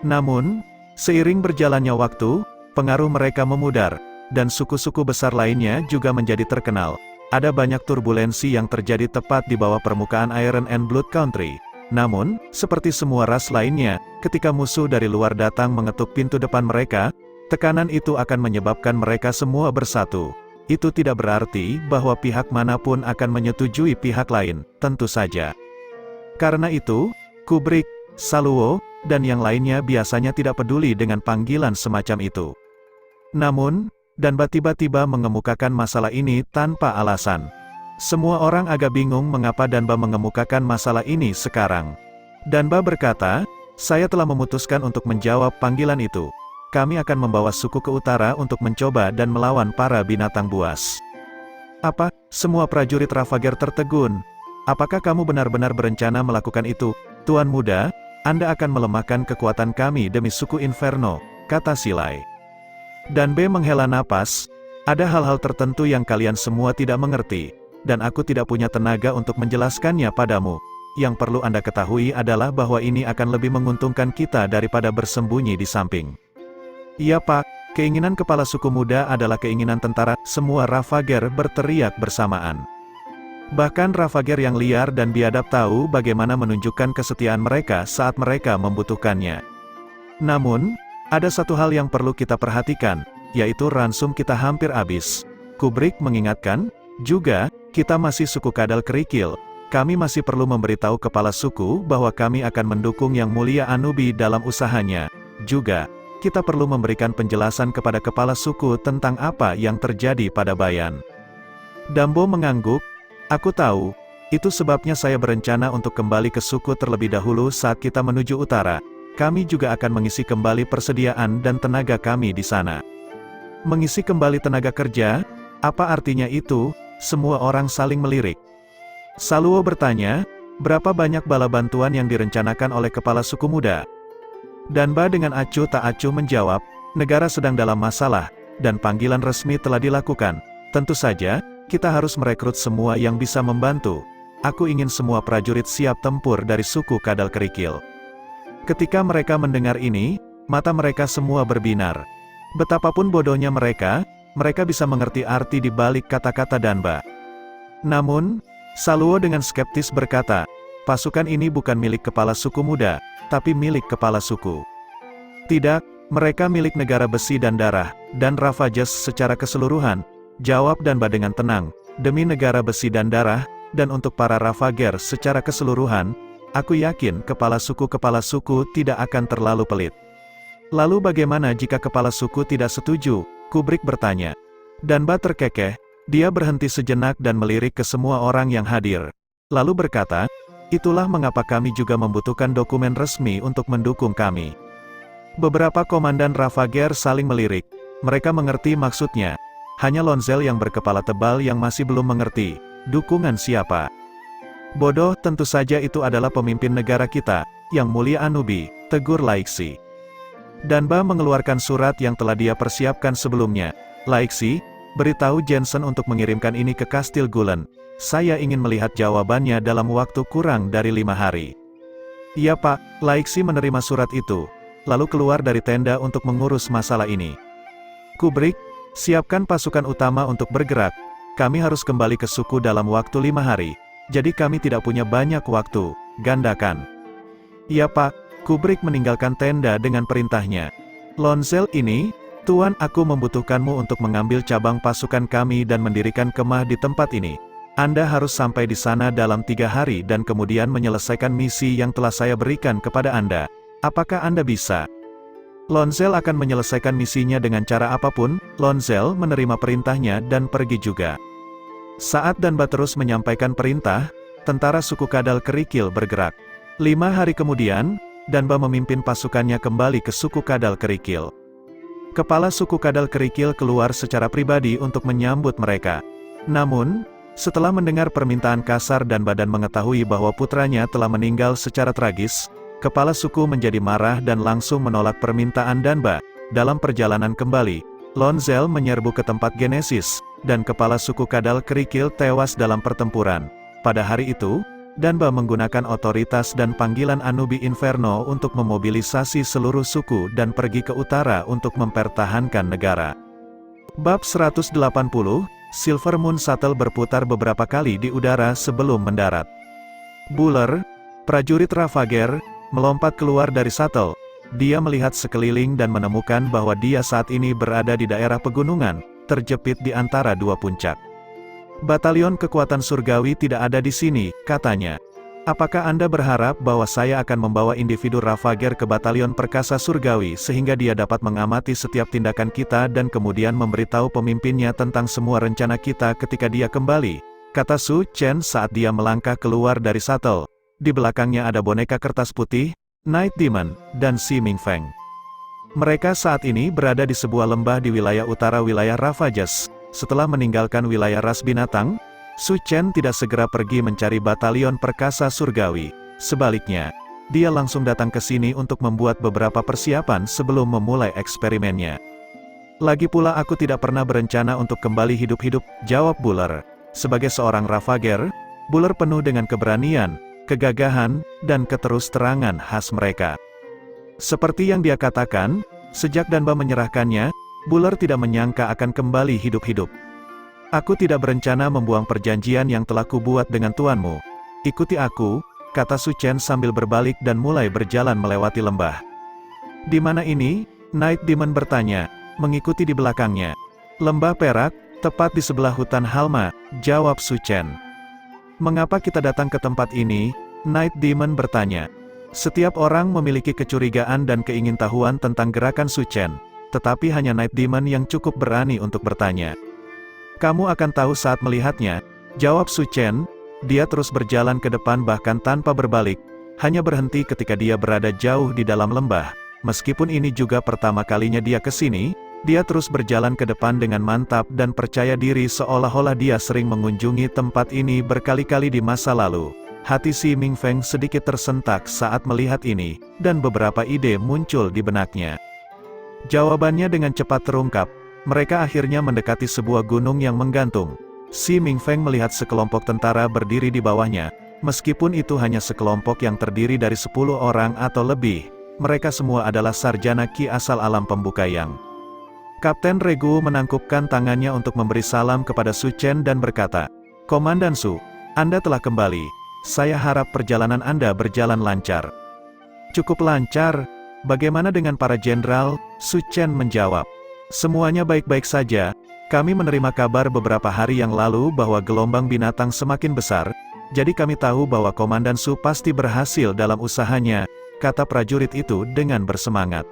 Namun, seiring berjalannya waktu, pengaruh mereka memudar, dan suku-suku besar lainnya juga menjadi terkenal. Ada banyak turbulensi yang terjadi tepat di bawah permukaan Iron and Blood Country. Namun, seperti semua ras lainnya, ketika musuh dari luar datang mengetuk pintu depan mereka, tekanan itu akan menyebabkan mereka semua bersatu. Itu tidak berarti bahwa pihak manapun akan menyetujui pihak lain, tentu saja. Karena itu, Kubrick, Saluo, dan yang lainnya biasanya tidak peduli dengan panggilan semacam itu. Namun, Danba tiba-tiba mengemukakan masalah ini tanpa alasan. Semua orang agak bingung mengapa Danba mengemukakan masalah ini sekarang. Danba berkata, saya telah memutuskan untuk menjawab panggilan itu. Kami akan membawa suku ke utara untuk mencoba dan melawan para binatang buas. Apa? Semua prajurit Ravager tertegun. Apakah kamu benar-benar berencana melakukan itu, Tuan Muda? Anda akan melemahkan kekuatan kami demi suku Inferno, kata Silai. Danbe menghela napas, ada hal-hal tertentu yang kalian semua tidak mengerti. Dan aku tidak punya tenaga untuk menjelaskannya padamu. Yang perlu Anda ketahui adalah bahwa ini akan lebih menguntungkan kita daripada bersembunyi di samping. Iya Pak, keinginan kepala suku muda adalah keinginan tentara, semua Ravager berteriak bersamaan. Bahkan Ravager yang liar dan biadab tahu bagaimana menunjukkan kesetiaan mereka saat mereka membutuhkannya. Namun, ada satu hal yang perlu kita perhatikan, yaitu ransum kita hampir habis. Kubrick mengingatkan, juga, kita masih suku kadal kerikil. Kami masih perlu memberitahu kepala suku bahwa kami akan mendukung Yang Mulia Anubi dalam usahanya. Juga, kita perlu memberikan penjelasan kepada kepala suku tentang apa yang terjadi pada Bayan. Dambo mengangguk, aku tahu, itu sebabnya saya berencana untuk kembali ke suku terlebih dahulu saat kita menuju utara. Kami juga akan mengisi kembali persediaan dan tenaga kami di sana. Mengisi kembali tenaga kerja? Apa artinya itu? Semua orang saling melirik. Saluo bertanya, berapa banyak bala bantuan yang direncanakan oleh kepala suku muda? Danba dengan acuh tak acuh menjawab, negara sedang dalam masalah, dan panggilan resmi telah dilakukan. Tentu saja, kita harus merekrut semua yang bisa membantu. Aku ingin semua prajurit siap tempur dari suku kadal kerikil. Ketika mereka mendengar ini, mata mereka semua berbinar. Betapapun bodohnya mereka bisa mengerti arti di balik kata-kata Danba. Namun, Saluo dengan skeptis berkata, pasukan ini bukan milik kepala suku muda, tapi milik kepala suku. Tidak, mereka milik negara besi dan darah, dan Ravages secara keseluruhan, jawab Danba dengan tenang, demi negara besi dan darah, dan untuk para Ravager secara keseluruhan, aku yakin kepala suku tidak akan terlalu pelit. Lalu bagaimana jika kepala suku tidak setuju? Kubrick bertanya. Danba terkekeh, dia berhenti sejenak dan melirik ke semua orang yang hadir. Lalu berkata, itulah mengapa kami juga membutuhkan dokumen resmi untuk mendukung kami. Beberapa komandan Ravager saling melirik. Mereka mengerti maksudnya. Hanya Lonzel yang berkepala tebal yang masih belum mengerti. Dukungan siapa? Bodoh, tentu saja itu adalah pemimpin negara kita, Yang Mulia Anubi, tegur Laixi. Danba mengeluarkan surat yang telah dia persiapkan sebelumnya. Laixi, beritahu Jensen untuk mengirimkan ini ke Kastil Gulen. Saya ingin melihat jawabannya dalam waktu kurang dari 5 hari. Iya Pak, Laixi menerima surat itu, lalu keluar dari tenda untuk mengurus masalah ini. Kubrick, siapkan pasukan utama untuk bergerak. Kami harus kembali ke suku dalam waktu 5 hari. Jadi kami tidak punya banyak waktu. Gandakan. Iya Pak. Kubrick meninggalkan tenda dengan perintahnya. Lonzel ini, Tuan, aku membutuhkanmu untuk mengambil cabang pasukan kami dan mendirikan kemah di tempat ini. Anda harus sampai di sana dalam 3 hari dan kemudian menyelesaikan misi yang telah saya berikan kepada Anda. Apakah Anda bisa? Lonzel akan menyelesaikan misinya dengan cara apapun. Lonzel menerima perintahnya dan pergi juga. Saat Danba terus menyampaikan perintah, tentara suku Kadal Kerikil bergerak. 5 hari kemudian, Danba memimpin pasukannya kembali ke suku Kadal Kerikil. Kepala suku Kadal Kerikil keluar secara pribadi untuk menyambut mereka. Namun, setelah mendengar permintaan kasar Danba dan mengetahui bahwa putranya telah meninggal secara tragis, kepala suku menjadi marah dan langsung menolak permintaan Danba. Dalam perjalanan kembali, Lonzel menyerbu ke tempat Genesis, dan kepala suku Kadal Kerikil tewas dalam pertempuran. Pada hari itu, Danba menggunakan otoritas dan panggilan Anubi Inferno untuk memobilisasi seluruh suku dan pergi ke utara untuk mempertahankan negara. Bab 180, Silver Moon Shuttle berputar beberapa kali di udara sebelum mendarat. Buller, prajurit Ravager, melompat keluar dari shuttle. Dia melihat sekeliling dan menemukan bahwa dia saat ini berada di daerah pegunungan, terjepit di antara 2 puncak. Batalion kekuatan surgawi tidak ada di sini, katanya. Apakah Anda berharap bahwa saya akan membawa individu Ravager ke batalion perkasa surgawi sehingga dia dapat mengamati setiap tindakan kita dan kemudian memberitahu pemimpinnya tentang semua rencana kita ketika dia kembali? Kata Su Chen saat dia melangkah keluar dari shuttle. Di belakangnya ada boneka kertas putih, Night Demon, dan Si Mingfeng. Mereka saat ini berada di sebuah lembah di wilayah utara wilayah Ravages. Setelah meninggalkan wilayah ras binatang, Su Chen tidak segera pergi mencari batalion perkasa surgawi. Sebaliknya, dia langsung datang ke sini untuk membuat beberapa persiapan sebelum memulai eksperimennya. Lagi pula aku tidak pernah berencana untuk kembali hidup-hidup, jawab Buller. Sebagai seorang Ravager, Buller penuh dengan keberanian, kegagahan, dan keterus-terangan khas mereka. Seperti yang dia katakan, sejak Danba menyerahkannya, Buller tidak menyangka akan kembali hidup-hidup. Aku tidak berencana membuang perjanjian yang telah kubuat dengan tuanmu. Ikuti aku, kata Su Chen sambil berbalik dan mulai berjalan melewati lembah. Di mana ini? Night Demon bertanya, mengikuti di belakangnya. Lembah perak, tepat di sebelah hutan Halma, jawab Su Chen. Mengapa kita datang ke tempat ini? Night Demon bertanya. Setiap orang memiliki kecurigaan dan keingintahuan tentang gerakan Su Chen, tetapi hanya Night Demon yang cukup berani untuk bertanya. Kamu akan tahu saat melihatnya, jawab Su Chen. Dia terus berjalan ke depan bahkan tanpa berbalik, hanya berhenti ketika dia berada jauh di dalam lembah. Meskipun ini juga pertama kalinya dia ke sini, dia terus berjalan ke depan dengan mantap dan percaya diri seolah-olah dia sering mengunjungi tempat ini berkali-kali di masa lalu. Hati Si Mingfeng sedikit tersentak saat melihat ini, dan beberapa ide muncul di benaknya. Jawabannya dengan cepat terungkap. Mereka akhirnya mendekati sebuah gunung yang menggantung. Si Mingfeng melihat sekelompok tentara berdiri di bawahnya. Meskipun itu hanya sekelompok yang terdiri dari 10 orang atau lebih, mereka semua adalah sarjana Ki asal alam pembukayang. Kapten Regu menangkupkan tangannya untuk memberi salam kepada Su Chen dan berkata, Komandan Su, Anda telah kembali. Saya harap perjalanan Anda berjalan lancar. Cukup lancar. Bagaimana dengan para jenderal? Su Chen menjawab. Semuanya baik-baik saja. Kami menerima kabar beberapa hari yang lalu bahwa gelombang binatang semakin besar, jadi kami tahu bahwa Komandan Su pasti berhasil dalam usahanya, kata prajurit itu dengan bersemangat.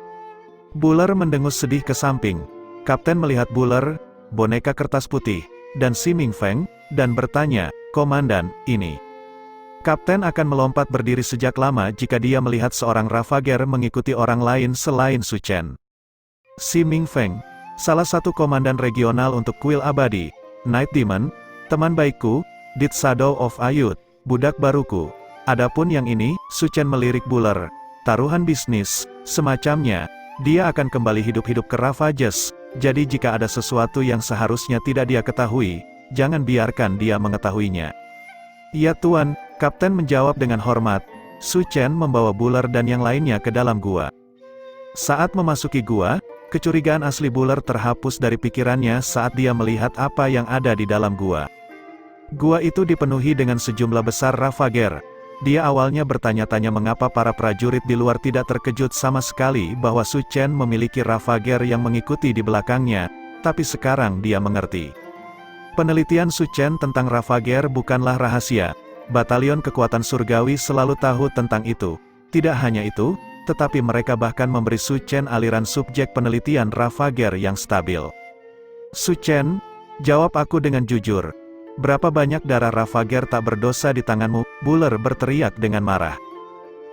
Buller mendengus sedih ke samping. Kapten melihat Buller, boneka kertas putih, dan Si Mingfeng, dan bertanya, Komandan, ini. Kapten akan melompat berdiri sejak lama jika dia melihat seorang Ravager mengikuti orang lain selain Su Chen. Si Mingfeng, salah satu komandan regional untuk kuil abadi, Night Demon, teman baikku, Dit Shadow of Ayud, budak baruku. Adapun yang ini, Su Chen melirik Buller, taruhan bisnis, semacamnya, dia akan kembali hidup-hidup ke Ravages, jadi jika ada sesuatu yang seharusnya tidak dia ketahui, jangan biarkan dia mengetahuinya. Ya Tuan, Kapten menjawab dengan hormat. Su Chen membawa Buller dan yang lainnya ke dalam gua. Saat memasuki gua, kecurigaan asli Buller terhapus dari pikirannya saat dia melihat apa yang ada di dalam gua. Gua itu dipenuhi dengan sejumlah besar Ravager. Dia awalnya bertanya-tanya mengapa para prajurit di luar tidak terkejut sama sekali bahwa Su Chen memiliki Ravager yang mengikuti di belakangnya, tapi sekarang dia mengerti. Penelitian Su Chen tentang Ravager bukanlah rahasia. Batalion kekuatan surgawi selalu tahu tentang itu. Tidak hanya itu, tetapi mereka bahkan memberi Su Chen aliran subjek penelitian Ravager yang stabil. Su Chen, jawab aku dengan jujur. Berapa banyak darah Ravager tak berdosa di tanganmu? Buller berteriak dengan marah.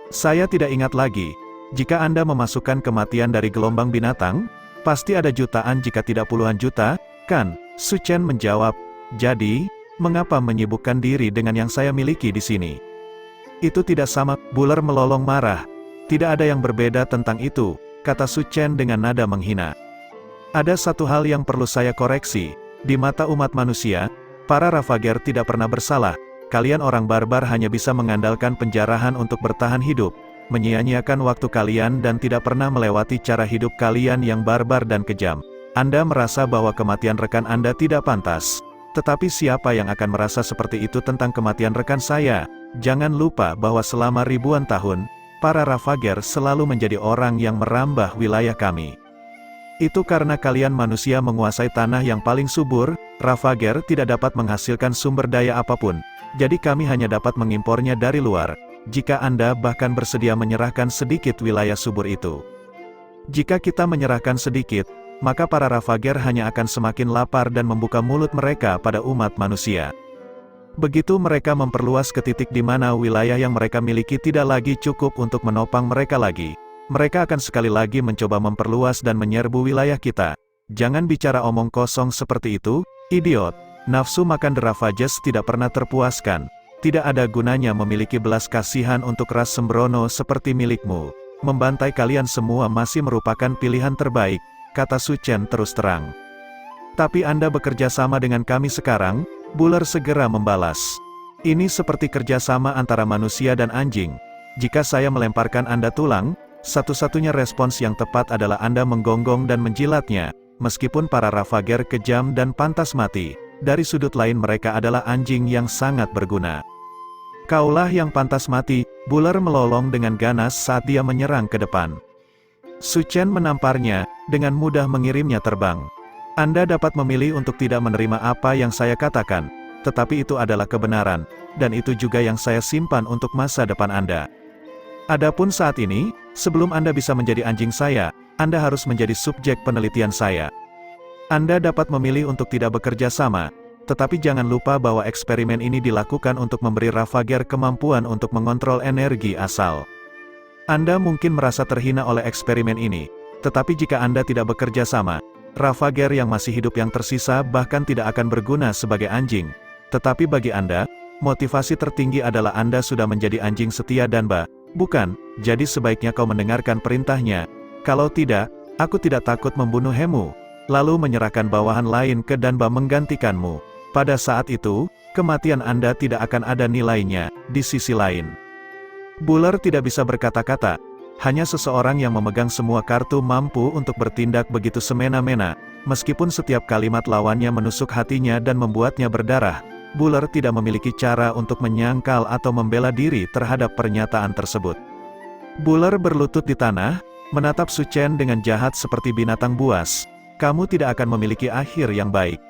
Saya tidak ingat lagi. Jika Anda memasukkan kematian dari gelombang binatang, pasti ada jutaan jika tidak puluhan juta, kan? Su Chen menjawab. Jadi, mengapa menyibukkan diri dengan yang saya miliki di sini? Itu tidak sama, Buller melolong marah. Tidak ada yang berbeda tentang itu, kata Su Chen dengan nada menghina. Ada satu hal yang perlu saya koreksi. Di mata umat manusia, para Ravager tidak pernah bersalah. Kalian orang barbar hanya bisa mengandalkan penjarahan untuk bertahan hidup, menyia-nyiakan waktu kalian dan tidak pernah melewati cara hidup kalian yang barbar dan kejam. Anda merasa bahwa kematian rekan Anda tidak pantas. Tetapi siapa yang akan merasa seperti itu tentang kematian rekan saya? Jangan lupa bahwa selama ribuan tahun, para Ravager selalu menjadi orang yang merambah wilayah kami. Itu karena kalian manusia menguasai tanah yang paling subur, Ravager tidak dapat menghasilkan sumber daya apapun, jadi kami hanya dapat mengimpornya dari luar, jika Anda bahkan bersedia menyerahkan sedikit wilayah subur itu. Jika kita menyerahkan sedikit, maka para Ravager hanya akan semakin lapar dan membuka mulut mereka pada umat manusia. Begitu mereka memperluas ke titik di mana wilayah yang mereka miliki tidak lagi cukup untuk menopang mereka lagi, mereka akan sekali lagi mencoba memperluas dan menyerbu wilayah kita. Jangan bicara omong kosong seperti itu, idiot. Nafsu makan The Ravages tidak pernah terpuaskan. Tidak ada gunanya memiliki belas kasihan untuk ras sembrono seperti milikmu. Membantai kalian semua masih merupakan pilihan terbaik, kata Su Chen terus terang. Tapi Anda bekerja sama dengan kami sekarang, Buller segera membalas. Ini seperti kerjasama antara manusia dan anjing. Jika saya melemparkan Anda tulang, satu-satunya respons yang tepat adalah Anda menggonggong dan menjilatnya, meskipun para Ravager kejam dan pantas mati. Dari sudut lain mereka adalah anjing yang sangat berguna. Kaulah yang pantas mati, Buller melolong dengan ganas saat dia menyerang ke depan. Su Chen menamparnya, dengan mudah mengirimnya terbang. Anda dapat memilih untuk tidak menerima apa yang saya katakan, tetapi itu adalah kebenaran, dan itu juga yang saya simpan untuk masa depan Anda. Adapun saat ini, sebelum Anda bisa menjadi anjing saya, Anda harus menjadi subjek penelitian saya. Anda dapat memilih untuk tidak bekerja sama, tetapi jangan lupa bahwa eksperimen ini dilakukan untuk memberi Ravager kemampuan untuk mengontrol energi asal. Anda mungkin merasa terhina oleh eksperimen ini, tetapi jika Anda tidak bekerja sama, Ravager yang masih hidup yang tersisa bahkan tidak akan berguna sebagai anjing. Tetapi bagi Anda, motivasi tertinggi adalah Anda sudah menjadi anjing setia Danba, bukan? Jadi sebaiknya kau mendengarkan perintahnya. Kalau tidak, aku tidak takut membunuh Hemu, lalu menyerahkan bawahan lain ke Danba menggantikanmu. Pada saat itu, kematian Anda tidak akan ada nilainya. Di sisi lain, Buller tidak bisa berkata-kata. Hanya seseorang yang memegang semua kartu mampu untuk bertindak begitu semena-mena, meskipun setiap kalimat lawannya menusuk hatinya dan membuatnya berdarah. Buller tidak memiliki cara untuk menyangkal atau membela diri terhadap pernyataan tersebut. Buller berlutut di tanah, menatap Su Chen dengan jahat seperti binatang buas. Kamu tidak akan memiliki akhir yang baik.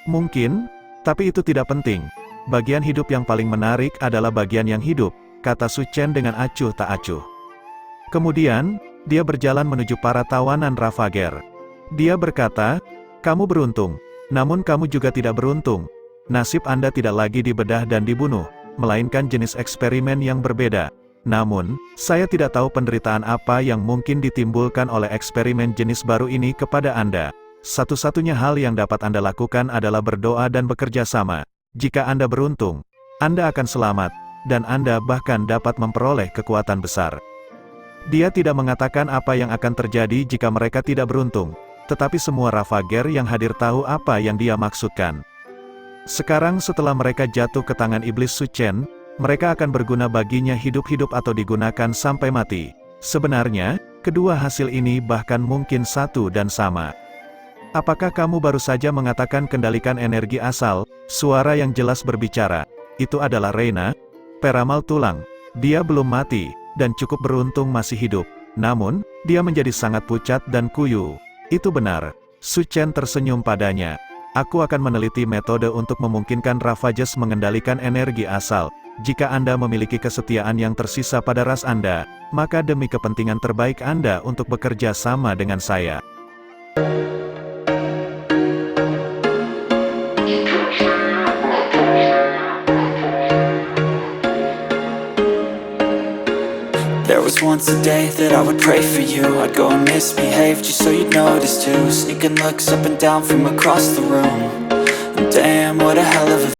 Mungkin, tapi itu tidak penting. Bagian hidup yang paling menarik adalah bagian yang hidup, kata Su Chen dengan acuh tak acuh. Kemudian, dia berjalan menuju para tawanan Ravager. Dia berkata, kamu beruntung, namun kamu juga tidak beruntung. Nasib Anda tidak lagi dibedah dan dibunuh, melainkan jenis eksperimen yang berbeda. Namun, saya tidak tahu penderitaan apa yang mungkin ditimbulkan oleh eksperimen jenis baru ini kepada Anda. Satu-satunya hal yang dapat Anda lakukan adalah berdoa dan bekerja sama. Jika Anda beruntung, Anda akan selamat, dan Anda bahkan dapat memperoleh kekuatan besar. Dia tidak mengatakan apa yang akan terjadi jika mereka tidak beruntung, tetapi semua Ravager yang hadir tahu apa yang dia maksudkan. Sekarang setelah mereka jatuh ke tangan iblis Suchen, mereka akan berguna baginya hidup-hidup atau digunakan sampai mati. Sebenarnya, kedua hasil ini bahkan mungkin satu dan sama. Apakah kamu baru saja mengatakan kendalikan energi asal? Suara yang jelas berbicara. Itu adalah Reina, peramal tulang. Dia belum mati, dan cukup beruntung masih hidup. Namun, dia menjadi sangat pucat dan kuyu. Itu benar. Suchen tersenyum padanya. Aku akan meneliti metode untuk memungkinkan Ravages mengendalikan energi asal. Jika Anda memiliki kesetiaan yang tersisa pada ras Anda, maka demi kepentingan terbaik Anda untuk bekerja sama dengan saya. There was once a day that I would pray for you. I'd go and misbehave just so you'd notice too. Sneaking looks up and down from across the room. And damn, what a hell of a